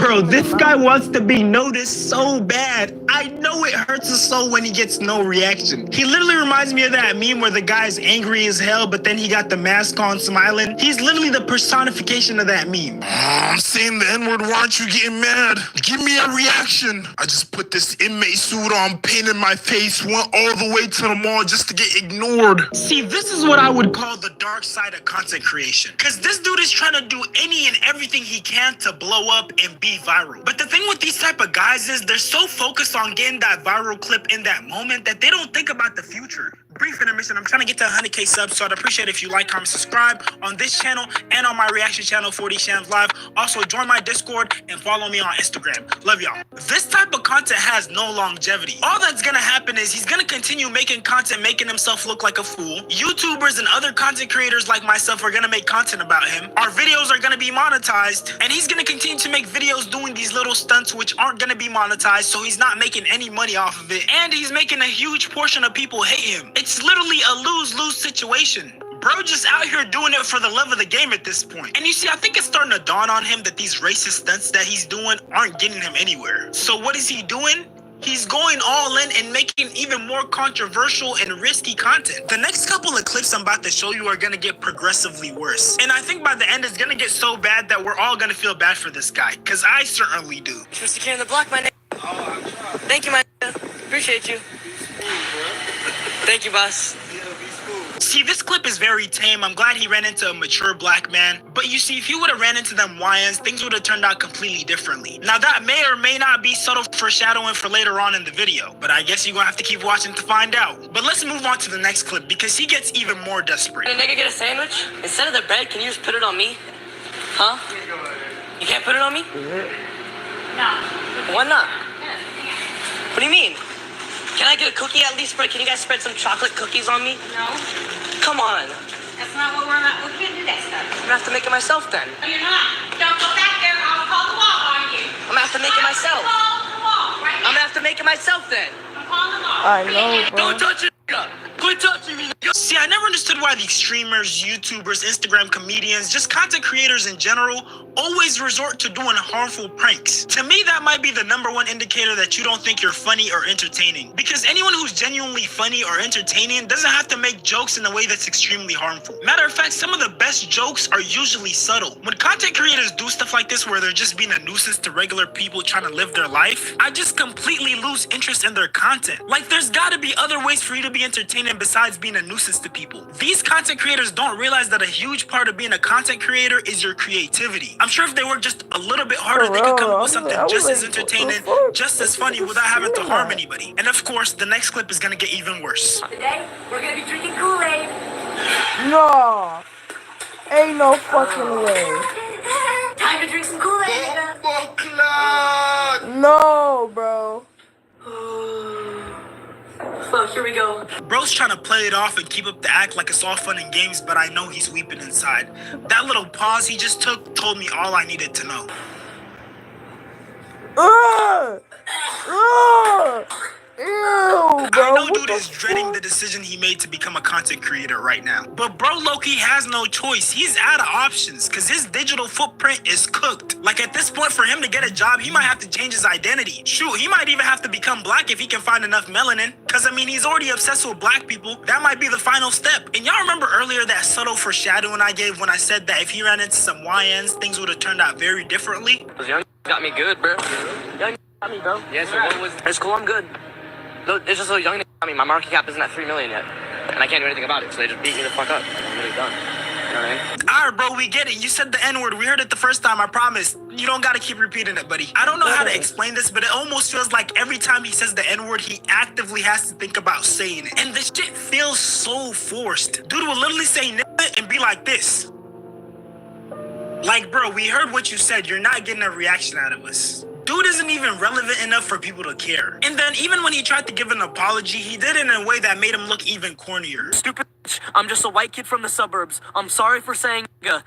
bro, this guy wants to be noticed so bad. I know it hurts his soul when he gets no reaction. He literally reminds me of that meme where the guy's angry as hell, but then he got the mask on smiling. He's literally the personification of that meme. I'm saying the N-word, why aren't you getting mad? Give me a reaction. I just put this inmate suit on, painted my face, went all the way to the mall just to get ignored. See, this is what I would call the dark side of content creation. Cause this dude is trying to do any and everything he can to blow up and be viral. But the thing with these type of guys is they're so focused on getting that viral clip in that moment that they don't think about the future. brief intermission. I'm trying to get to 100K subs, so I'd appreciate if you like, comment, subscribe on this channel and on my reaction channel, 4D Shams Live. Also, join my Discord and follow me on Instagram. Love y'all. This type of content has no longevity. All that's gonna happen is he's gonna continue making content, making himself look like a fool. YouTubers and other content creators like myself are gonna make content about him. Our videos are gonna be monetized, and he's gonna continue to make videos doing these little stunts which aren't gonna be monetized, so he's not making any money off of it, and he's making a huge portion of people hate him. It's literally a lose-lose situation. Bro just out here doing it for the love of the game at this point. And you see, I think it's starting to dawn on him that these racist stunts that he's doing aren't getting him anywhere. So what is he doing? He's going all in and making even more controversial and risky content. The next couple of clips I'm about to show you are gonna get progressively worse. And I think by the end, it's gonna get so bad that we're all gonna feel bad for this guy, because I certainly do. Mr. King on the block, my name. Thank you, my nigga. Appreciate you. Thank you, boss. See, this clip is very tame. I'm glad he ran into a mature black man. But you see, if he would have ran into them YNs, things would have turned out completely differently. Now, that may or may not be subtle foreshadowing for later on in the video, but I guess you're gonna have to keep watching to find out. But let's move on to the next clip, because he gets even more desperate. Can a nigga get a sandwich? Instead of the bread, can you just put it on me? Huh? You can't put it on me? No. Why not? What do you mean? Can I get a cookie at least? Can you guys spread some chocolate cookies on me? No. Come on. That's not what we're not. We can't do that stuff. I'm gonna have to make it myself then. No, you're not. Don't go back there. I'll call the law on you. I'm gonna have to make it myself. Call the law right now. I'm gonna have to make it myself then. I'm calling the law. I know, bro. Don't touch it, nigga. Quit touching me, nigga. See, I never understood why these streamers, YouTubers, Instagram comedians, just content creators in general, always resort to doing harmful pranks. To me, that might be the #1 indicator that you don't think you're funny or entertaining. Because anyone who's genuinely funny or entertaining doesn't have to make jokes in a way that's extremely harmful. Matter of fact, some of the best jokes are usually subtle. When content creators do stuff like this where they're just being a nuisance to regular people trying to live their life, I just completely lose interest in their content. Like, there's gotta be other ways for you to be entertaining besides being a nuisance to people. These content creators don't realize that a huge part of being a content creator is your creativity. I'm sure if they worked just a little bit harder, they could come up with something just as entertaining, just as funny without having to harm anybody. And of course, the next clip is gonna get even worse. Today, we're gonna be drinking Kool-Aid. No. Ain't no fucking way. Time to drink some Kool-Aid. No, bro. So here we go. Bro's trying to play it off and keep up the act like it's all fun and games, but I know he's weeping inside. That little pause he just took told me all I needed to know. Ew, bro. I know dude is dreading the decision he made to become a content creator right now. But bro low-key has no choice. He's out of options because his digital footprint is cooked. Like, at this point, for him to get a job, he might have to change his identity. Shoot, he might even have to become black if he can find enough melanin. Because, I mean, he's already obsessed with black people. That might be the final step. And y'all remember earlier that subtle foreshadowing I gave when I said that if he ran into some YNs, things would have turned out very differently? Those young got me good, bro. Young got me, bro. Yeah, so what was... It's cool, I'm good. It's just so young. I mean, my market cap isn't at 3 million yet, and I can't do anything about it. So they just beat me the fuck up. I'm really done. You know what I mean? Alright, bro, we get it. You said the N-word. We heard it the first time, I promise. You don't gotta keep repeating it, buddy. I don't know how to explain this, but it almost feels like every time he says the N-word, he actively has to think about saying it. And this shit feels so forced. Dude will literally say nigga and be like this. Like, bro, we heard what you said. You're not getting a reaction out of us. Dude isn't even relevant enough for people to care. And then even when he tried to give an apology, he did it in a way that made him look even cornier. Stupid bitch. I'm just a white kid from the suburbs. I'm sorry for saying the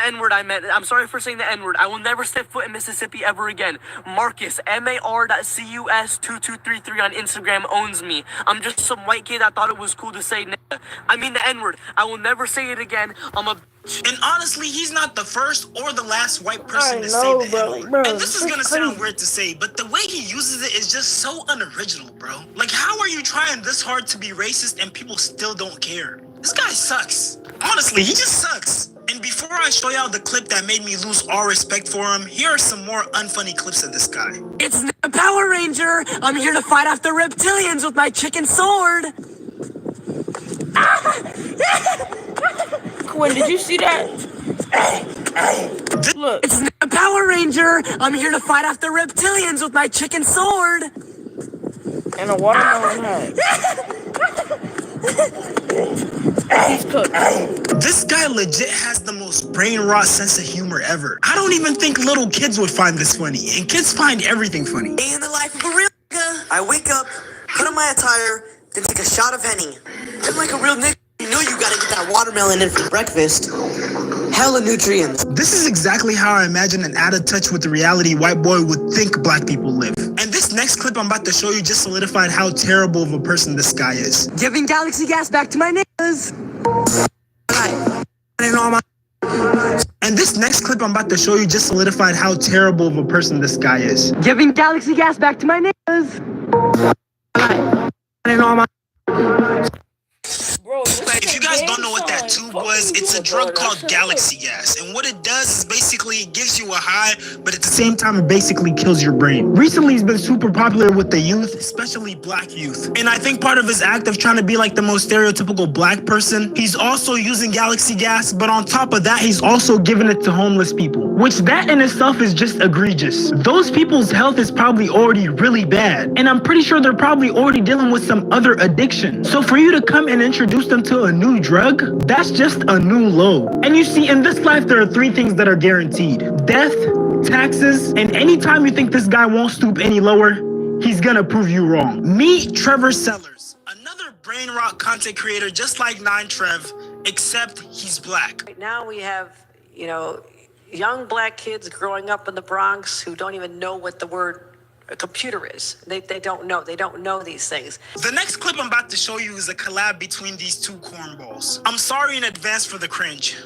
N-word I meant. I'm sorry for saying the N-word. I will never step foot in Mississippi ever again. Marcus, MAR.CUS2233 on Instagram owns me. I'm just some white kid that thought it was cool to say nigga. I mean the N-word. I will never say it again. I'm a... And honestly, he's not the first or the last white person to say the N-word. And this is gonna sound weird to say, but the way he uses it is just so unoriginal, bro. Like, how are you trying this hard to be racist and people still don't care? This guy sucks. Honestly, he just sucks. And before I show y'all the clip that made me lose all respect for him, here are some more unfunny clips of this guy. It's a Power Ranger. I'm here to fight off the reptilians with my chicken sword. Quinn, did you see that? Look. It's a Power Ranger. I'm here to fight off the reptilians with my chicken sword. And a watermelon hat. He's cooked. This guy legit has the most brain rot sense of humor ever. I don't even think little kids would find this funny, and kids find everything funny. Day in the life of a real nigga. I wake up, put on my attire, then take a shot of Henny. I'm like a real nigga. You know you gotta get that watermelon in for breakfast. Hella nutrients. This is exactly how I imagine an out of touch with the reality white boy would think black people live. And this next clip I'm about to show you just solidified how terrible of a person this guy is. Giving Galaxy Gas back to my niggas. And this next clip I'm about to show you just solidified how terrible of a person this guy is. Giving Galaxy Gas back to my niggas. Bro, if you guys don't know what that tube was, it's a drug called Galaxy Gas. And what it does is basically it gives you a high, but at the same time, it basically kills your brain. Recently, he's been super popular with the youth, especially black youth. And I think part of his act of trying to be like the most stereotypical black person, he's also using Galaxy Gas, but on top of that, he's also giving it to homeless people, which that in itself is just egregious. Those people's health is probably already really bad, and I'm pretty sure they're probably already dealing with some other addiction. So for you to come and introduce them to a new drug, that's just a new low. And you see, in this life, there are three things that are guaranteed: death, taxes, and anytime you think this guy won't stoop any lower, he's gonna prove you wrong. Meet Trevor Sellers, another brain rot content creator just like 9Trev, except he's black. Right now we have, young black kids growing up in the Bronx who don't even know what the word a computer is. They don't know. They don't know these things. The next clip I'm about to show you is a collab between these two cornballs. I'm sorry in advance for the cringe.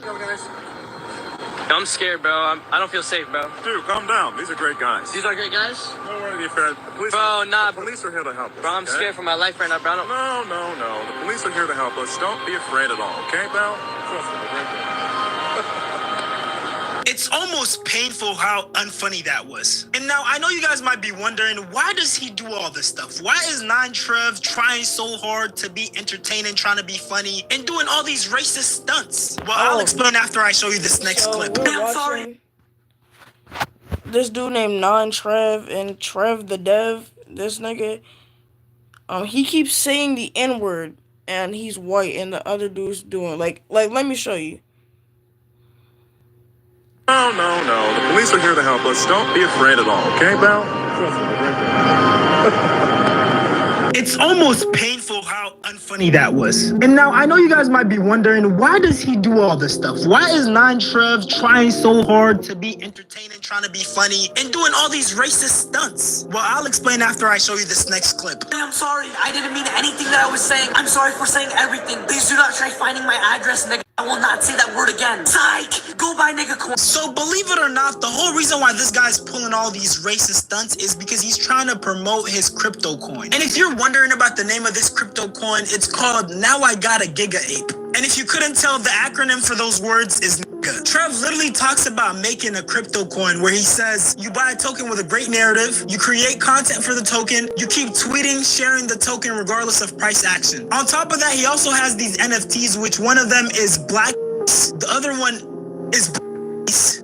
I'm scared, bro. I don't feel safe, bro. Dude, calm down. These are great guys. These are great guys? No worry, the police. Bro, nah. The police are here to help us. Bro, I'm scared for my life right now, bro. No. The police are here to help us. Don't be afraid at all, okay, pal? Trust me, they're great guys. It's almost painful how unfunny that was. And now I know you guys might be wondering, why does he do all this stuff? Why is 9Trev trying so hard to be entertaining, trying to be funny, and doing all these racist stunts? Well, I'll explain after I show you this next clip. I'm sorry. This dude named 9Trev and Trev the Dev, this nigga, he keeps saying the N-word, and he's white, and the other dude's doing like let me show you. No. The police are here to help us. Don't be afraid at all, okay, pal? Trust me, they're great guys. It's almost painful how unfunny that was. And now I know you guys might be wondering, why does he do all this stuff? Why is 9Trev trying so hard to be entertaining, trying to be funny, and doing all these racist stunts? Well, I'll explain after I show you this next clip. I'm sorry. I didn't mean anything that I was saying. I'm sorry for saying everything. Please do not try finding my address, nigga. I will not say that word again. Psych! Go buy nigga coin. So believe it or not, the whole reason why this guy's pulling all these racist stunts is because he's trying to promote his crypto coin. And if you're wondering about the name of this crypto coin, it's called Now I Got a Giga Ape. And if you couldn't tell, the acronym for those words is nigga. Trev literally talks about making a crypto coin where he says, you buy a token with a great narrative, you create content for the token, you keep tweeting, sharing the token regardless of price action. On top of that, he also has these NFTs, which one of them is black, the other one is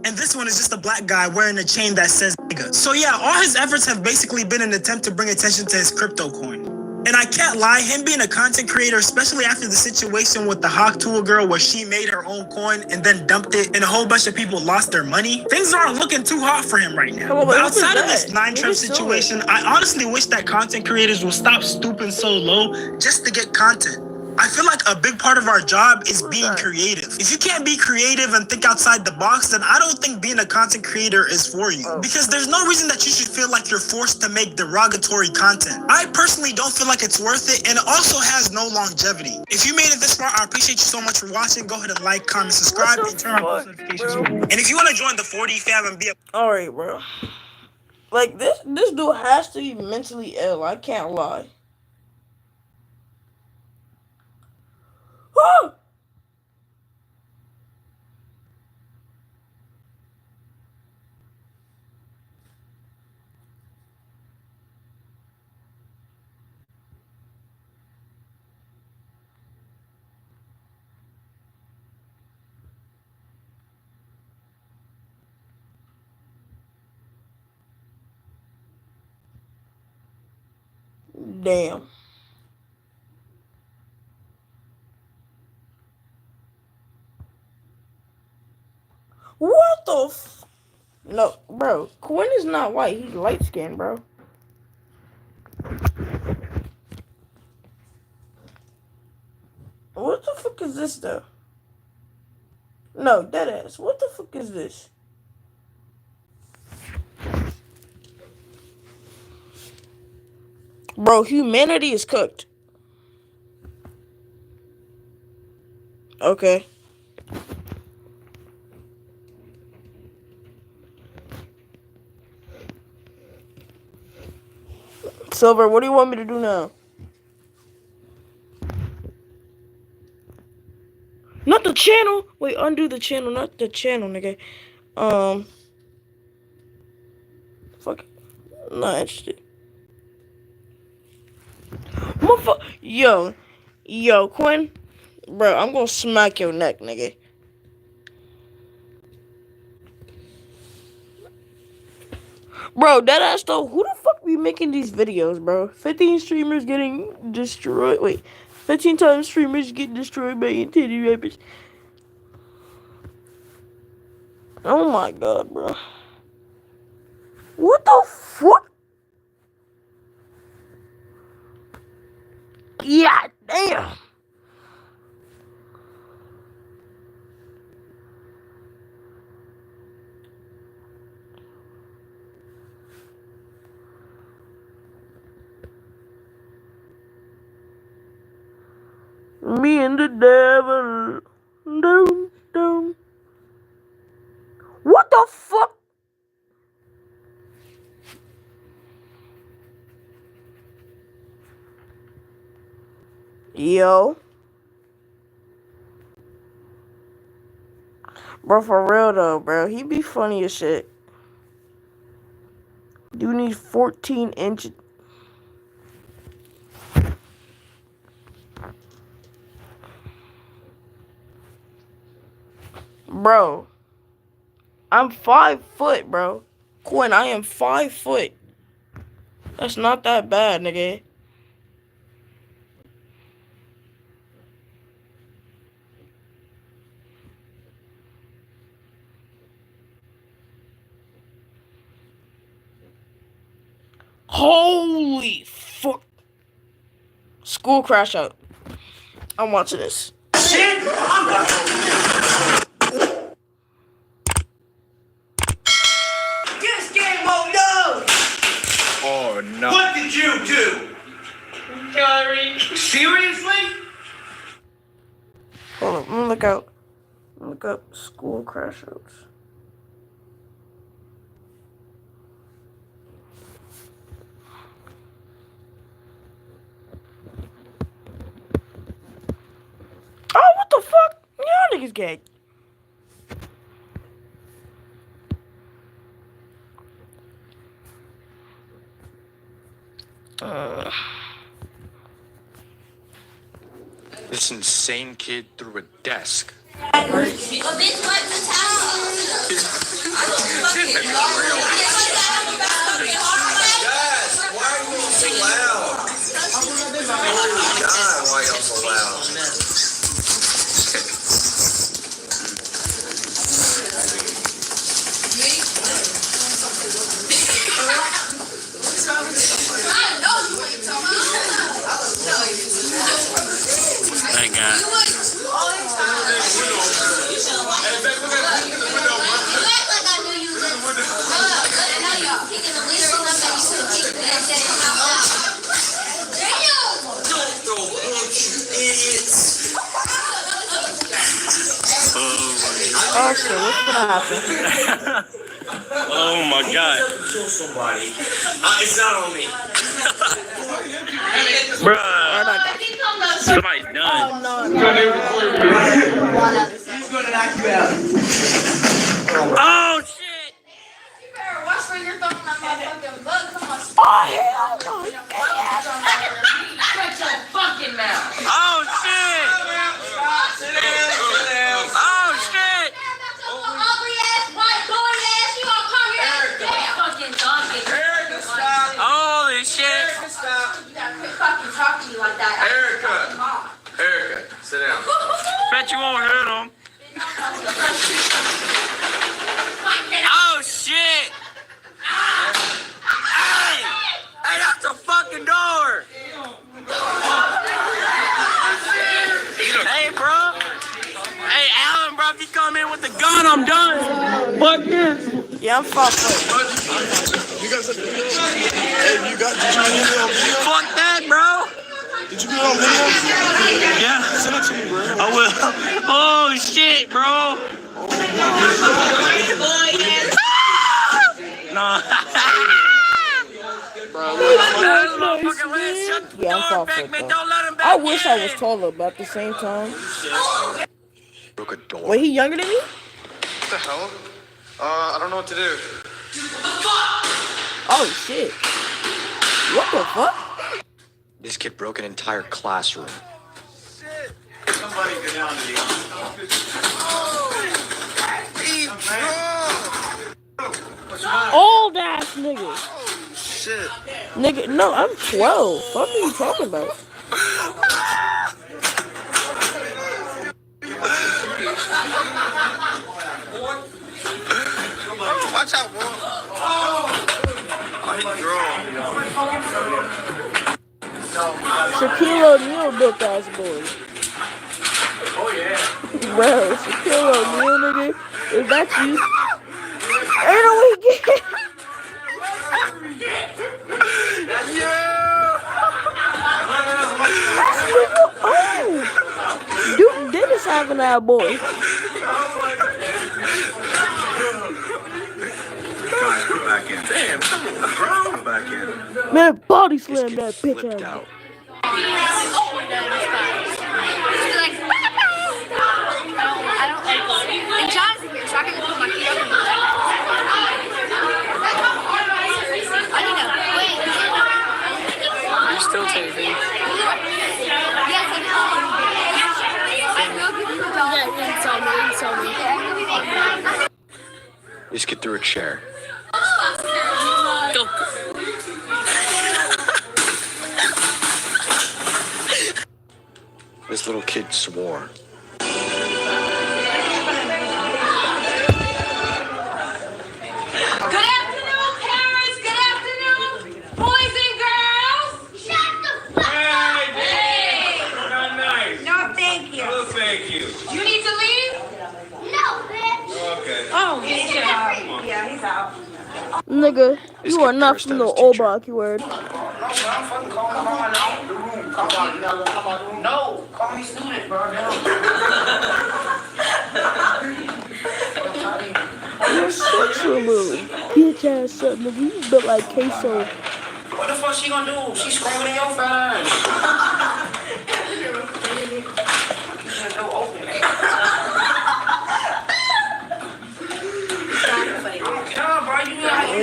and this one is just a black guy wearing a chain that says nigga. So yeah, all his efforts have basically been an attempt to bring attention to his crypto coin. And I can't lie, him being a content creator, especially after the situation with the Hawk Tool girl where she made her own coin and then dumped it and a whole bunch of people lost their money, things aren't looking too hot for him right now. But outside of this 9Trev situation, I honestly wish that content creators will stop stooping so low just to get content. I feel like a big part of our job is being creative. If you can't be creative and think outside the box, then I don't think being a content creator is for you. Because there's no reason that you should feel like you're forced to make derogatory content. I personally don't feel like it's worth it, and it also has no longevity. If you made it this far, I appreciate you so much for watching. Go ahead and like, comment, subscribe, and turn on post notifications. And if you want to join the 4D fam and be a... Alright, bro. Like, this dude has to be mentally ill. I can't lie. Woo! Damn. What the f... No, bro. Quinn is not white. He's light skinned, bro. What the fuck is this, though? No, deadass. What the fuck is this? Bro, humanity is cooked. Okay. Silver, what do you want me to do now? Not the channel. Wait, undo the channel, not the channel, nigga. Fuck it. Not interested. Yo, Quinn. Bro, I'm gonna smack your neck, nigga. Bro, deadass though, who the fuck be making these videos, bro? 15 streamers getting destroyed. Wait, 15 times streamers getting destroyed by titty rappers. Oh my god, bro. What the fuck? Yeah, damn. Me and the devil. Doom. What the fuck? Yo. Bro, for real though, bro. He be funny as shit. You need 14 inches. Bro. I'm 5 foot, bro. Quinn, I am 5 foot. That's not that bad, nigga. Holy fuck. School crash out. I'm watching this. Shit! This game won't know! Oh no. What did you do? Sorry. Seriously? Hold on, I'm gonna look out. Look up school crash outs. Oh, what the fuck? Y'all niggas gay. This insane kid threw a desk. Thank God. Oh shit, what's gonna happen? Oh my God. Kill somebody. It's not on me. Bruh. Somebody's done. He's gonna knock you out. Oh shit. You better watch where you're throwing that motherfucking bug. Come on. Oh hell no. Shut your fucking mouth. Oh shit. Oh shit. Ugly ass, white boy ass. You gonna come here? Fucking donkey. Erica, stop. Holy shit. Erica, stop. You gotta quit fucking talking to me like that. Erica, sit down. Bet you won't hurt him. with the gun, I'm done. Fuck yes. Yeah, I'm fucked. You got something? Hey, did you get it on video? Fuck that, bro. Did you get it on video? Yeah. Send it to me, bro. I will. Oh, shit, bro. No. Yeah, I'm fucked. I wish I was taller, but at the same time. Broke a door. Wait, he younger than me? What the hell? I don't know what to do. Oh shit. What the fuck? This kid broke an entire classroom. Somebody get down to the Old ass nigga. Shit. Nigga, no, I'm 12. What are you talking about? Watch out, boy. Shaquille O'Neal built ass boy. Oh yeah. Bro, Shaquille O'Neal nigga. Is that you? Ain't no way he get. Oh, Duke Dennis having that boy. Guys, put back in. Damn, bro. Back in. Man, body slam that bitch out. And John's here, so I can put my feet up. I need to wait. You're still taping. Yes, I will give you a dollar. Tell me. Just get through a chair. Go. This little kid swore. Good afternoon, parents. Good afternoon, boys and girls. Shut the fuck up. Hey. Not nice. No, thank you. No, thank you. You need to leave? No, bitch. Okay. Oh, yeah, he's out. Nigga, you are not from the old block, you word. No, call me student, bro. You're such a little bitch ass up, nigga. You built like queso. What the fuck she gonna do? She screaming in your fat ass. Yeah, bro, you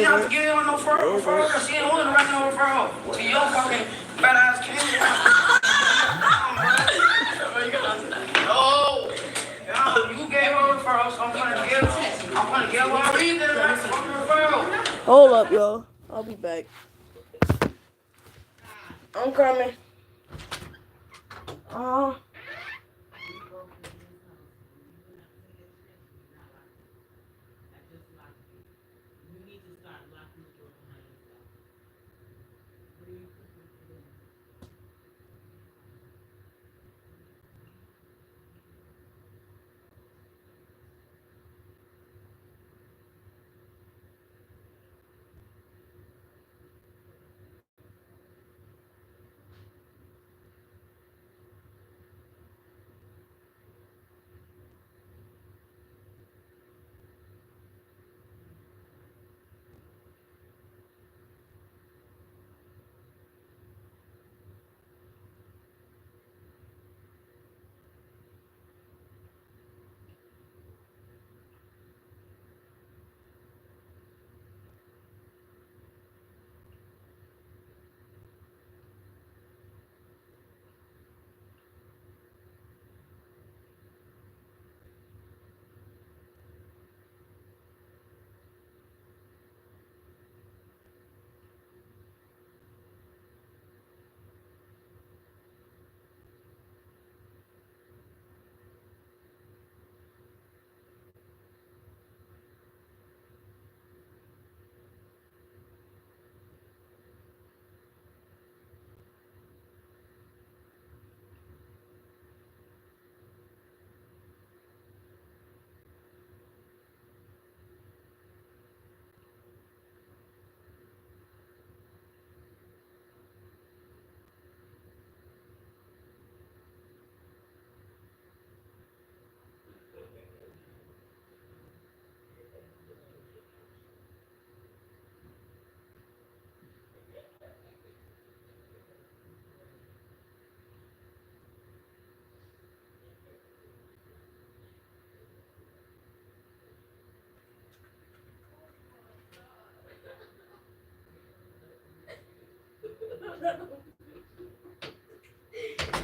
have to get it on no referral. She ain't holding the right no referral to your fucking fat ass kid. No. You gave her a referral, so I'm gonna give her a reason. Fucking referral. Hold up, y'all. I'll be back. I'm coming.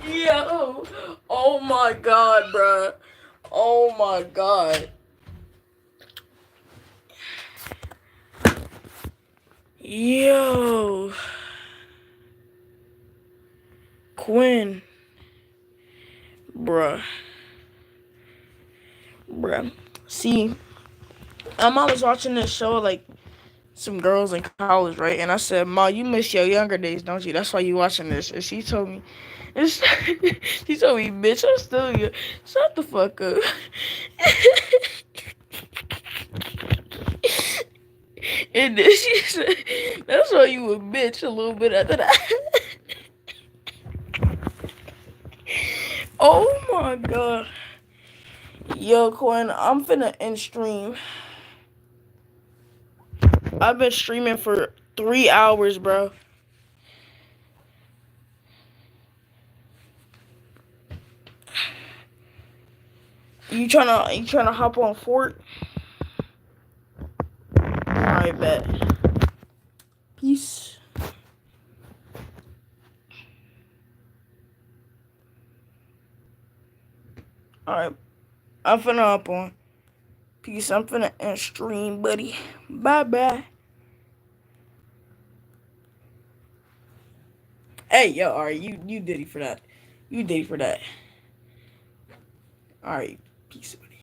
Yo, oh my god, bruh. Oh my god. Yo. Quinn. Bruh. See, I was watching this show, like, some girls in college, right? And I said, Ma, you miss your younger days, don't you? That's why you watching this. And she told me, she told me, bitch, I'm still you. Shut the fuck up. And then she said, that's why you a bitch a little bit after that. Oh my god. Yo, Quinn, I'm finna end stream. I've been streaming for 3 hours, bro. You tryna hop on Fort? Alright, bet. Peace. Alright. I'm finna hop on. Peace. I'm finna end stream, buddy. Bye-bye. Hey, yo, alright, you did it for that. You did it for that. Alright, peace.